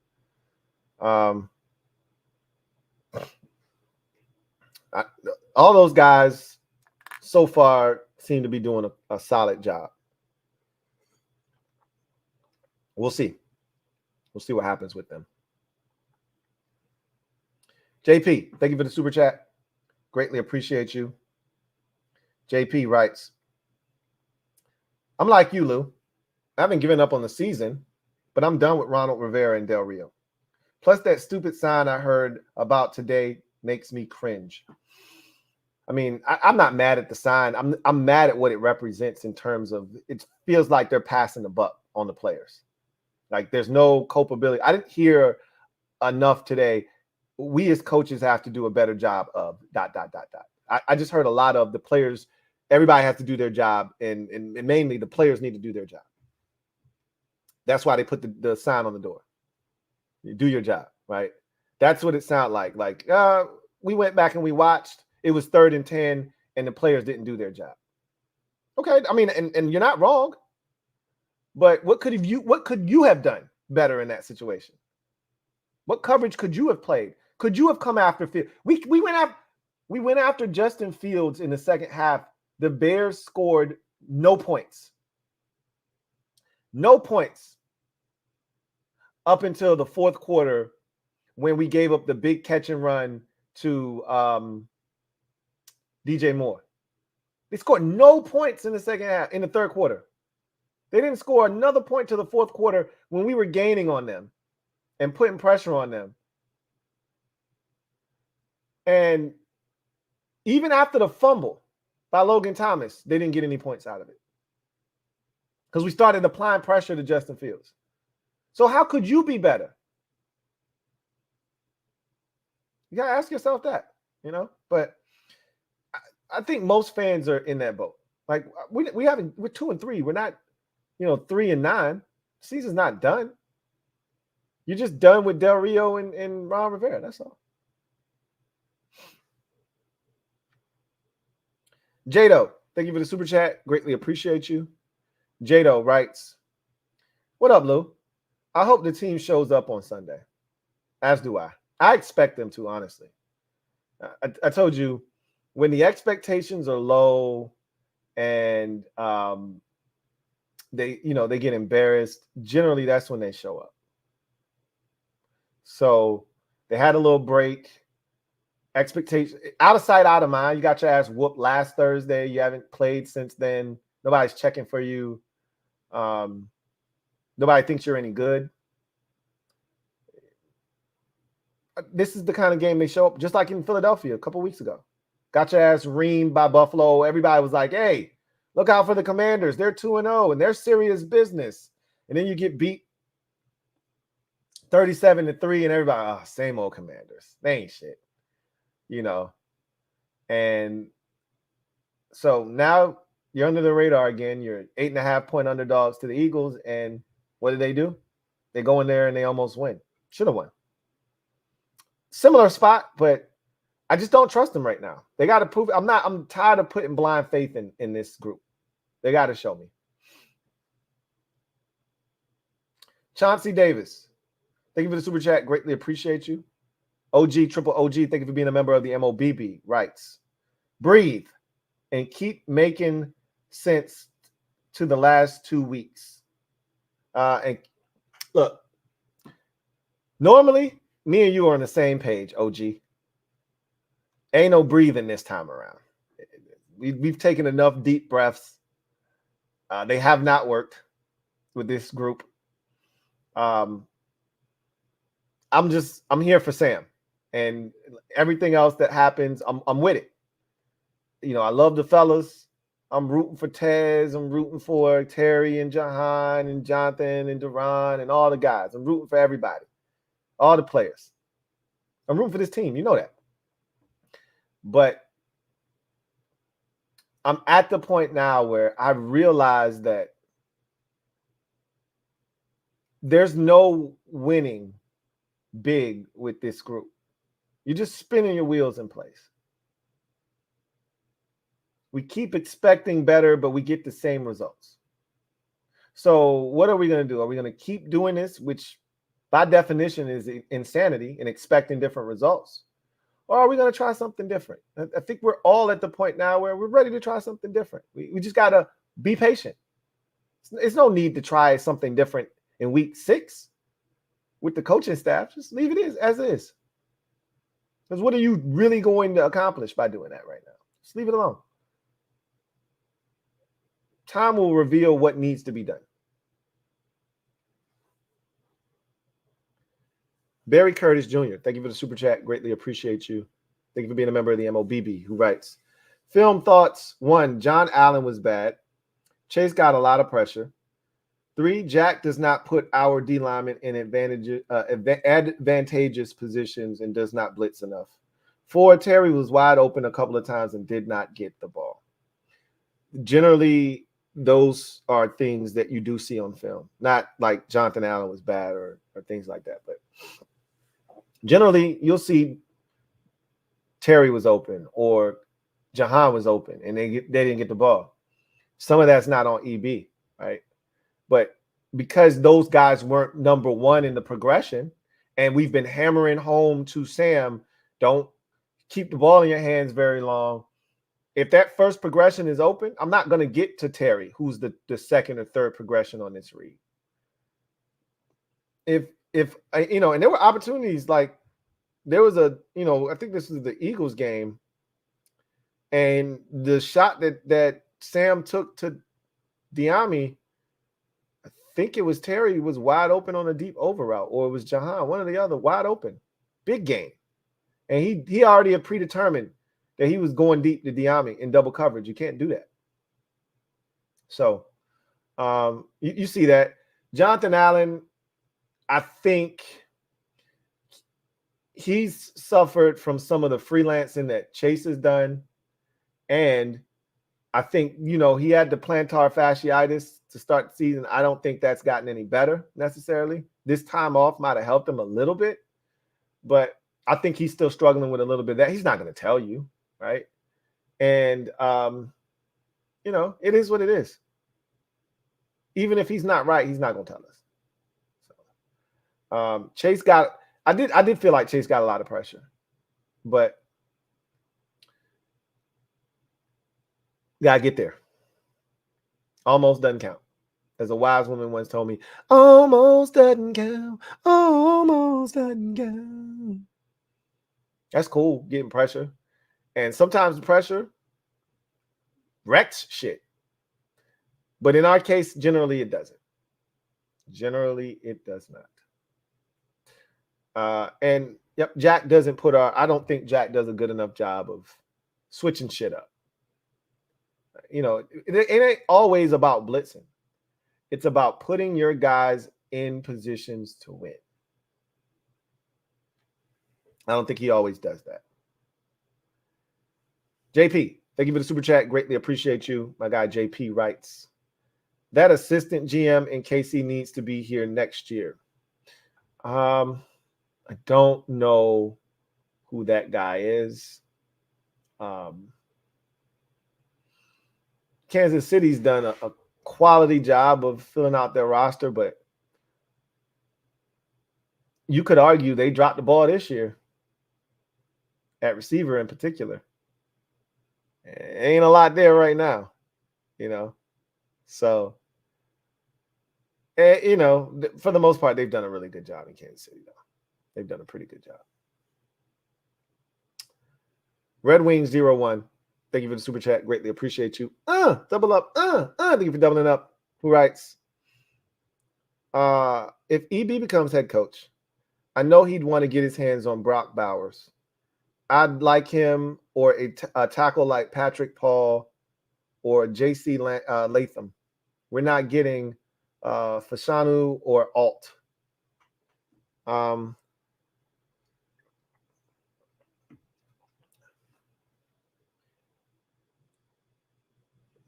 All those guys so far seem to be doing a solid job. We'll see. We'll see what happens with them. JP, thank you for the super chat. Greatly appreciate you. JP writes, I'm like you, Lou. I haven't given up on the season, but I'm done with Ronald Rivera and Del Rio. Plus, that stupid sign I heard about today makes me cringe. I mean, I'm not mad at the sign. I'm mad at what it represents in terms of it feels like they're passing the buck on the players. Like there's no culpability. I didn't hear enough today. We as coaches have to do a better job of ... I just heard a lot of the players. Everybody has to do their job, and mainly the players need to do their job. That's why they put the sign on the door. You do your job, right? That's what it sounded like. Like we went back and we watched. It was 3rd and 10, and the players didn't do their job. Okay, I mean, and you're not wrong. But what could you have done better in that situation? What coverage could you have played? Could you have come after Fields? We went after Justin Fields in the second half. The Bears scored no points. No points up until the fourth quarter when we gave up the big catch and run to DJ Moore. They scored no points in the second half, in the third quarter. They didn't score another point to the fourth quarter when we were gaining on them and putting pressure on them. And even after the fumble by Logan Thomas, they didn't get any points out of it because we started applying pressure to Justin Fields. So how could you be better? You got to ask yourself that, you know? But I think most fans are in that boat. Like we're 2-3. We're not, 3-9. Season's not done. You're just done with Del Rio and Ron Rivera. That's all. Jado, thank you for the super chat. Greatly appreciate you. Jado writes, what up, Lou? I hope the team shows up on Sunday. As do I. I expect them to, honestly. I told you, when the expectations are low and they get embarrassed, generally that's when they show up. So they had a little break. Expectation out of sight, out of mind. You got your ass whooped last Thursday. You haven't played since then. Nobody's checking for you. Nobody thinks you're any good. This is the kind of game they show up, just like in Philadelphia a couple weeks ago. Got your ass reamed by Buffalo. Everybody was like, hey, look out for the Commanders. They're 2-0, and they're serious business. And then you get beat 37-3, and everybody, same old Commanders. They ain't shit. And so now you're under the radar again. You're 8.5-point underdogs to the Eagles. And what do? They go in there and they almost win. Should have won. Similar spot, but I just don't trust them right now. They got to prove it. I'm tired of putting blind faith in this group. They got to show me. Chauncey Davis, thank you for the super chat. Greatly appreciate you. Triple OG, thank you for being a member of the MOBB. Writes, breathe and keep making sense to the last 2 weeks. And look, normally me and you are on the same page, OG. Ain't no breathing this time around. We've taken enough deep breaths. They have not worked with this group. I'm here for Sam. And everything else that happens, I'm with it. I love the fellas. I'm rooting for Tez. I'm rooting for Terry and Jahan and Jonathan and Duran and all the guys. I'm rooting for everybody, all the players. I'm rooting for this team. You know that. But I'm at the point now where I realize that there's no winning big with this group. You're just spinning your wheels in place. We keep expecting better, but we get the same results. So what are we going to do? Are we going to keep doing this, which by definition is insanity, and expecting different results? Or are we going to try something different? I think we're all at the point now where we're ready to try something different. We just got to be patient. It's no need to try something different in week 6 with the coaching staff. Just leave it as is. Because what are you really going to accomplish by doing that right now? Just leave it alone. Time will reveal what needs to be done. Barry Curtis Jr., thank you for the super chat. Greatly appreciate you. Thank you for being a member of the MOBB, who writes, film thoughts. 1, John Allen was bad. Chase got a lot of pressure. 3, Jack does not put our D lineman in advantageous positions and does not blitz enough. 4, Terry was wide open a couple of times and did not get the ball. Generally, those are things that you do see on film. Not like Jonathan Allen was bad or things like that, but generally you'll see Terry was open or Jahan was open and they didn't get the ball. Some of that's not on EB, right? But because those guys weren't number one in the progression, and we've been hammering home to Sam, don't keep the ball in your hands very long. If that first progression is open, I'm not going to get to Terry, who's the second or third progression on this read. If and there were opportunities, like there was I think this was the Eagles game, and the shot that Sam took to Diami, I think it was Terry was wide open on a deep over route, or it was Jahan, one or the other, wide open, big game. And he already had predetermined that he was going deep to Diami in double coverage. You can't do that. So you see that. Jonathan Allen, I think he's suffered from some of the freelancing that Chase has done. And I think, he had the plantar fasciitis to start the season. I don't think that's gotten any better necessarily. This time off might have helped him a little bit, but I think he's still struggling with a little bit of that. He's not going to tell you, right? And, it is what it is. Even if he's not right, he's not going to tell us. So, Chase got – I did feel like Chase got a lot of pressure, but got to get there. Almost doesn't count. As a wise woman once told me, almost doesn't count. Almost doesn't count. That's cool, getting pressure. And sometimes the pressure wrecks shit. But in our case, generally it doesn't. Generally, it does not. And yep, Jack doesn't put I don't think Jack does a good enough job of switching shit up. It ain't always about blitzing. It's about putting your guys in positions to win. I don't think he always does that. JP, thank you for the super chat. Greatly appreciate you. My guy JP writes, that assistant GM in KC needs to be here next year. I don't know who that guy is. Kansas City's done a quality job of filling out their roster, but you could argue they dropped the ball this year at receiver in particular. Ain't a lot there right now, So, for the most part, they've done a really good job in Kansas City, though. They've done a pretty good job. Red Wings 01. Thank you for the super chat. Greatly appreciate you. Double up. Thank you for doubling up. Who writes, if EB becomes head coach, I know he'd want to get his hands on Brock Bowers. I'd like him or a tackle like Patrick Paul or J.C. Latham. We're not getting Fashanu or Alt.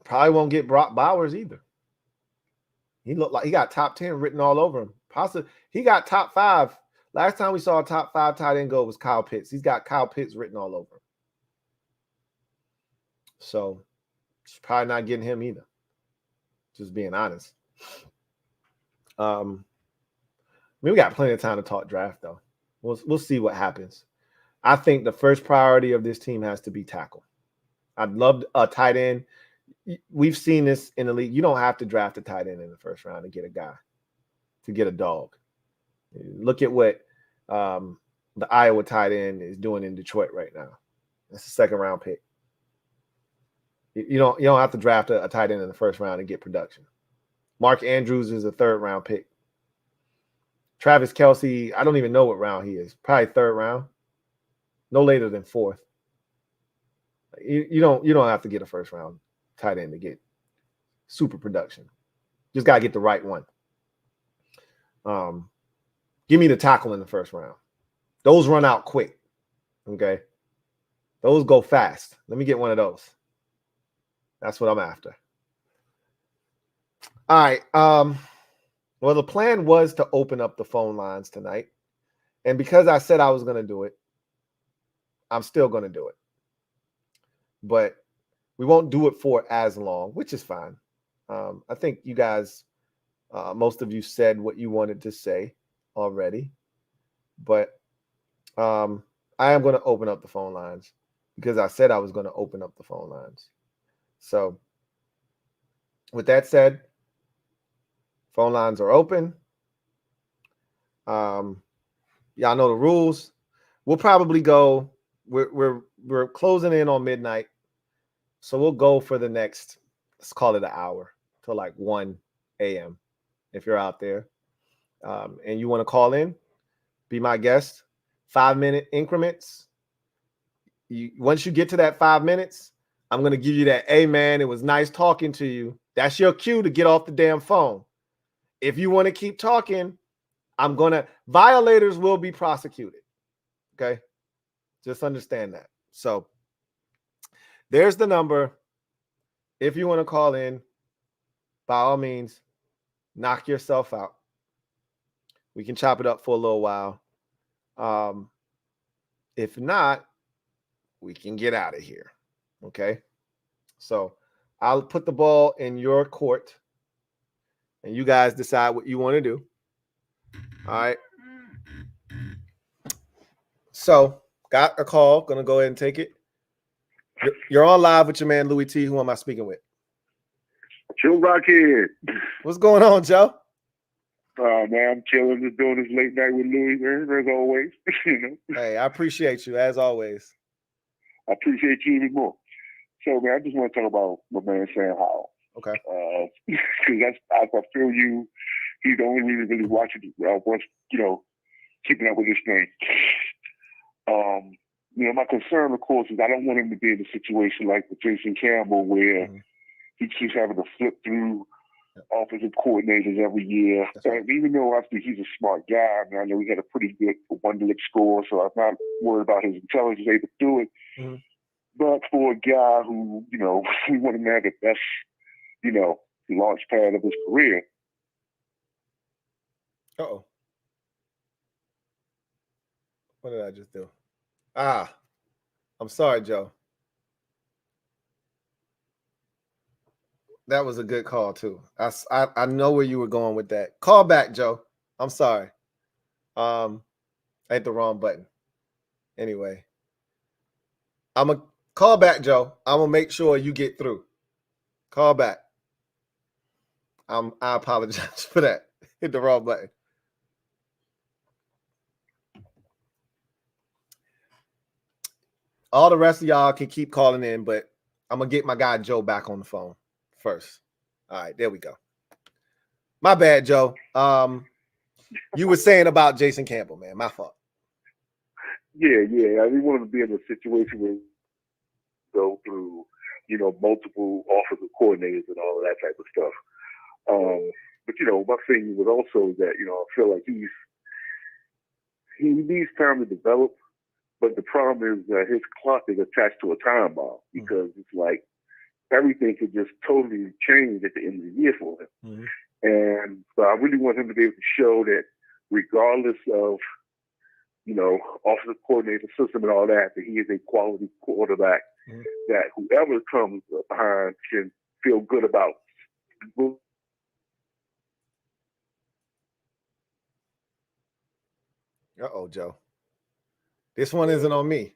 Probably won't get Brock Bowers either. He looked like he got top 10 written all over him. Possibly he got top 5. Last time we saw a top 5 tight end go was Kyle Pitts. He's got Kyle Pitts written all over him. So it's probably not getting him either. Just being honest. We got plenty of time to talk draft though. We'll see what happens. I think the first priority of this team has to be tackle. I'd love a tight end. We've seen this in the league. You don't have to draft a tight end in the first round to get a guy, to get a dog. Look at what the Iowa tight end is doing in Detroit right now. That's a second-round pick. You don't have to draft a tight end in the first round and get production. Mark Andrews is a third-round pick. Travis Kelce, I don't even know what round he is. Probably third round. No later than fourth. You don't have to get a first-round tight end to get super production. Just got to get the right one. Give me the tackle in the first round. Those run out quick. Okay. Those go fast. Let me get one of those. That's what I'm after. All right. Well, the plan was to open up the phone lines tonight. And because I said I was going to do it, I'm still going to do it. But we won't do it for as long, which is fine. I think you guys, most of you said what you wanted to say already. But I am going to open up the phone lines because I said I was going to open up the phone lines. So with that said, phone lines are open. Y'all know the rules. We'll probably go. We're closing in on midnight, so we'll go for the next. Let's call it an hour till like 1 a.m. If you're out there and you want to call in, be my guest. 5-minute increments. Once you get to that 5 minutes, I'm going to give you that, hey, man, it was nice talking to you. That's your cue to get off the damn phone. If you want to keep talking, violators will be prosecuted. Okay? Just understand that. So there's the number. If you want to call in, by all means, knock yourself out. We can chop it up for a little while. If not, we can get out of here. Okay? So I'll put the ball in your court, and you guys decide what you want to do. All right? So got a call. Going to go ahead and take it. You're on live with your man, Louie T. Who am I speaking with? Joe Rockhead. What's going on, Joe? Man, I'm chilling, just doing this late night with Louie, man, as always. Hey, I appreciate you, as always. I appreciate you even more. So, man, I just want to talk about my man, Sam Howell. Okay. Because I feel he's the only reason really watching, keeping up with this thing. My concern, of course, is I don't want him to be in a situation like with Jason Campbell where he keeps having to flip through offensive coordinators every year. Right. Even though I think he's a smart guy, I mean, I know he had a pretty good one-lick score, so I'm not worried about his intelligence able to do it. Mm-hmm. But for a guy who, we want him to have the best, launch pad of his career. Uh-oh. What did I just do? I'm sorry, Joe. That was a good call, too. I know where you were going with that. Call back, Joe. I'm sorry. I hit the wrong button. Anyway. I'm going to call back, Joe. I'm going to make sure you get through. Call back. I apologize for that. Hit the wrong button. All the rest of y'all can keep calling in, but I'm going to get my guy Joe back on the phone first. All right, there we go. My bad, Joe. You were saying about Jason Campbell, man. My fault. Yeah. I didn't want to be in a situation where go through, multiple offensive coordinators and all of that type of stuff. But my thing was also that, I feel like he needs time to develop, but the problem is that his clock is attached to a time bomb because it's like everything could just totally change at the end of the year for him. Mm-hmm. And so I really want him to be able to show that regardless of, offensive coordinator system and all that he is a quality quarterback that whoever comes behind can feel good about. Uh-oh, Joe. This one isn't on me.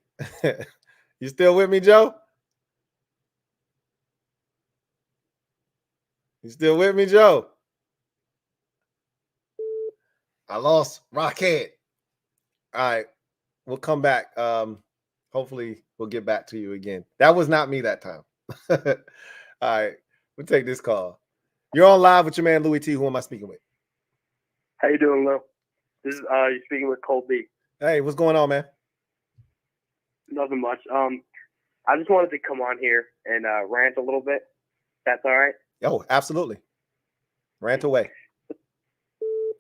You still with me, Joe? You still with me, Joe? I lost Rockhead. All right, we'll come back. Hopefully we'll get back to you again. That was not me that time. All right, we'll take this call. You're on live with your man Louie T. Who am I speaking with? How you doing, Lou? This is you're speaking with Cole B. Hey, what's going on, man? Nothing much. I just wanted to come on here and rant a little bit. That's all right. Oh, absolutely. Rant away.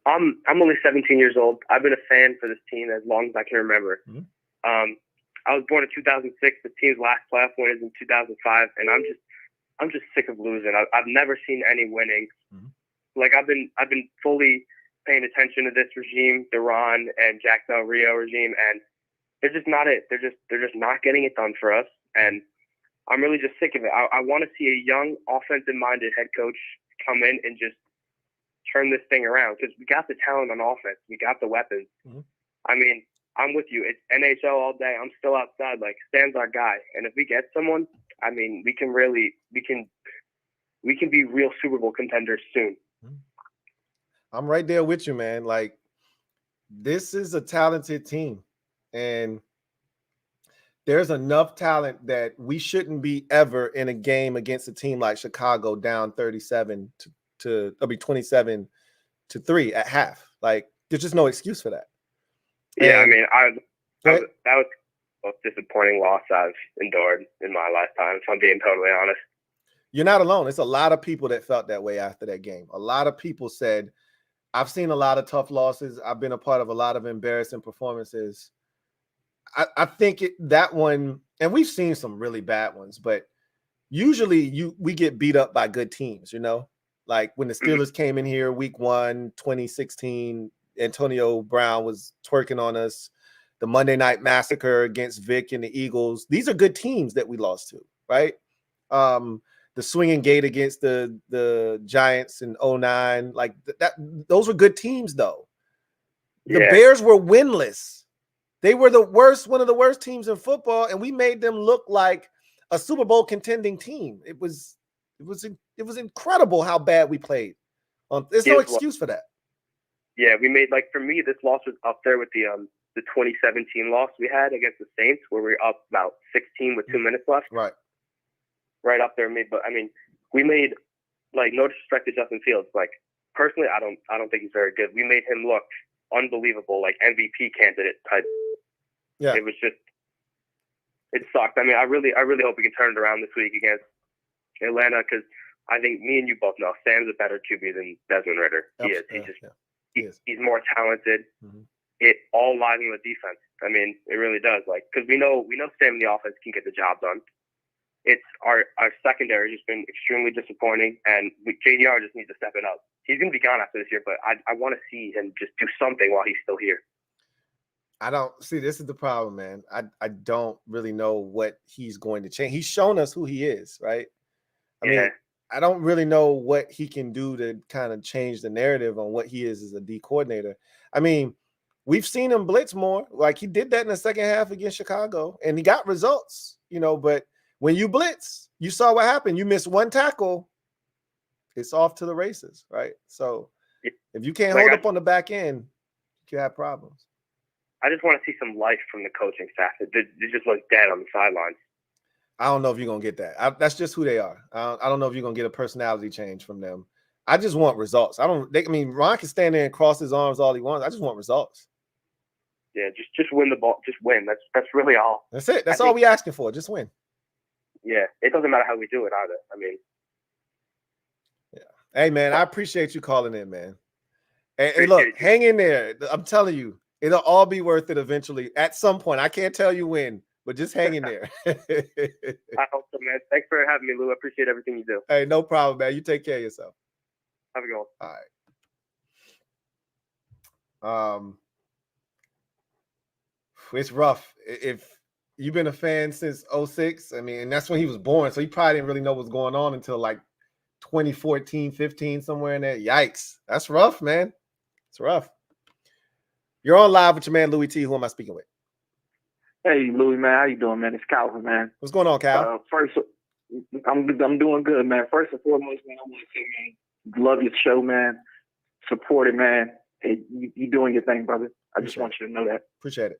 I'm only 17 years old. I've been a fan for this team as long as I can remember. Mm-hmm. I was born in 2006. The team's last playoff win is in 2005, and I'm just sick of losing. I've never seen any winning. Mm-hmm. Like I've been fully paying attention to this regime, Duran and Jack Del Rio regime, and they're just not it. They're just not getting it done for us, and I'm really just sick of it. I want to see a young, offensive-minded head coach come in and just turn this thing around because we got the talent on offense, we got the weapons. Mm-hmm. I mean, I'm with you. It's nHo all day. I'm still outside. Like Stan's our guy, and if we get someone, I mean, we can be real Super Bowl contenders soon. I'm right there with you, man. Like, this is a talented team, and there's enough talent that we shouldn't be ever in a game against a team like Chicago down 27 to 27-3 at half. Like, there's just no excuse for that. Yeah, and, I mean, that was the most disappointing loss I've endured in my lifetime, if I'm being totally honest. You're not alone. It's a lot of people that felt that way after that game. A lot of people said, I've seen a lot of tough losses. I've been a part of a lot of embarrassing performances. I think that one, and we've seen some really bad ones, but usually we get beat up by good teams, you know? Like when the Steelers came in here week 1, 2016, Antonio Brown was twerking on us. The Monday Night Massacre against Vic and the Eagles. These are good teams that we lost to, right? The swinging gate against the Giants in 2009, like those were good teams, though. The Bears were winless. They were one of the worst teams in football, and we made them look like a Super Bowl contending team. It was incredible how bad we played. There's no excuse for that. Yeah, we made, like, for me, this loss was up there with the 2017 loss we had against the Saints, where we were up about 16 with 2 minutes left. Right up there. But I mean, we made, like, no disrespect to Justin Fields. Like, personally, I don't think he's very good. We made him look unbelievable, like MVP candidate type. Yeah, it sucked. I mean, I really hope we can turn it around this week against Atlanta, because I think me and you both know Sam's a better QB than Desmond Ridder. He is. He's more talented. Mm-hmm. It all lies in the defense. I mean, it really does. Like, because we know Sam in the offense can get the job done. It's our secondary has just been extremely disappointing, and JDR just needs to step it up. He's going to be gone after this year, but I want to see him just do something while he's still here. I don't see. This is the problem, man. I don't really know what he's going to change. He's shown us who he is, right? I mean, I don't really know what he can do to kind of change the narrative on what he is as a D coordinator. I mean, we've seen him blitz more. Like, he did that in the second half against Chicago, and he got results, you know, but when you blitz, you saw what happened. You miss one tackle, it's off to the races, right? So if you can't hold up on the back end, you have problems. I just want to see some life from the coaching staff. They just look dead on the sidelines. I don't know if you're going to get that. That's just who they are. I don't know if you're going to get a personality change from them. I just want results. I mean, Ron can stand there and cross his arms all he wants. I just want results. Yeah, just win the ball. Just win. That's really all. That's it. That's all we asking for. Just win. Yeah, it doesn't matter how we do it either. I mean, yeah. Hey, man, I appreciate you calling in, man. Hey, look, hang in there. I'm telling you, it'll all be worth it eventually at some point. I can't tell you when, but just hang in there. I hope so, man. Thanks for having me, Lou. I appreciate everything you do. Hey, no problem, man. You take care of yourself. Have a good one. All right. It's rough. If you've been a fan since 2006, I mean, and that's when he was born, so he probably didn't really know what's going on until like 2014, 15, somewhere in there. Yikes. That's rough, man. It's rough. You're on live with your man, Louie T. Who am I speaking with? Hey, Louie, man, how you doing, man? It's Calvin, man. What's going on, Cal? First, I'm doing good, man. First and foremost, man, I want to say, man, love your show, man. Support it, man. Hey, you doing your thing, brother. I just want you to know that. Appreciate it.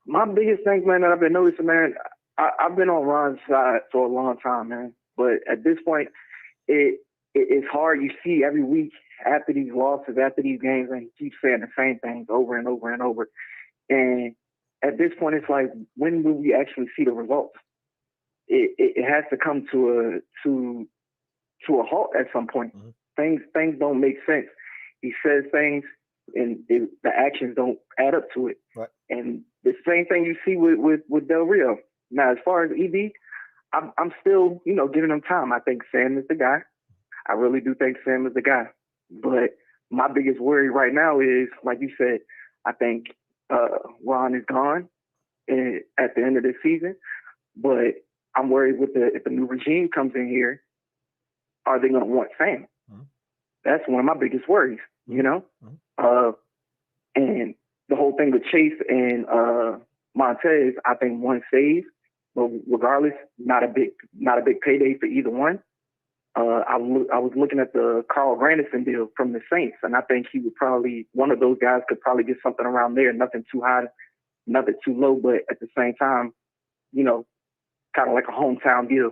My biggest thing, man, that I've been noticing, man, I've been on Ron's side for a long time, man. But at this point, it's hard. You see every week after these losses, after these games, and he keeps saying the same things over and over and over. And at this point, it's like, when will we actually see the results? It has to come to a halt at some point. Mm-hmm. Things don't make sense. He says things, and the actions don't add up to it. Right. And the same thing you see with Del Rio. Now, as far as EB, I'm still, giving him time. I think Sam is the guy. I really do think Sam is the guy. But my biggest worry right now is, like you said, I think Ron is gone at the end of this season. But I'm worried if the new regime comes in here, are they going to want Sam? Mm-hmm. That's one of my biggest worries, Mm-hmm. And the whole thing with Chase and Montez, I think one save, but regardless, not a big payday for either one. I was looking at the Carl Granderson deal from the Saints, and I think he would probably, one of those guys could probably get something around there, nothing too high, nothing too low, but at the same time, kind of like a hometown deal,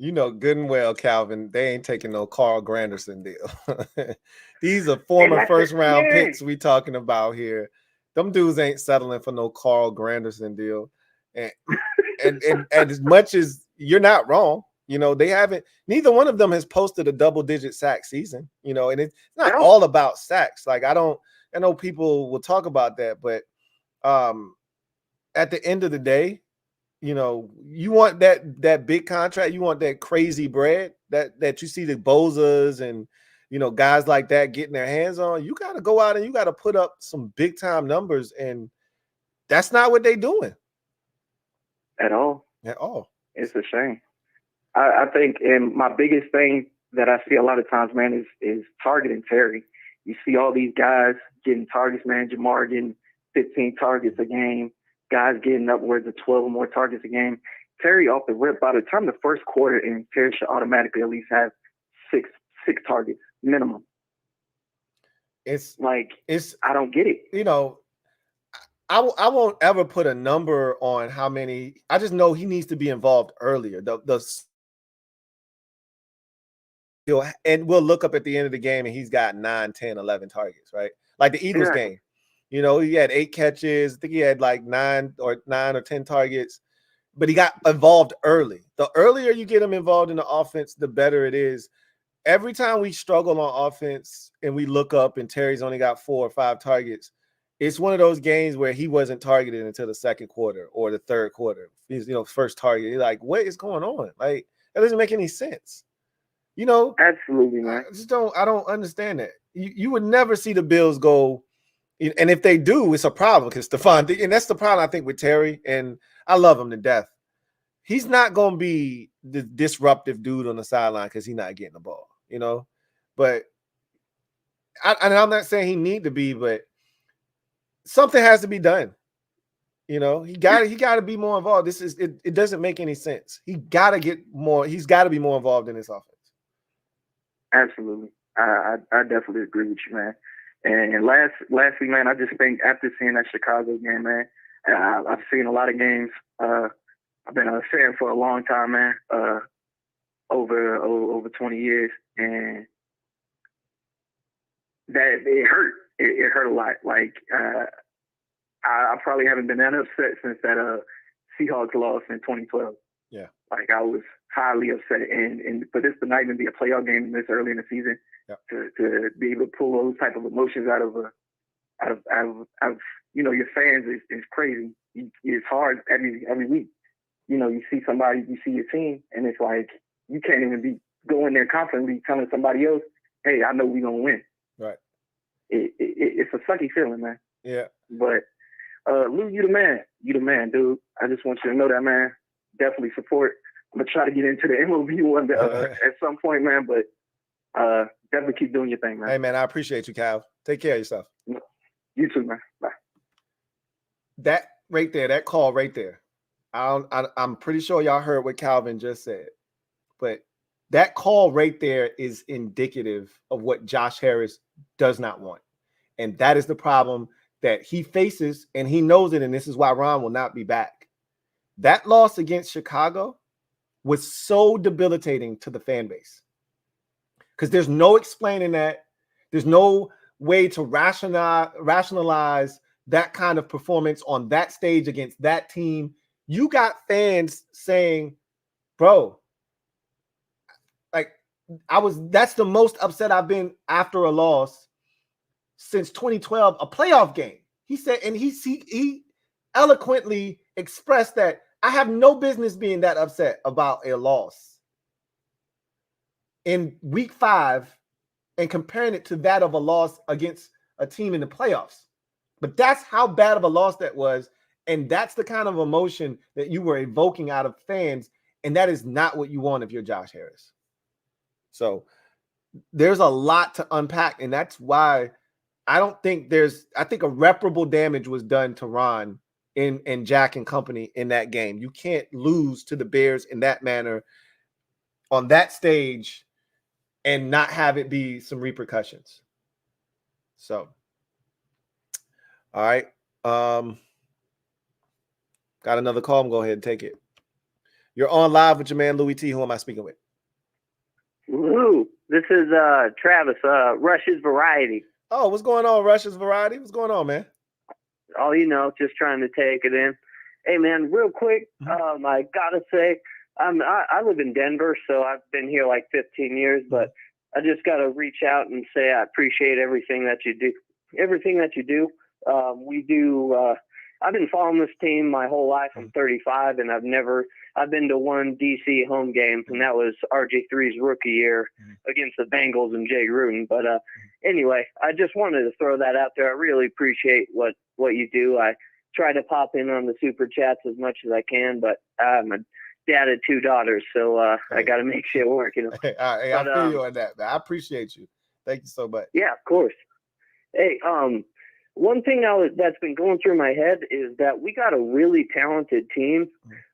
Good and well, Calvin, they ain't taking no Carl Granderson deal. These are former first-round picks we talking about here. Them dudes ain't settling for no Carl Granderson deal. And as much as you're not wrong, they haven't, neither one of them has posted a double-digit sack season, and it's not all about sacks. Like, I know people will talk about that, but at the end of the day, you want that big contract, you want that crazy bread that you see the Bozas and, guys like that getting their hands on. You got to go out and you got to put up some big time numbers. And that's not what they're doing. At all. It's a shame. I think, and my biggest thing that I see a lot of times, man, is targeting Terry. You see all these guys getting targets, man. Jamar getting 15 targets a game. Guys getting upwards of 12 or more targets a game. Terry off the rip, by the time the first quarter, and Terry should automatically at least have six targets minimum. I don't get it. I won't ever put a number on how many. I just know he needs to be involved earlier. And we'll look up at the end of the game and he's got 9, 10, 11 targets, right? Like the Eagles game. He had 8 catches. I think he had like 9 or 10 targets, but he got involved early. The earlier you get him involved in the offense, the better it is. Every time we struggle on offense and we look up and Terry's only got 4 or 5 targets, it's one of those games where he wasn't targeted until the second quarter or the third quarter. He's, first target. You're like, what is going on? Like, that doesn't make any sense. Absolutely, man. I don't understand that. You would never see the Bills go. And if they do, it's a problem because Stephon, and that's the problem I think with Terry, and I love him to death. He's not going to be the disruptive dude on the sideline because he's not getting the ball, But I'm not saying he need to be, but something has to be done. He got to be more involved. It doesn't make any sense. He got to get more. He's got to be more involved in this offense. Absolutely, I definitely agree with you, man. And lastly, man, I just think after seeing that Chicago game, man, I've seen a lot of games. I've been a fan for a long time, man, over 20 years, and that it hurt. It hurt a lot. Like I probably haven't been that upset since that Seahawks loss in 2012. Yeah, like I was highly upset, and for this to not even be a playoff game this early in the season, to be able to pull those type of emotions out of your fans is crazy. It's hard every week. You see somebody, you see your team, and it's like you can't even be going there confidently telling somebody else, "Hey, I know we're gonna win." Right. It's a sucky feeling, man. Yeah. But Lou, you the man. You the man, dude. I just want you to know that, man. Definitely support. I'm gonna try to get into the MLB one at some point, man. But definitely keep doing your thing, man. Hey, man, I appreciate you, Kyle. Take care of yourself. You too, man. Bye. that right there, that call right there. I'm pretty sure y'all heard what Calvin just said, but that call right there is indicative of what Josh Harris does not want. And that is the problem that he faces, and he knows it, and this is why Ron will not be back. That loss against Chicago was so debilitating to the fan base because there's no explaining that. There's no way to rationalize that kind of performance on that stage against that team. You got fans saying, bro, like that's the most upset I've been after a loss since 2012, a playoff game. He said, and he eloquently expressed that I have no business being that upset about a loss in week 5 and comparing it to that of a loss against a team in the playoffs. But that's how bad of a loss that was. And that's the kind of emotion that you were evoking out of fans. And that is not what you want if you're Josh Harris. So there's a lot to unpack. And that's why I think irreparable damage was done to Ron and Jack and company in that game. You can't lose to the Bears in that manner on that stage and not have it be some repercussions. So, all right. Got another call. I'm going to go ahead and take it. You're on live with your man, Louie T. Who am I speaking with? Lou, this is Travis, Rush's Variety. Oh, what's going on, Rush's Variety? What's going on, man? Oh, just trying to take it in. Hey, man, real quick, I gotta say, I live in Denver, so I've been here like 15 years, but I just gotta reach out and say I appreciate everything that you do. I've been following this team my whole life. I'm 35, and I've been to one DC home game, and that was RG3's rookie year against the Bengals and Jay Gruden. But anyway, I just wanted to throw that out there. I really appreciate what you do. I try to pop in on the super chats as much as I can, but I'm a dad of 2 daughters, so I got to make shit work. I feel you on that, man. I appreciate you. Thank you so much. Yeah, of course. Hey, one thing that's been going through my head is that we got a really talented team,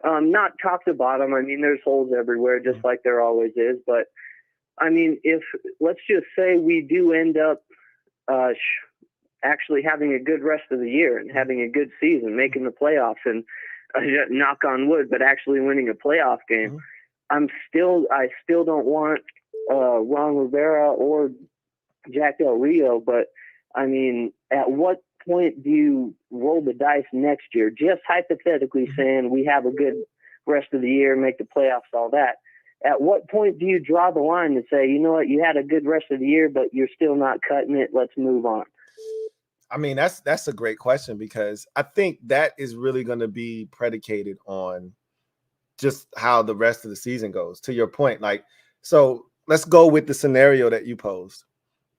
not top to bottom. I mean, there's holes everywhere, just like there always is. But, I mean, if let's just say we do end up actually having a good rest of the year and having a good season, making the playoffs, and knock on wood, but actually winning a playoff game, I still don't want Ron Rivera or Jack Del Rio, but I mean, at what point do you roll the dice next year? Just hypothetically saying we have a good rest of the year, make the playoffs, all that. At what point do you draw the line and say, you know what, you had a good rest of the year, but you're still not cutting it. Let's move on. I mean, that's a great question, because I think that is really going to be predicated on just how the rest of the season goes. To your point, like, so let's go with the scenario that you posed.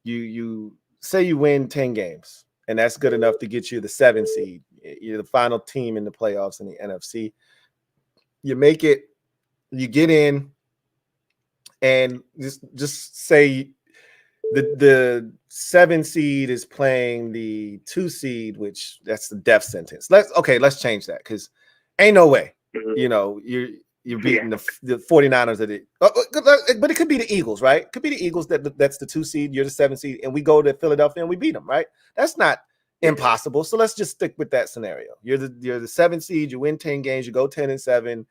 You say you win 10 games, and that's good enough to get you the 7 seed. You're the final team in the playoffs in the NFC. You make it, you get in, and just say the 7 seed is playing the 2 seed, which that's the death sentence. Let's change that, because ain't no way, you're beating the 49ers at it. But it could be the Eagles, right? It could be the Eagles that's the 2 seed, you're the 7 seed, and we go to Philadelphia and we beat them, right? That's not impossible. So let's just stick with that scenario. You're the 7 seed, you win 10 games, you go 10-7,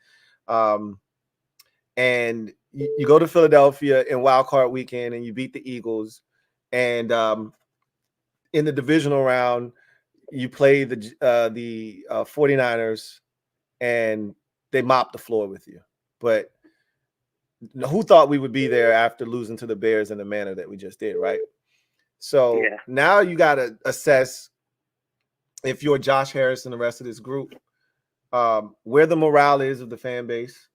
and you go to Philadelphia in wild card weekend and you beat the Eagles, and in the divisional round you play the 49ers and they mop the floor with you. But who thought we would be there after losing to the Bears in the manner that we just did, right? So now you got to assess, if you're Josh Harris and the rest of this group, where the morale is of the fan base.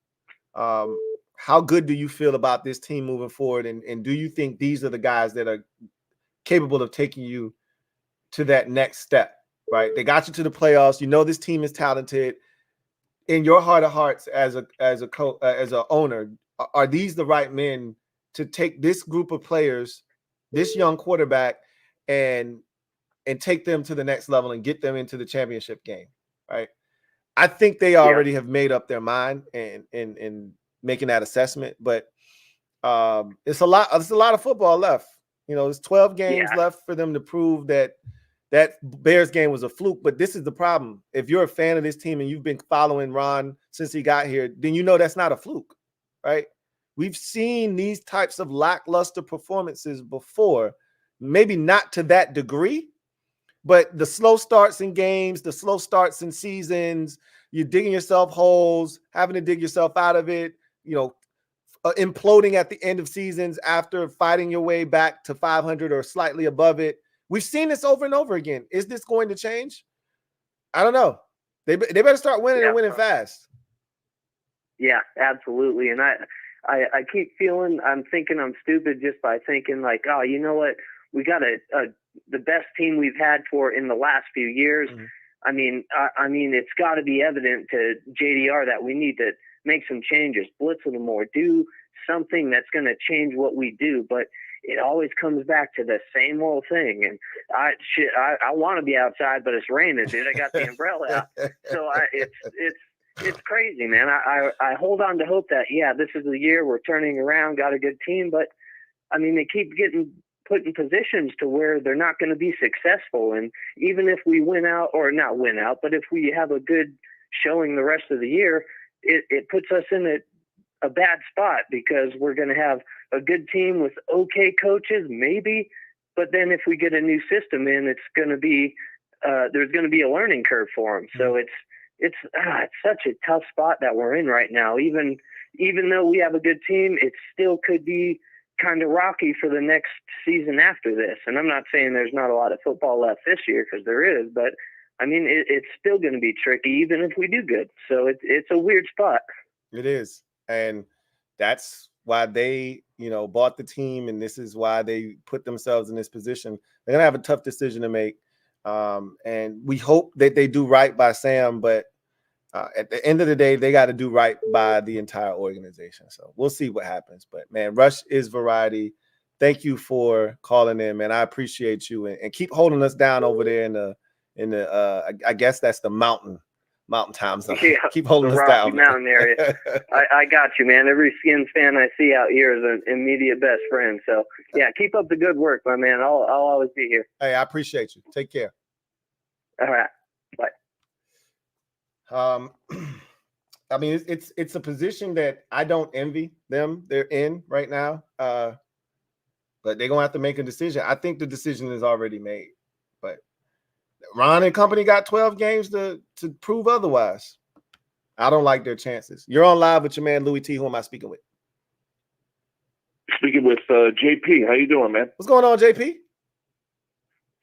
How good do you feel about this team moving forward? And do you think these are the guys that are capable of taking you to that next step, right? They got you to the playoffs. You know this team is talented. In your heart of hearts, as a owner, are these the right men to take this group of players, this young quarterback, and take them to the next level and get them into the championship game? right? I think they already have made up their mind and making that assessment, but it's a lot of football left. You know, there's 12 games left for them to prove that Bears game was a fluke. But this is the problem. If you're a fan of this team and you've been following Ron since he got here, then you know that's not a fluke, right? We've seen these types of lackluster performances before, maybe not to that degree, but the slow starts in games, the slow starts in seasons, you're digging yourself holes, having to dig yourself out of it, you know, imploding at the end of seasons after fighting your way back to 500 or slightly above it. We've seen this over and over again. Is this going to change? I don't know. They better start winning and winning fast. Yeah, absolutely. And I keep feeling, I'm thinking I'm stupid just by thinking like, oh, you know what? We got the best team we've had in the last few years. Mm-hmm. I mean, it's got to be evident to JDR that we need to make some changes, blitz a little more, do something that's going to change what we do. But it always comes back to the same old thing. And I want to be outside, but it's raining, dude. I got the umbrella out. So it's crazy, man. I hold on to hope that, this is the year we're turning around, got a good team. But I mean, they keep getting put in positions to where they're not going to be successful. And even if we win out, or not win out, but if we have a good showing the rest of the year, it puts us in a bad spot, because we're going to have a good team with okay coaches, maybe. But then if we get a new system in, it's going to be there's going to be a learning curve for them. So it's such a tough spot that we're in right now. Even though we have a good team, it still could be kind of rocky for the next season after this. And I'm not saying there's not a lot of football left this year, because there is, but I mean, it's still going to be tricky even if we do good. So it's a weird spot. It is. And that's why they, bought the team, and this is why they put themselves in this position. They're going to have a tough decision to make. And we hope that they do right by Sam, but at the end of the day, they got to do right by the entire organization. So we'll see what happens. But, man, Rush is variety. Thank you for calling in, man. I appreciate you. And keep holding us down over there in the I guess that's the mountain time zone. Yeah, keep holding us Rocky down. Mountain area. I got you, man. Every Skins fan I see out here is an immediate best friend. So, yeah, keep up the good work, my man. I'll always be here. Hey, I appreciate you. Take care. All right. Bye. I mean, it's a position that I don't envy them. They're in right now, but they're gonna have to make a decision. I think the decision is already made, but Ron and company got 12 games to prove otherwise. I don't like their chances. You're on live with your man Louie T. Who am I speaking with? Speaking with JP. How you doing, man? What's going on, JP?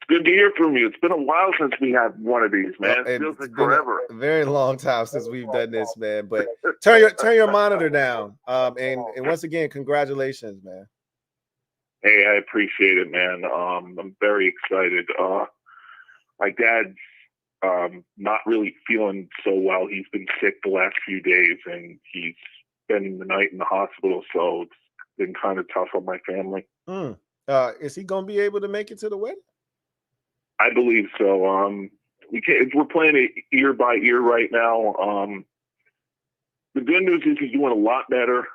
Good to hear from you. It's been a while since we had one of these, man. It feels like forever. A very long time since we've done this, man. But turn your monitor down. And once again, congratulations, man. Hey, I appreciate it, man. I'm very excited. My dad's not really feeling so well. He's been sick the last few days, and he's spending the night in the hospital. So it's been kind of tough on my family. Is he gonna be able to make it to the wedding? I believe so. We're playing it year by year right now. The good news is he's doing a lot better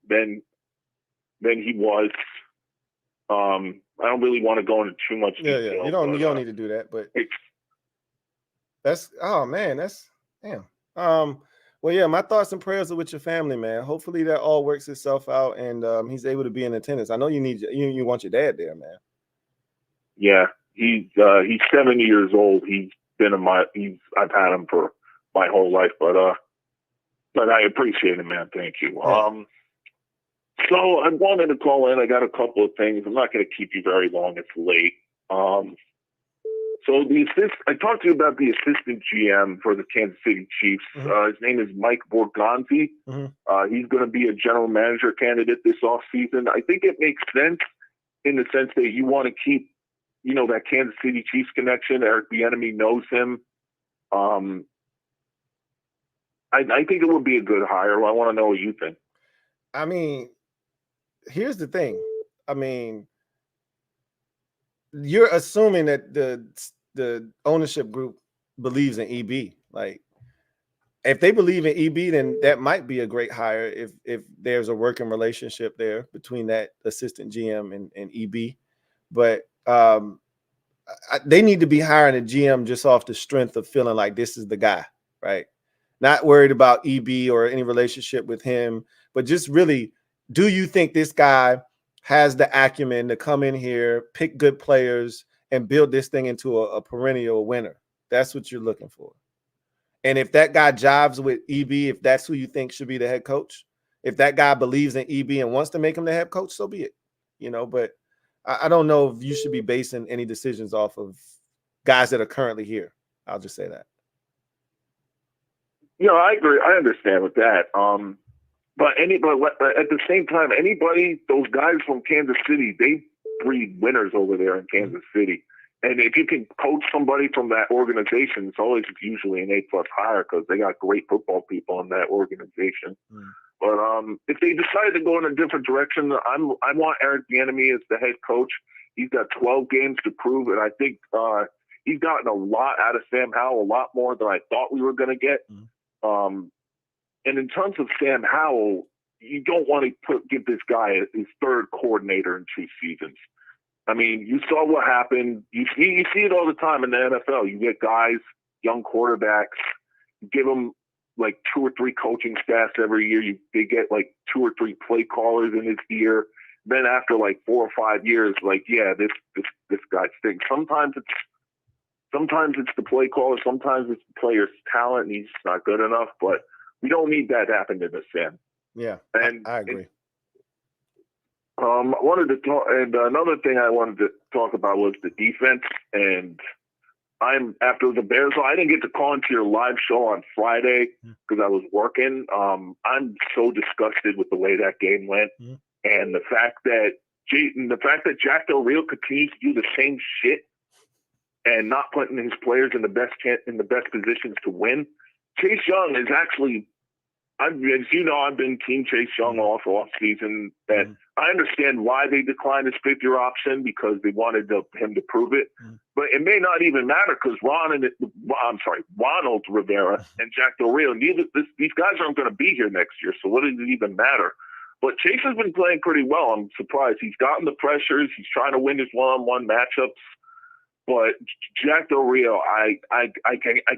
than he was. I don't really want to go into too much detail. Yeah. You don't need to do that, but that's damn. Well, yeah, my thoughts and prayers are with your family, man. Hopefully that all works itself out, and he's able to be in attendance. I know you want your dad there, man. Yeah. He's 70 years old. I've had him for my whole life, but I appreciate it, man. Thank you. Yeah. So I wanted to call in. I got a couple of things. I'm not going to keep you very long. It's late. So I talked to you about the assistant GM for the Kansas City Chiefs. Mm-hmm. His name is Mike Borgonzi. Mm-hmm. He's going to be a general manager candidate this offseason. I think it makes sense in the sense that you want to keep that Kansas City Chiefs connection. Eric Bieniemy knows him. I think it would be a good hire. I want to know what you think. I mean, here's the thing. I mean, you're assuming that the ownership group believes in EB, Like, if they believe in EB, then that might be a great hire if there's a working relationship there between that assistant GM and EB. But they need to be hiring a GM just off the strength of feeling like this is the guy, right? Not worried about EB or any relationship with him, but just really, do you think this guy has the acumen to come in here, pick good players, and build this thing into a perennial winner? That's what you're looking for. And if that guy jives with EB, if that's who you think should be the head coach, if that guy believes in EB and wants to make him the head coach, so be it. But I don't know if you should be basing any decisions off of guys that are currently here. I'll just say that. I agree. I understand with that. But at the same time, those guys from Kansas City, they breed winners over there in Kansas City. And if you can coach somebody from that organization, it's always usually an A+ hire because they got great football people in that organization. But if they decide to go in a different direction, I want Eric Bieniemy as the head coach. He's got 12 games to prove it. I think he's gotten a lot out of Sam Howell, a lot more than I thought we were going to get. And in terms of Sam Howell, you don't want to give this guy his third coordinator in 2 seasons. I mean, you saw what happened. You see it all the time in the NFL. You get guys, young quarterbacks, you give them like 2 or 3 coaching staffs every year. They get like 2 or 3 play callers in his ear. Then after like 4 or 5 years, like, yeah, this guy stinks. Sometimes it's the play caller, sometimes it's the player's talent, and he's not good enough. But we don't need that to happen to this, Sam. Yeah, and I agree. I wanted to talk, and another thing I wanted to talk about was the defense. And after the Bears, I didn't get to call into your live show on Friday because I was working. I'm so disgusted with the way that game went, and the fact that Jack Del Rio continues to do the same shit and not putting his players in the best positions to win. Chase Young is actually, as you know, I've been Team Chase Young off season. That I understand why they declined his 5th-year option because they wanted him to prove it. But it may not even matter because Ronald Rivera and Jack Del Rio, these guys aren't going to be here next year. So what does it even matter? But Chase has been playing pretty well. I'm surprised. He's gotten the pressures. He's trying to win his one-on-one matchups. But Jack Del Rio, I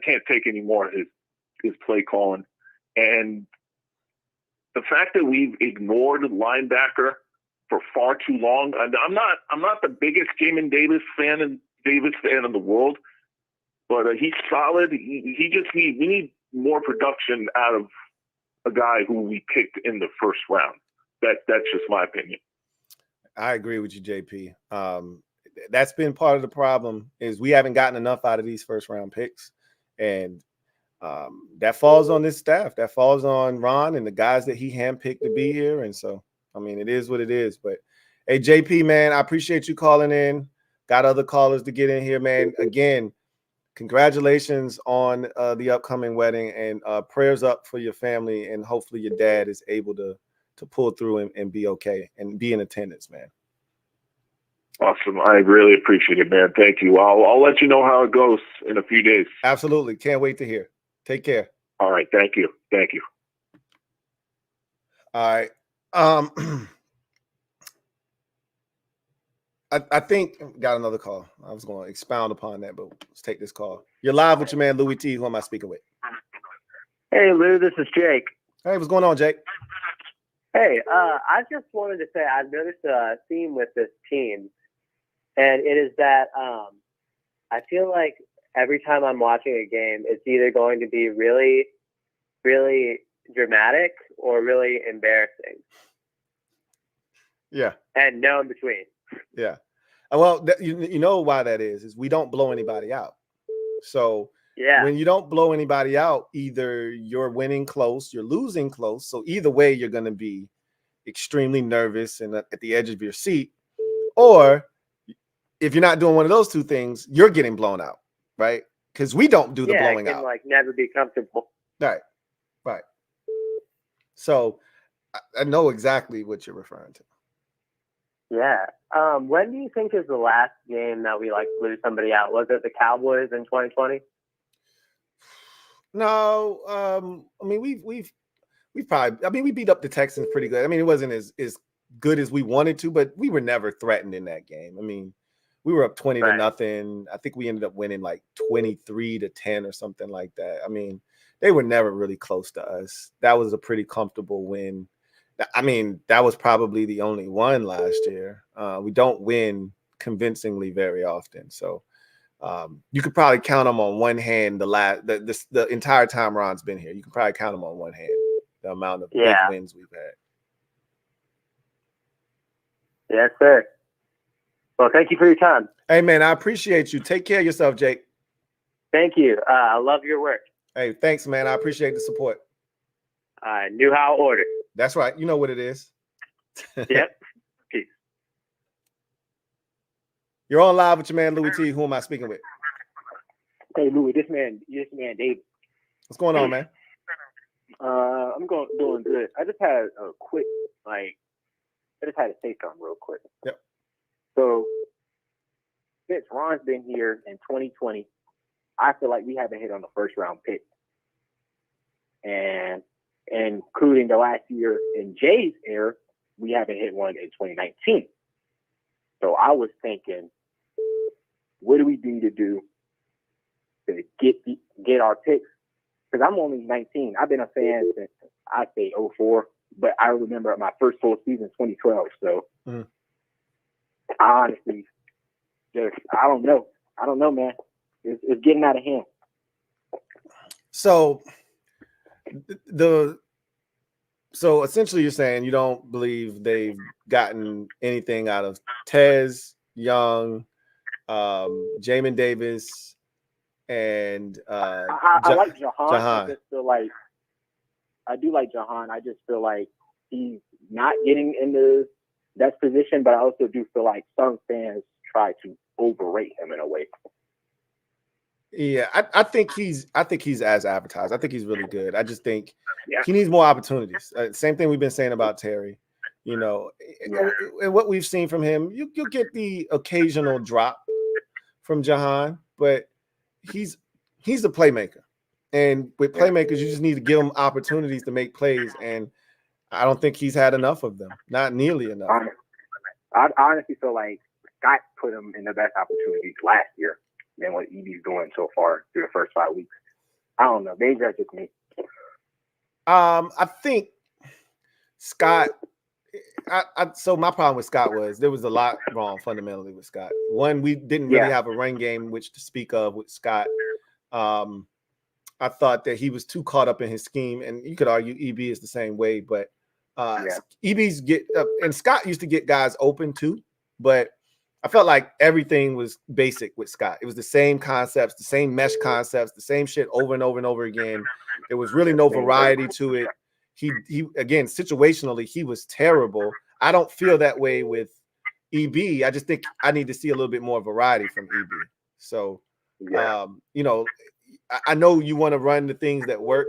can't take any more of his play calling. And the fact that we've ignored linebacker for far too long. I'm not the biggest Jamin Davis fan in the world, but he's solid. We need more production out of a guy who we picked in the first round. That's just my opinion. I agree with you, JP. That's been part of the problem is we haven't gotten enough out of these first round picks. And that falls on this staff. That falls on Ron and the guys that he handpicked to be here. And so, I mean, it is what it is. But, hey, JP, man, I appreciate you calling in. Got other callers to get in here, man. Again, congratulations on the upcoming wedding, and prayers up for your family. And hopefully your dad is able to pull through and be okay and be in attendance, man. Awesome. I really appreciate it, man. Thank you. I'll let you know how it goes in a few days. Absolutely. Can't wait to hear. Take care. All right. Thank you. Thank you. All right. I think got another call. I was going to expound upon that, but let's take this call. You're live with your man, Louie T. Who am I speaking with? Hey, Lou, this is Jake. Hey, what's going on, Jake? Hey, I just wanted to say I've noticed a theme with this team, and it is that I feel like every time I'm watching a game, it's either going to be really, really dramatic or really embarrassing. Yeah. And no in between. Yeah. Well, you know why that is we don't blow anybody out. So yeah, when you don't blow anybody out, either you're winning close, you're losing close. So either way, you're going to be extremely nervous and at the edge of your seat. Or if you're not doing one of those two things, you're getting blown out, right? Because we don't do the blowing out. Like never be comfortable. Right. So I know exactly what you're referring to. Yeah. When do you think is the last game that we blew somebody out? Was it the Cowboys in 2020? No, I mean we've probably, I mean, we beat up the Texans pretty good. I mean, it wasn't as good as we wanted to, but we were never threatened in that game. I mean, we were up 20-0. I think we ended up winning like 23-10 or something like that. I mean, they were never really close to us. That was a pretty comfortable win. I mean, that was probably the only one last year. We don't win convincingly very often. So you could probably count them on one hand the entire time Ron's been here. You can probably count them on one hand, the amount of big wins we've had. Yes, sir. Well, thank you for your time. Hey, man, I appreciate you. Take care of yourself, Jake. Thank you. I love your work. Hey, thanks, man. I appreciate the support. nHo order. That's right. You know what it is. Yep. Peace. You're on live with your man, Louie T. Who am I speaking with? Hey, Louie, this man, David. What's going on, man? I'm doing good. I just had a quick, I just had to say something real quick. Yep. So, since Ron's been here in 2020, I feel like we haven't hit on the first round pick. And including the last year in Jay's era, we haven't hit one in 2019. So I was thinking, what do we need to do to get our picks? Because I'm only 19. I've been a fan since I say 04, but I remember my first full season 2012. So I honestly I don't know. I don't know, man. It's getting out of hand. So so essentially you're saying you don't believe they've gotten anything out of Tez, Young, Jamin Davis, and I like Jahan. I just feel like I do like Jahan. I just feel like he's not getting into that position, but I also do feel like some fans try to overrate him in a way. Yeah, I think he's as advertised. I think he's really good. I just think he needs more opportunities. Same thing we've been saying about Terry. You know, and what we've seen from him, you'll get the occasional drop from Jahan, but he's a playmaker. And with playmakers, you just need to give them opportunities to make plays. And I don't think he's had enough of them. Not nearly enough. I honestly feel like Scott put him in the best opportunities last year than what EB's doing so far through the first 5 weeks. I don't know. Maybe that's just me. I think Scott. So my problem with Scott was there was a lot wrong fundamentally with Scott. One, we didn't really have a run game which to speak of with Scott. I thought that he was too caught up in his scheme, and you could argue EB is the same way, but EB's and Scott used to get guys open too, but I felt like everything was basic with Scott. It was the same concepts, the same mesh concepts, the same shit over and over and over again. There was really no variety to it. He again, situationally, he was terrible. I don't feel that way with EB. I just think I need to see a little bit more variety from EB. So, you know, I know you want to run the things that work,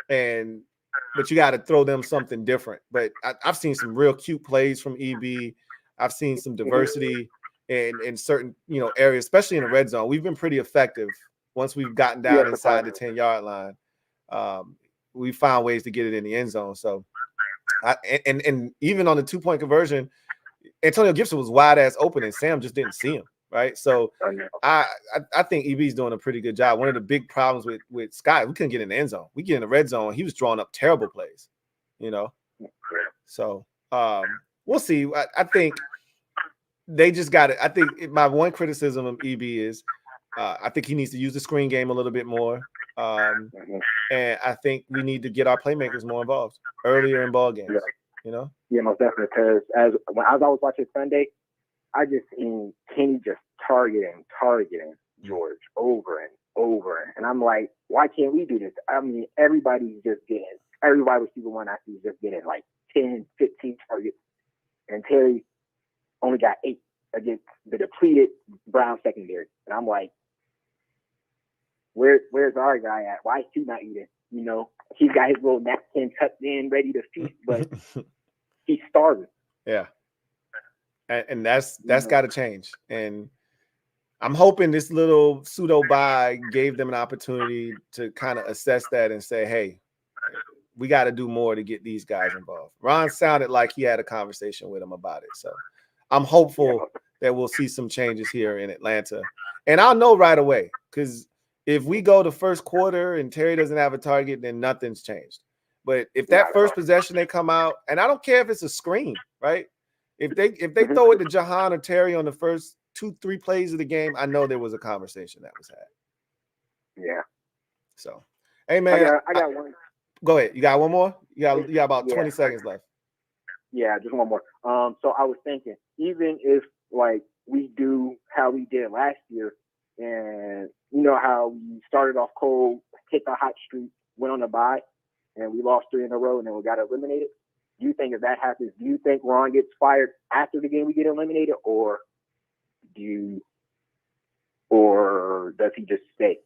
but you got to throw them something different. But I've seen some real cute plays from EB. I've seen some diversity in certain, you know, areas, especially in the red zone. We've been pretty effective once we've gotten down inside the 10-yard line. We found ways to get it in the end zone. So, and even on the 2-point conversion, Antonio Gibson was wide ass open, and Sam just didn't see him. Right. So I think EB's doing a pretty good job. One of the big problems with Scott, we couldn't get in the end zone. We get in the red zone. He was drawing up terrible plays, you know. So we'll see. I think they just got it. I think my one criticism of EB is I think he needs to use the screen game a little bit more. And I think we need to get our playmakers more involved earlier in ball games, you know? Yeah, most definitely. Because as I was watching Sunday, I just seen Kenny just targeting George over and over. And I'm like, why can't we do this? I mean, every wide receiver one I see is just getting like 10, 15 targets. And Terry only got 8 against the depleted Brown secondary. And I'm like, where's our guy at? Why is he not eating? You know, he's got his little napkin tucked in, ready to feast, but he's starving. Yeah. And that's got to change. And I'm hoping this little pseudo bye gave them an opportunity to kind of assess that and say, hey, we got to do more to get these guys involved. Ron sounded like he had a conversation with him about it. So I'm hopeful that we'll see some changes here in Atlanta. And I'll know right away, because if we go the first quarter and Terry doesn't have a target, then nothing's changed. But if that first possession they come out, and I don't care if it's a screen, right? If they throw it to Jahan or Terry on the first 2-3 plays of the game, I know there was a conversation that was had. Yeah. So, hey man, I got one. Go ahead. You got one more? You got about 20 seconds left. Yeah, just one more. So I was thinking, even if like we do how we did last year, and you know how we started off cold, hit the hot streak, went on a bye, and we lost 3 in a row, and then we got eliminated. Do you think if that happens, do you think Ron gets fired after the game we get eliminated, or does he just stay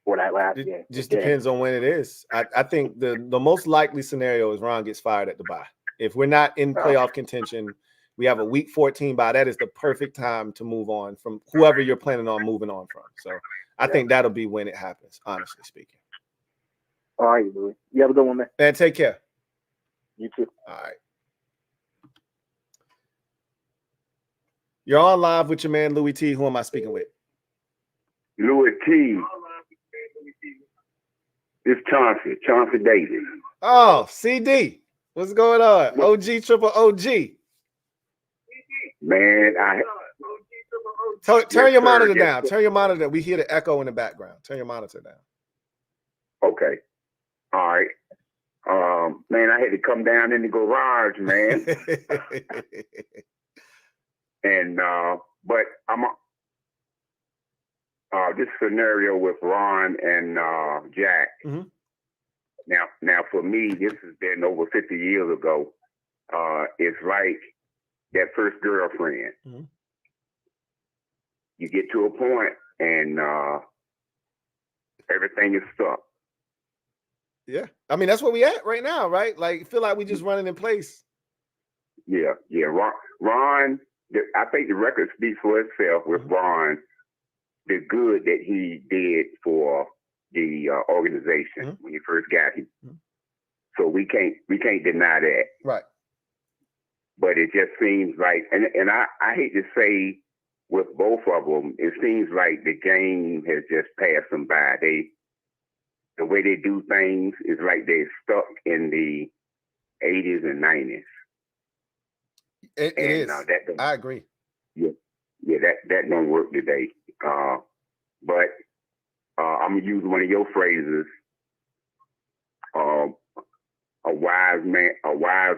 for that last game? It just depends on when it is. I think the most likely scenario is Ron gets fired at the bye. If we're not in playoff contention, we have a week 14 bye. That is the perfect time to move on from whoever you're planning on moving on from. So I think that'll be when it happens, honestly speaking. All right, Louie. You have a good one, man. Man, take care. You too. All right. You're on live with your man, Louie T. Who am I speaking with? Louie T. It's Chauncey Davis. Oh, CD. What's going on? OG, triple OG. Man, turn your monitor down. Turn your monitor down. We hear the echo in the background. Turn your monitor down. Okay. All right. Man, I had to come down in the garage, man. And but I'm this scenario with Ron and Jack. Mm-hmm. Now for me, this has been over 50 years ago. It's like that first girlfriend. Mm-hmm. You get to a point and everything is stuck. Yeah. I mean, that's where we at right now, right? Like, feel like we just running in place. Yeah. Ron, I think the record speaks for itself with Ron, the good that he did for the organization when he first got him. So we can't deny that. Right. But it just seems like, and I hate to say with both of them, it seems like the game has just passed them by. The way they do things is like they're stuck in the 80s and 90s. It is. I agree. Yeah, that don't work today. But I'm gonna use one of your phrases. A wise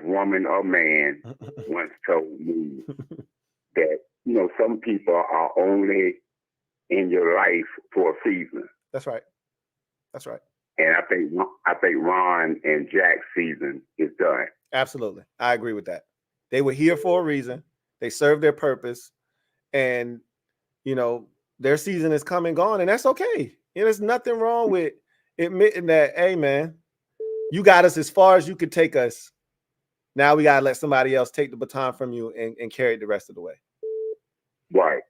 woman or man once told me that some people are only in your life for a season. That's right. And I think Ron and Jack's season is done. Absolutely, I agree with that. They were here for a reason. They served their purpose, and their season is come and gone, and that's okay. There's nothing wrong with admitting that. Hey, man, you got us as far as you could take us. Now we gotta let somebody else take the baton from you and carry it the rest of the way. Right.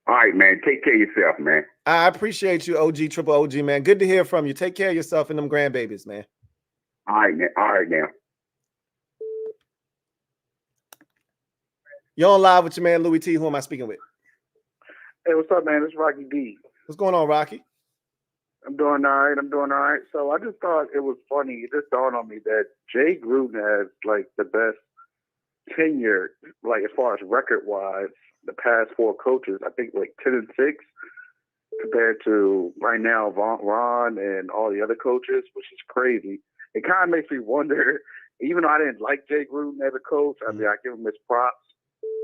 All right, man. Take care of yourself, man. I appreciate you, OG, triple OG, man. Good to hear from you. Take care of yourself and them grandbabies, man. All right, man. All right, now. You're on live with your man, Louie T. Who am I speaking with? Hey, what's up, man? It's Rocky D. What's going on, Rocky? I'm doing all right. So I just thought it was funny. It just dawned on me that Jay Gruden has like the best tenure, like as far as record-wise, the past 4 coaches. I think like 10-6 compared to right now Ron and all the other coaches, which is crazy. It kind of makes me wonder. Even though I didn't like Jay Gruden as a coach, I mean, I give him his props.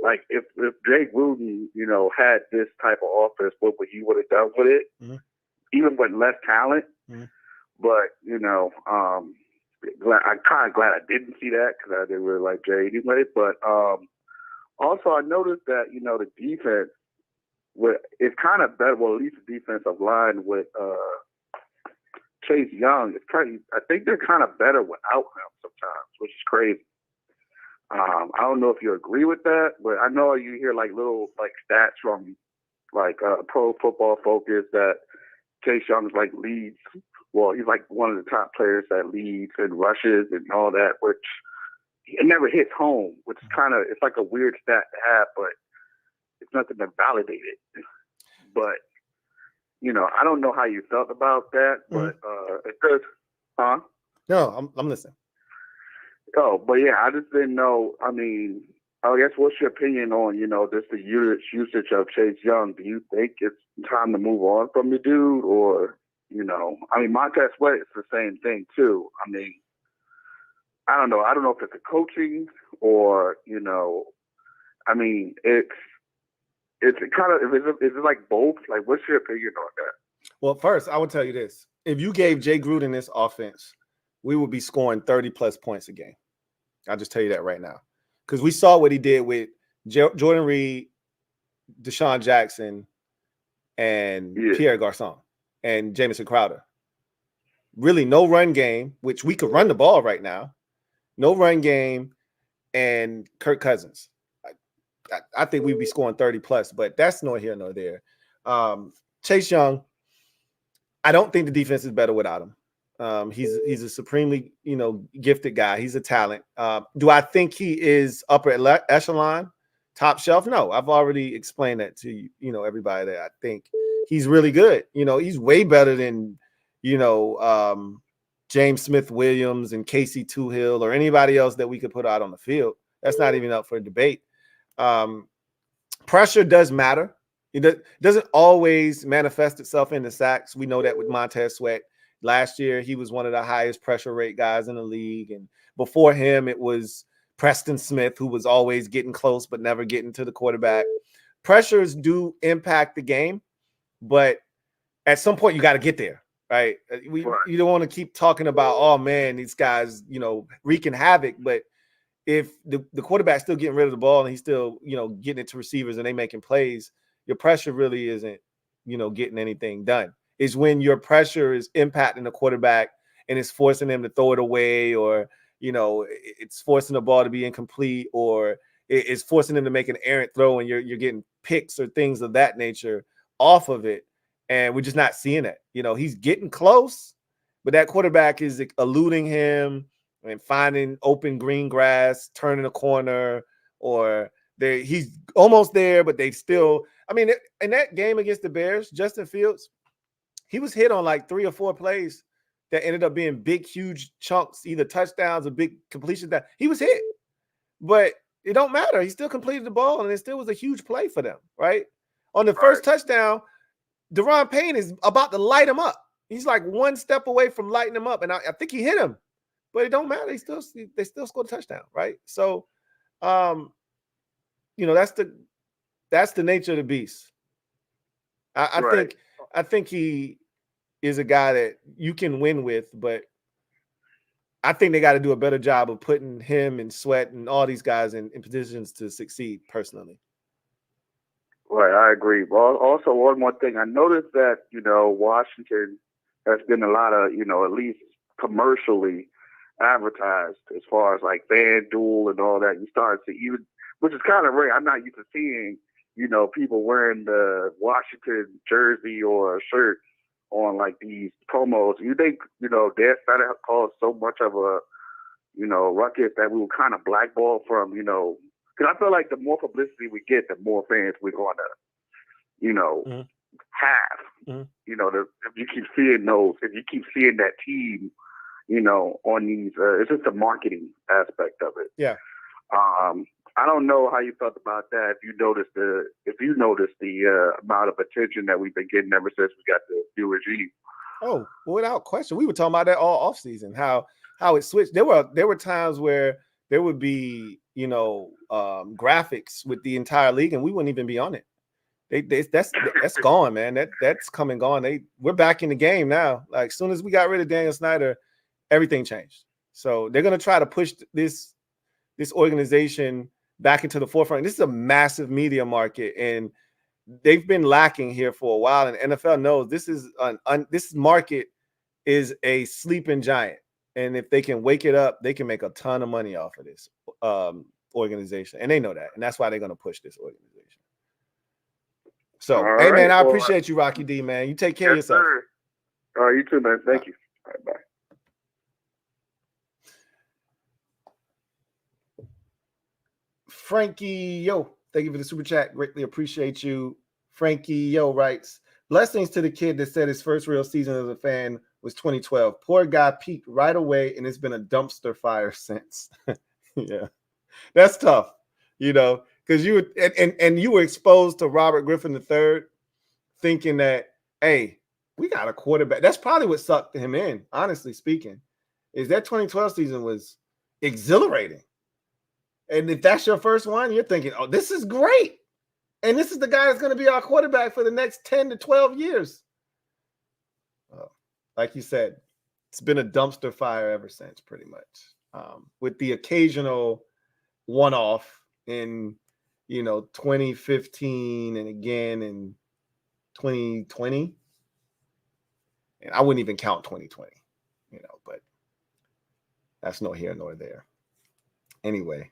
Like if Jay Gruden, had this type of offense, what would he would have done with it? Mm-hmm. Even with less talent. Mm-hmm. But I'm kind of glad I didn't see that because I didn't really like Jay anyway. But also I noticed that the defense it's kind of better. Well, at least the defensive line with Chase Young, I think they're kind of better without him sometimes, which is crazy. I don't know if you agree with that, but I know you hear like little like stats from like Pro Football Focus that Chase Young like leads. Well, he's like one of the top players that leads and rushes and all that, which it never hits home, which is it's like a weird stat to have, but it's nothing to validate it. But, I don't know how you felt about that, but it does, huh? No, I'm listening. Oh, but yeah, I just didn't know. I mean, I guess what's your opinion on, just the usage of Chase Young? Do you think it's time to move on from the dude, or, Montez Sweat is the same thing too. I mean, I don't know. I don't know if it's the coaching or, it's kind of, is it like both? Like, what's your opinion on that? Well, first, I would tell you this. If you gave Jay Gruden this offense, we would be scoring 30-plus points a game. I'll just tell you that right now. Because we saw what he did with Jordan Reed, Deshaun Jackson, and Pierre Garçon, and Jamison Crowder. Really no run game, which we could run the ball right now. No run game, and Kirk Cousins. I think we'd be scoring 30-plus, but that's nor here nor there. Chase Young, I don't think the defense is better without him. He's a supremely, gifted guy. He's a talent. Do I think he is upper echelon, top shelf? No, I've already explained that to everybody that I think he's really good. He's way better than, James Smith-Williams and Casey Toohill or anybody else that we could put out on the field. That's not even up for debate. Pressure does matter. It doesn't always manifest itself in the sacks. We know that with Montez Sweat. Last year, he was one of the highest pressure rate guys in the league. And before him, it was Preston Smith, who was always getting close but never getting to the quarterback. Pressures do impact the game, but at some point, you got to get there, right? You don't want to keep talking about, oh, man, these guys, wreaking havoc. But if the quarterback's still getting rid of the ball and he's still, getting it to receivers and they making plays, your pressure really isn't, getting anything done. It's when your pressure is impacting the quarterback and it's forcing them to throw it away, or, it's forcing the ball to be incomplete, or it's forcing them to make an errant throw and you're getting picks or things of that nature off of it. And we're just not seeing it. He's getting close, but that quarterback is eluding him and finding open green grass, turning a corner, or he's almost there, but they still, in that game against the Bears, Justin Fields, he was hit on like 3 or 4 plays that ended up being big, huge chunks, either touchdowns or big completions. That he was hit, but it don't matter. He still completed the ball, and it still was a huge play for them, right? On the first touchdown, Deron Payne is about to light him up. He's like one step away from lighting him up, and I think he hit him, but it don't matter. They still scored a touchdown, right? So, that's the nature of the beast. I think he is a guy that you can win with, but I think they got to do a better job of putting him and Sweat and all these guys in positions to succeed personally. Right, I agree. Well, also one more thing, I noticed that, Washington has been a lot of, at least commercially advertised as far as like FanDuel and all that. You start to even, which is kind of rare. I'm not used to seeing, people wearing the Washington jersey or a shirt on like these promos. You think, that caused so much of a, ruckus that we were kind of blackballed from, because I feel like the more publicity we get, the more fans we're going to, have. Mm-hmm. If you keep seeing if you keep seeing that team, on these, it's just the marketing aspect of it. Yeah. I don't know how you felt about that. If you noticed the amount of attention that we've been getting ever since we got the new regime. Oh, without question, we were talking about that all offseason. How it switched. There were times where there would be graphics with the entire league, and we wouldn't even be on it. That's gone, man. That's come and gone. We're back in the game now. Like, as soon as we got rid of Daniel Snyder, everything changed. So they're gonna try to push this organization back into the forefront. This is a massive media market, and they've been lacking here for a while. And NFL knows this market is a sleeping giant. And if they can wake it up, they can make a ton of money off of this organization. And they know that. And that's why they're going to push this organization. So, All hey, man, right, I well, appreciate you, Rocky D, man. You take care of yes, yourself. sir. All right, you too, man. Thank you. All right, bye. Frankie, yo, thank you for the super chat. Greatly appreciate you. Frankie, yo, writes, blessings to the kid that said his first real season as a fan was 2012. Poor guy peaked right away, and it's been a dumpster fire since. Yeah, that's tough, you know, because you and you were exposed to Robert Griffin III, thinking that, hey, we got a quarterback. That's probably what sucked him in, honestly speaking, is that 2012 season was exhilarating. And if that's your first one, you're thinking, oh, this is great. And this is the guy that's going to be our quarterback for the next 10 to 12 years. Like you said, it's been a dumpster fire ever since, pretty much. With the occasional one-off in, 2015 and again in 2020. And I wouldn't even count 2020, but that's no here nor there. Anyway,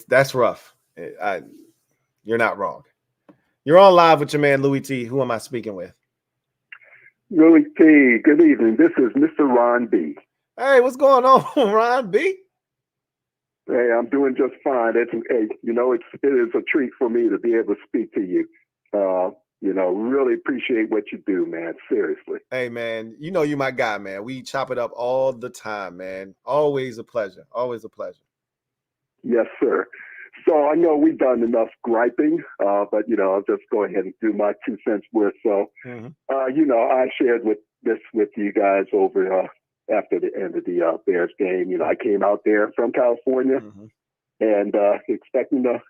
that's rough. You're not wrong. You're on live with your man, Louie T. Who am I speaking with? Louie T, good evening. This is Mr. Ron B. Hey, what's going on, Ron B? Hey, I'm doing just fine. It is a treat for me to be able to speak to you. Really appreciate what you do, man. Seriously. Hey, man, you my guy, man. We chop it up all the time, man. Always a pleasure. Always a pleasure. Yes, sir. So I know we've done enough griping, but I'll just go ahead and do my 2 cents worth. So, I shared this with you guys over after the end of the Bears game. I came out there from California and expecting a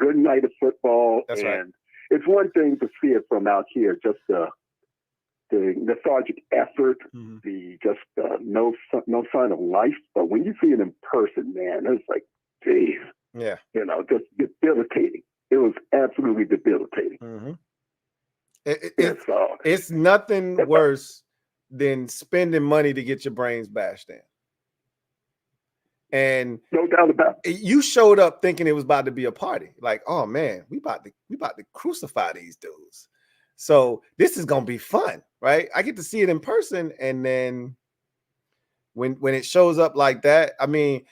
good night of football. That's and right. It's one thing to see it from out here, just the lethargic effort, no sign of life. But when you see it in person, man, it's like, geez. Yeah. Just debilitating. It was absolutely debilitating. It's nothing worse than spending money to get your brains bashed in. And no doubt about it. You showed up thinking it was about to be a party. Like, oh man, we about to crucify these dudes. So this is gonna be fun, right? I get to see it in person, and then when it shows up like that, I mean,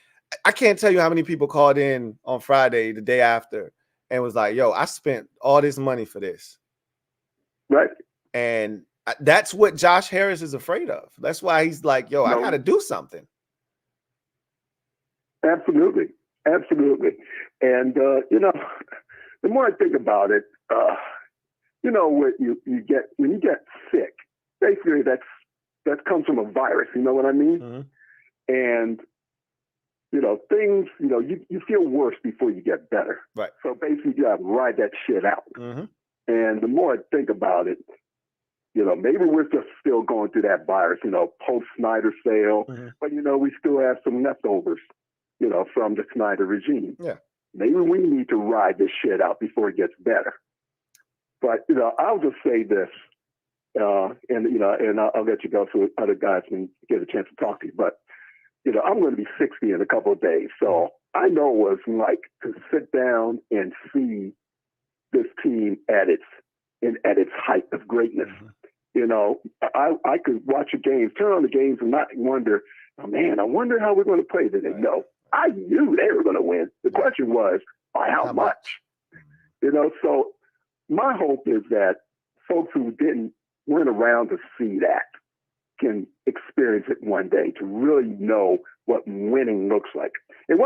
I can't tell you how many people called in on Friday, the day after, and was like, yo, I spent all this money for this. Right. And that's what Josh Harris is afraid of. That's why he's like, yo, I got to do something. Absolutely. Absolutely. And, the more I think about it, what you get, when you get sick, basically that comes from a virus, you know what I mean? And, things, you feel worse before you get better. Right. So basically you have to ride that shit out. And the more I think about it, maybe we're just still going through that virus, post-Snyder sale, but, we still have some leftovers, from the Snyder regime. Yeah. Maybe we need to ride this shit out before it gets better. But, I'll just say this, and I'll let you go so other guys can get a chance to talk to you, but I'm going to be 60 in a couple of days. So I know what it's like to sit down and see this team at its height of greatness. I could watch a game, turn on the games and not wonder, oh man, I wonder how we're going to play today. No, I knew they were going to win. The question was, by how much? So my hope is that folks who weren't around to see that can experience it one day to really know what winning looks like. We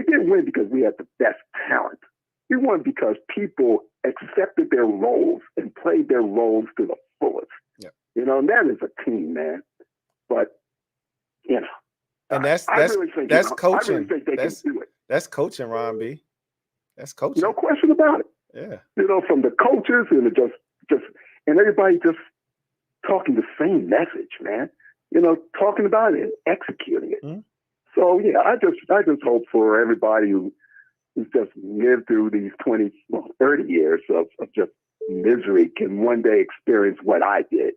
didn't win because we had the best talent. We won because people accepted their roles and played their roles to the fullest. Yeah. And that is a team, man. But, and that's coaching. I really think they can do it. That's coaching, Ron B. That's coaching. No question about it. Yeah. From the coaches and and everybody just talking the same message, man. Talking about it and executing it. So yeah, I just hope for everybody who's just lived through these 30 years of just misery can one day experience what I did,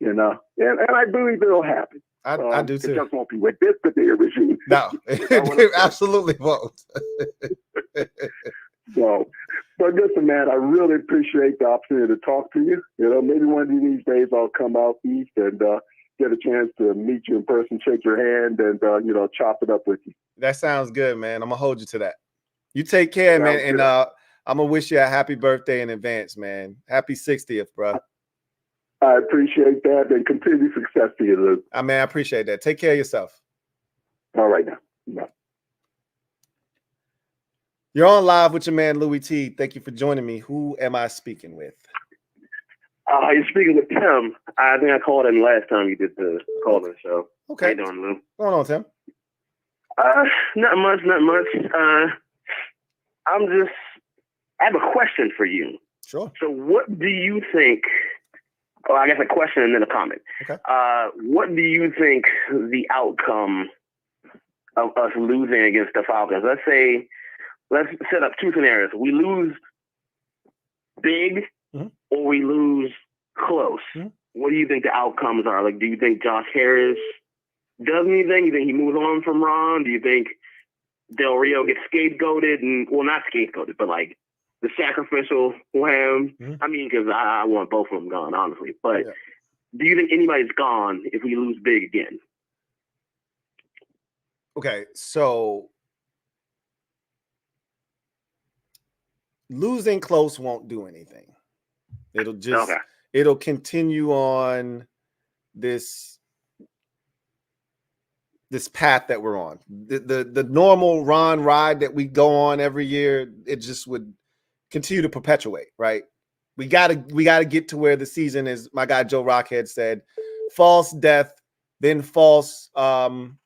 and I believe it'll happen. I do too. It just won't be with this particular regime. No, it absolutely won't. So, But listen, man, I really appreciate the opportunity to talk to you. You know, maybe one of these days I'll come out east and get a chance to meet you in person, shake your hand, and you know, chop it up with you. That sounds good, man. I'm gonna hold you to that. You take care, man, and I'm gonna wish you a happy birthday in advance, man. Happy 60th, bro. I appreciate that, and continue success to you, Lou. I appreciate that. Take care of yourself. All right now. Bye. You're on live with your man, Louie T. Thank you for joining me. Who am I speaking with? You're speaking with Tim. I think I called in last time you did the call-in show. Okay. How you doing, Lou? What's going on, Tim? Not much. I have a question for you. Sure. So what do you think, I guess a question and then a comment. Okay. What do you think the outcome of us losing against the Falcons? Let's set up two scenarios. We lose big or we lose close. What do you think the outcomes are? Like, do you think Josh Harris does anything? You think he moves on from Ron? Do you think Del Rio gets scapegoated? And, well, not scapegoated, but like the sacrificial lamb. I mean, because I want both of them gone, honestly. But do you think anybody's gone if we lose big again? Okay, so losing close won't do anything. It'll just it'll continue on this path that we're on. The normal Ron ride that we go on every year, it just would continue to perpetuate, right? We gotta get to where the season is, my guy Joe Rockhead said, false death, then false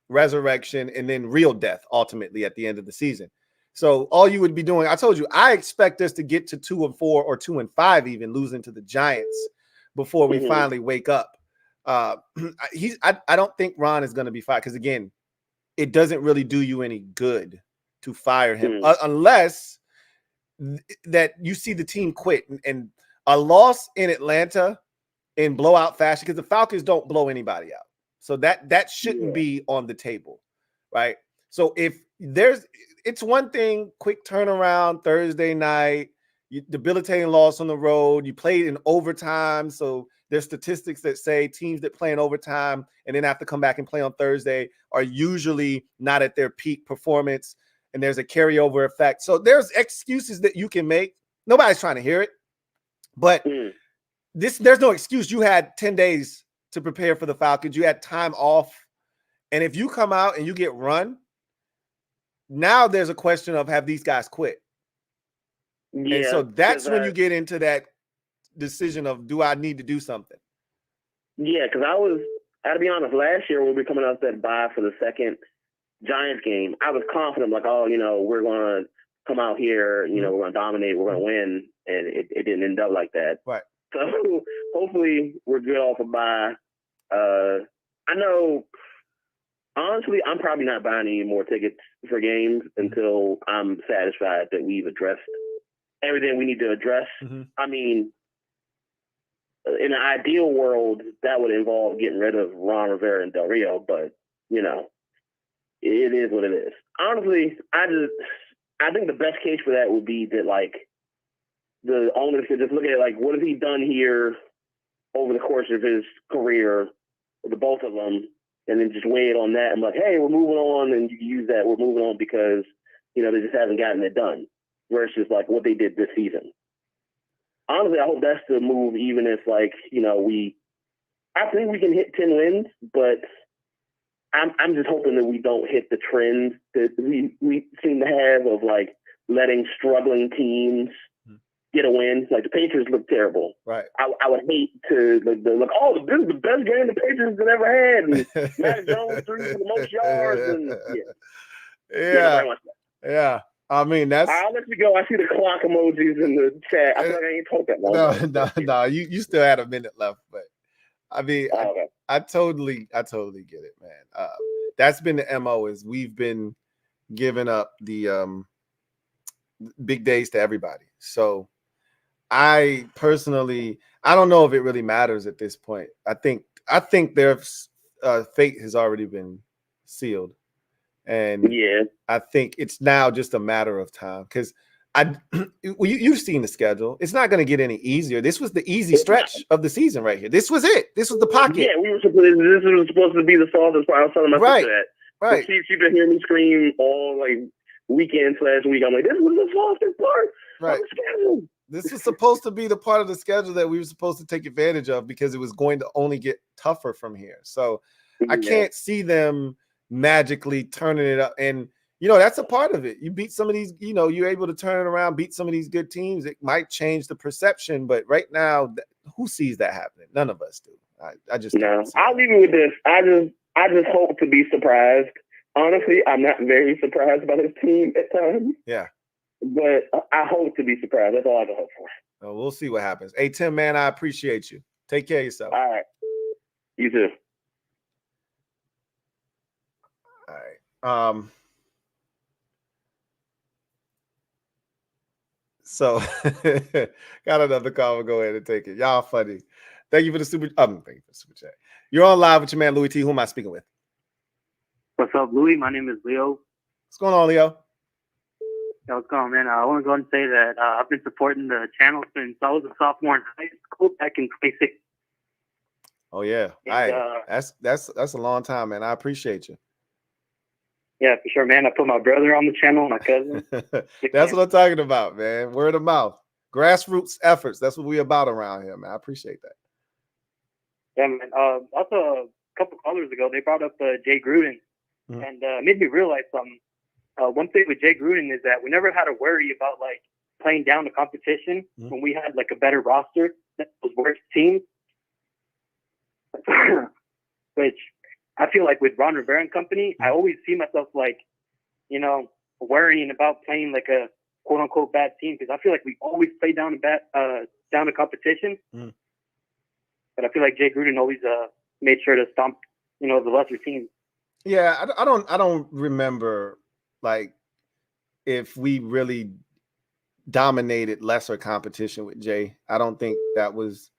resurrection, and then real death ultimately at the end of the season. So all you would be doing, I told you, I expect us to get to 2-4 or 2-5, even losing to the Giants before we finally wake up. I don't think Ron is going to be fired because, again, it doesn't really do you any good to fire him unless that you see the team quit and a loss in Atlanta in blowout fashion, because the Falcons don't blow anybody out. So that shouldn't be on the table, right? So if it's one thing, quick turnaround Thursday night, debilitating loss on the road, you played in overtime. So there's statistics that say teams that play in overtime and then have to come back and play on Thursday are usually not at their peak performance, and there's a carryover effect. So there's excuses that you can make. Nobody's trying to hear it, but there's no excuse. You had 10 days to prepare for the Falcons. You had time off. And if you come out and you get run, now there's a question of, have these guys quit? Yeah, and so that's when you get into that decision of, do I need to do something? Yeah, because I had to be honest, last year when we were coming out that bye for the second Giants game, I was confident, like, we're going to come out here, we're going to dominate, we're going to win, and it didn't end up like that. Right. So hopefully we're good off a bye. I know, honestly, I'm probably not buying any more tickets for games until I'm satisfied that we've addressed everything we need to address. I mean, in an ideal world, that would involve getting rid of Ron Rivera and Del Rio, but, it is what it is. Honestly, I think the best case for that would be that, like, the owners could just look at it like, what has he done here over the course of his career, the both of them, and then just weigh it on that and like, hey, we're moving on, and you can use that, we're moving on because, they just haven't gotten it done, versus like what they did this season. Honestly, I hope that's the move, even if like, I think we can hit 10 wins, but I'm just hoping that we don't hit the trend that we seem to have of like letting struggling teams get a win. Like the Patriots look terrible. Right. I would hate to look, this is the best game the Patriots have ever had. And Matt Jones threw for the most yards. And yeah. I mean, that's. I'll let you go. I see the clock emojis in the chat. I feel like I ain't talked that long. No. You still had a minute left, but I mean, I totally get it, man. That's been the MO, is we've been giving up the big days to everybody. So I personally, I don't know if it really matters at this point. I think their fate has already been sealed. And I think it's now just a matter of time, because You've seen the schedule. It's not going to get any easier. This was the easy stretch of the season right here. This was it. This was the pocket. Yeah, this was supposed to be the softest part. I was telling my sister that. Right. She's been hearing me scream all like weekends last week. I'm like, this was the softest part of the schedule. This was supposed to be the part of the schedule that we were supposed to take advantage of because it was going to only get tougher from here. So I can't see them magically turning it up. And, that's a part of it. You beat some of these, you're able to turn it around, beat some of these good teams. It might change the perception. But right now, who sees that happening? None of us do. I just no. I'll leave you with this. I just hope to be surprised. Honestly, I'm not very surprised by this team at times. Yeah. But I hope to be surprised. That's all I can hope for. Well, we'll see what happens. Hey, Tim, man, I appreciate you. Take care of yourself. All right. You too. All right. So got another call. We'll go ahead and take it. Y'all funny. Thank you for the super. Thank you for the super chat. You're on live with your man Louie T. Who am I speaking with? What's up, Louie? My name is Leo. What's going on, Leo? Yeah, what's going on, man? I want to go and say that I've been supporting the channel since I was a sophomore in high school back in 2016. Oh yeah, that's a long time, man. I appreciate you. Yeah, for sure, man. I put my brother on the channel, my cousin. That's what I'm talking about, man. Word of mouth, grassroots efforts. That's what we about around here, man. I appreciate that. Yeah, man. Also, a couple callers ago, they brought up Jay Gruden, and made me realize something. One thing with Jay Gruden is that we never had to worry about like playing down the competition when we had like a better roster that was worse teams. Which I feel like with Ron Rivera and company, I always see myself like, worrying about playing like a quote unquote bad team because I feel like we always play down the competition. But I feel like Jay Gruden always made sure to stomp, the lesser teams. Yeah, I don't remember like if we really dominated lesser competition with Jay. I don't think that was,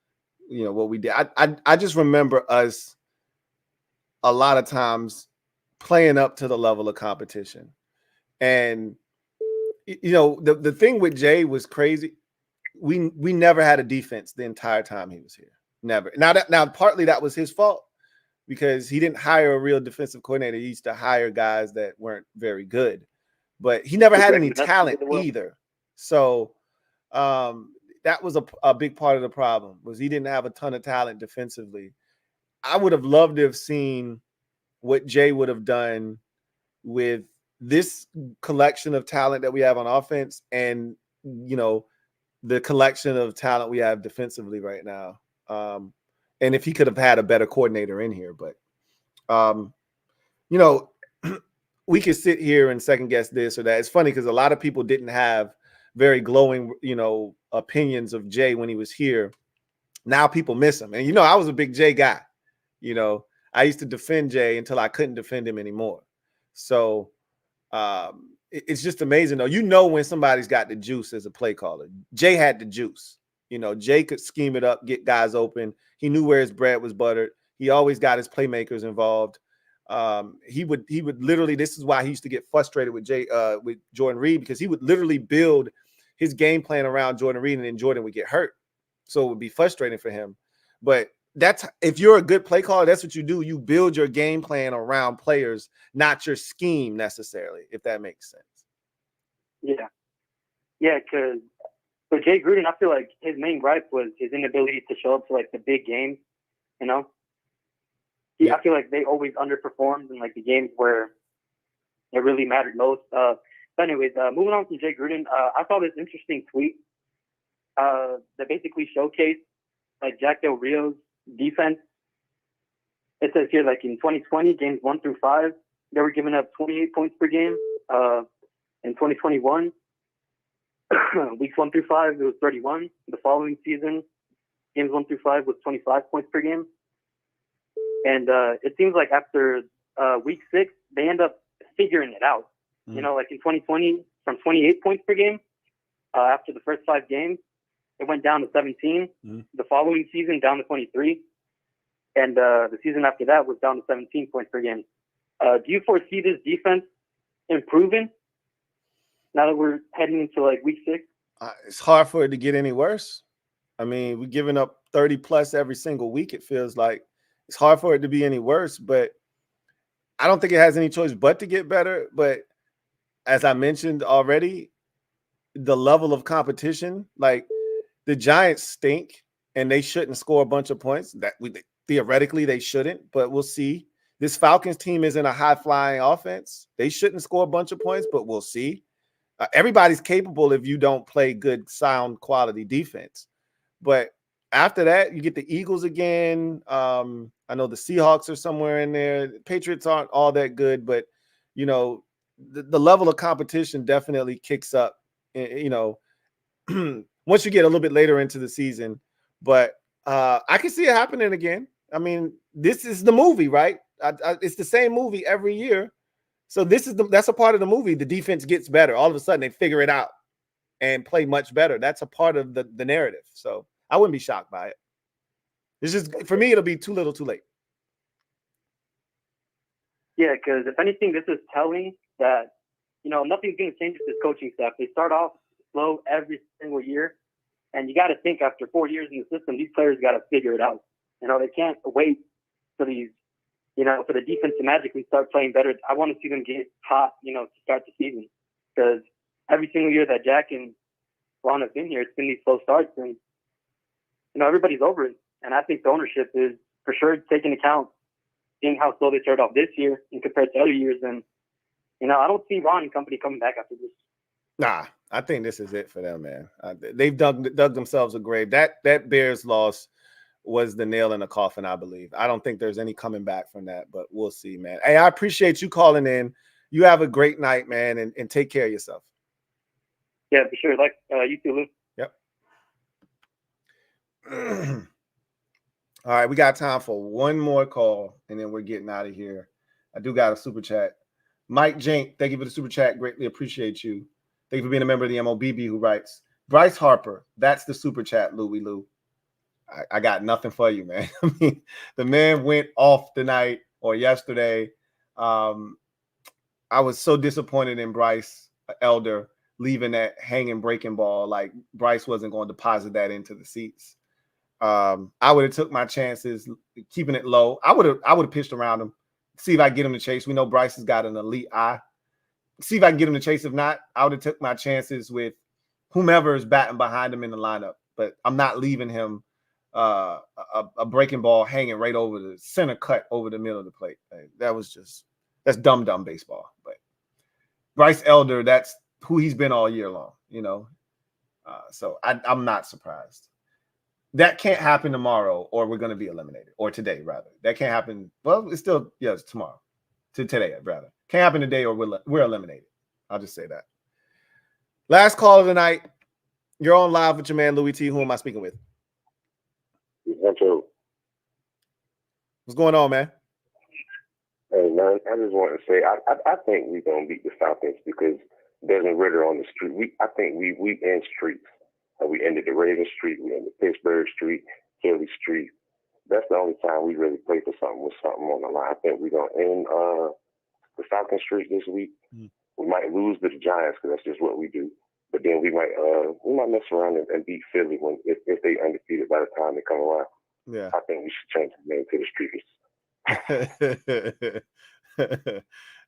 what we did. I just remember us a lot of times playing up to the level of competition. And, the thing with Jay was crazy. We never had a defense the entire time he was here. Never. Now partly that was his fault because he didn't hire a real defensive coordinator. He used to hire guys that weren't very good, but he never had any talent either. So that was a big part of the problem was he didn't have a ton of talent defensively. I would have loved to have seen what Jay would have done with this collection of talent that we have on offense and, the collection of talent we have defensively right now. And if he could have had a better coordinator in here, but, we could sit here and second guess this or that. It's funny because a lot of people didn't have very glowing, opinions of Jay when he was here. Now people miss him. And, I was a big Jay guy. I used to defend Jay until I couldn't defend him anymore. So it's just amazing, though. When somebody's got the juice as a play caller. Jay had the juice. Jay could scheme it up, get guys open. He knew where his bread was buttered. He always got his playmakers involved. He would literally, this is why he used to get frustrated with with Jordan Reed, because he would literally build his game plan around Jordan Reed, and then Jordan would get hurt. So it would be frustrating for him. But if you're a good play caller, that's what you do. You build your game plan around players, not your scheme necessarily, if that makes sense. Yeah. Yeah, because for Jay Gruden, I feel like his main gripe was his inability to show up to like the big games, I feel like they always underperformed in like the games where it really mattered most. But anyways, moving on from Jay Gruden, I saw this interesting tweet that basically showcased like Jack Del Rio's defense. It says here, like in 2020, games 1 through 5, they were giving up 28 points per game. In 2021, weeks 1 through 5, it was 31. The following season, games 1 through 5 was 25 points per game. And it seems like after week 6, they end up figuring it out. Like in 2020, from 28 points per game, after the first 5 games, it went down to 17. The following season, down to 23. And the season after that was down to 17 points per game. Do you foresee this defense improving? now that we're heading into like week 6? It's hard for it to get any worse. I mean, we're giving up 30 plus every single week. It feels like it's hard for it to be any worse, but I don't think it has any choice but to get better. But as I mentioned already, the level of competition, like the Giants stink and they shouldn't score a bunch of points. Theoretically they shouldn't, but we'll see. This Falcons team isn't a high-flying offense. They shouldn't score a bunch of points, but we'll see. Everybody's capable if you don't play good, sound, quality defense. But after that, you get the Eagles again. I know the Seahawks are somewhere in there. The Patriots aren't all that good, but, you know, the level of competition definitely kicks up, you know, once you get a little bit later into the season. But I can see it happening again. I mean, this is the movie, right? It's the same movie every year. So that's a part of the movie. The defense gets better. All of a sudden, they figure it out and play much better. That's a part of the narrative. So I wouldn't be shocked by it. It's just, for me, it'll be too little too late. Yeah, because if anything, this is telling that, you know, nothing's going to change with this coaching staff. They start off slow every single year. And you got to think after 4 years in the system, these players got to figure it out. You know, they can't wait for these, you know, for the defense to magically start playing better. I want to see them get hot, you know, to start the season. Because every single year that Jack and Ron have been here, it's been these slow starts. And, you know, everybody's over it. And I think the ownership is for sure taking account, seeing how slow they started off this year and compared to other years. And, you know, I don't see Ron and company coming back after this. Nah, I think this is it for them, man. They've dug themselves a grave. That Bears loss was the nail in the coffin, I believe. I don't think there's any coming back from that, but we'll see, man. Hey, I appreciate you calling in. You have a great night, man, and take care of yourself. Yeah, for sure. Like you too, Lou. Yep. All right, we got time for one more call, and then we're getting out of here. I do got a super chat. Mike Jink, thank you for the super chat. Greatly appreciate you. Thank you for being a member of the MOBB who writes. Bryce Harper, that's the super chat, Louie Lou. I got nothing for you, man. I mean, the man went off tonight or yesterday. I was so disappointed in Bryce Elder leaving that hanging breaking ball. Like Bryce wasn't going to deposit that into the seats. I would have took my chances keeping it low. I would have pitched around him, see if I get him to chase. We know Bryce has got an elite eye. See if I can get him to chase. If not, I would have took my chances with whomever is batting behind him in the lineup. But I'm not leaving him a breaking ball hanging right over the center cut over the middle of the plate. That's dumb baseball. But Bryce Elder, that's who he's been all year long, you know. So I'm not surprised. That can't happen tomorrow, or we're going to be eliminated, or today rather. That can't happen. Well, it's still it's tomorrow, today rather. Can't happen today, or we're eliminated. I'll just say that. Last call of the night. You're on live with your man Louie T. Who am I speaking with? Nho. What's going on, man? Hey, man, I just want to say I think we're gonna beat the Falcons because Desmond Ritter on the street. I think we end streaks. We ended the Ravens streak. We ended Pittsburgh streak, Philly streak. That's the only time we really play for something with something on the line. I think we're gonna end the Falcons streak this week. We might lose to the Giants because that's just what we do. But then we might mess around and beat Philly if they undefeated by the time they come around. Yeah, I think we should change the name to the Streakers.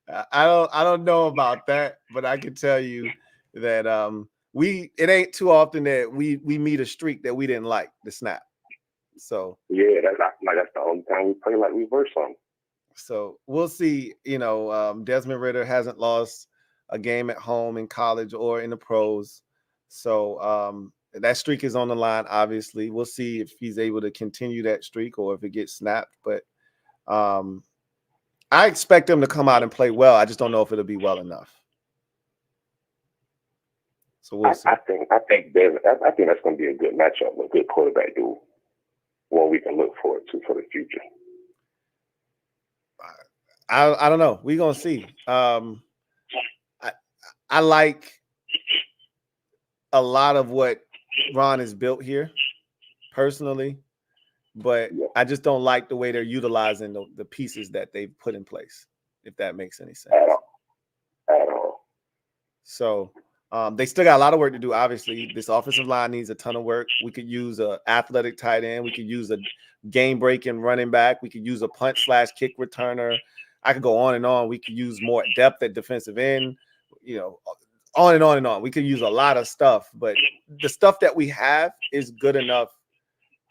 I don't know about that, but I can tell you that it ain't too often that we meet a streak that we didn't like the snap. So yeah, that's the only time we play like reverse something. So we'll see. You know, Desmond Ritter hasn't lost a game at home in college or in the pros. So that streak is on the line, obviously. We'll see if he's able to continue that streak or if it gets snapped. But I expect him to come out and play well. I just don't know if it'll be well enough. So we'll see. I think that's going to be a good matchup, a good quarterback duel, one we can look forward to for the future. I don't know. We're gonna see. I like a lot of what Ron has built here, personally, but I just don't like the way they're utilizing the pieces that they've put in place, if that makes any sense. At all. So They still got a lot of work to do. Obviously, this offensive line needs a ton of work. We could use an athletic tight end. We could use a game-breaking running back. We could use a punt/kick returner. I could go on and on. We could use more depth at defensive end. You know, on and on and on. We could use a lot of stuff, but the stuff that we have is good enough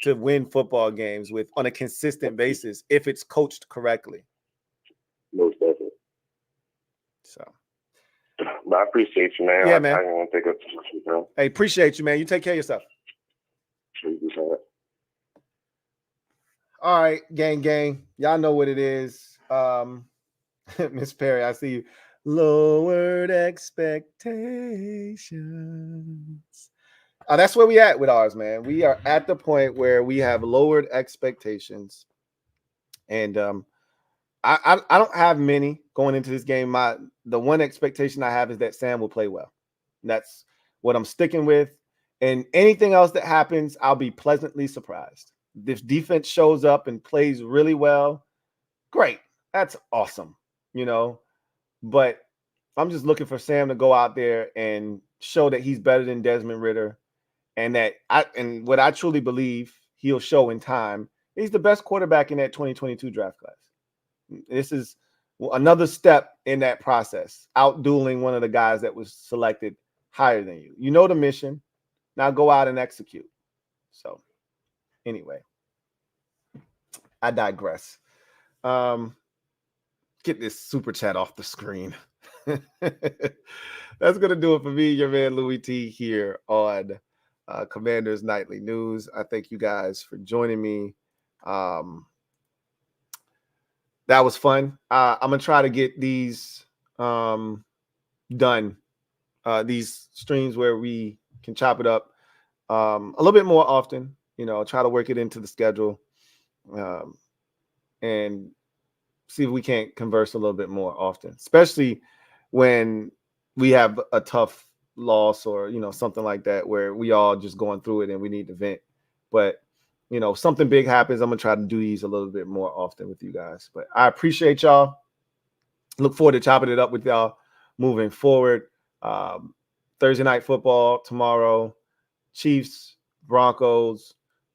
to win football games with on a consistent basis if it's coached correctly. Most definitely. So. But I appreciate you, man. Yeah, man. I don't want to take up too much of your time. Hey, appreciate you, man. You take care of yourself. All right, gang. Y'all know what it is. Miss Perry, I see you. Lowered expectations. That's where we at with ours, man. We are at the point where we have lowered expectations. And I don't have many going into this game. The one expectation I have is that Sam will play well. That's what I'm sticking with. And anything else that happens, I'll be pleasantly surprised. If defense shows up and plays really well, great. That's awesome, you know. But I'm just looking for Sam to go out there and show that he's better than Desmond Ridder, and what I truly believe he'll show in time. He's the best quarterback in that 2022 draft class. This is another step in that process, outdueling one of the guys that was selected higher than you. You know the mission. Now go out and execute. So anyway, I digress. Get this super chat off the screen. That's going to do it for me, your man Louie T, here on Commanders Nightly News. I thank you guys for joining me. That was fun. I'm going to try to get these done, these streams where we can chop it up a little bit more often, you know, try to work it into the schedule and see if we can't converse a little bit more often, especially when we have a tough loss or, you know, something like that where we all just going through it and we need to vent. But, you know, something big happens, I'm going to try to do these a little bit more often with you guys. But I appreciate y'all. Look forward to chopping it up with y'all moving forward. Thursday night football tomorrow, Chiefs, Broncos.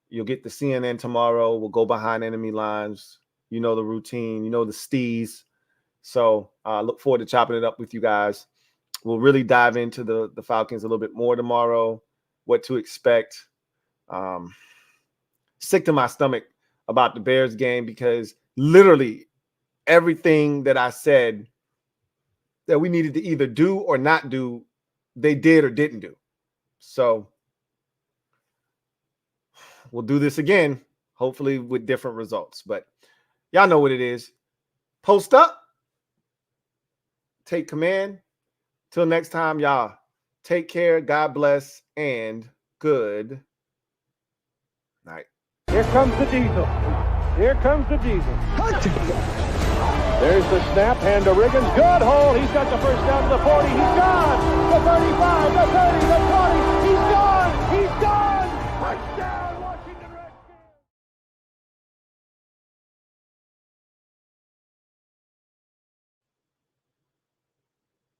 You'll get the CNN tomorrow. We'll go behind enemy lines. You know the routine. You know the steez. So look forward to chopping it up with you guys. We'll really dive into the Falcons a little bit more tomorrow, what to expect. Sick to my stomach about the Bears game because literally everything that I said that we needed to either do or not do, they did or didn't do. So we'll do this again, hopefully with different results. But y'all know what it is. Post up. Take command. Till next time, y'all. Take care. God bless. And good night. Here comes the diesel. Here comes the diesel. There's the snap. Hand to Riggins. Good hole. He's got the first down to the 40. He's gone. The 35, the 30, the 20.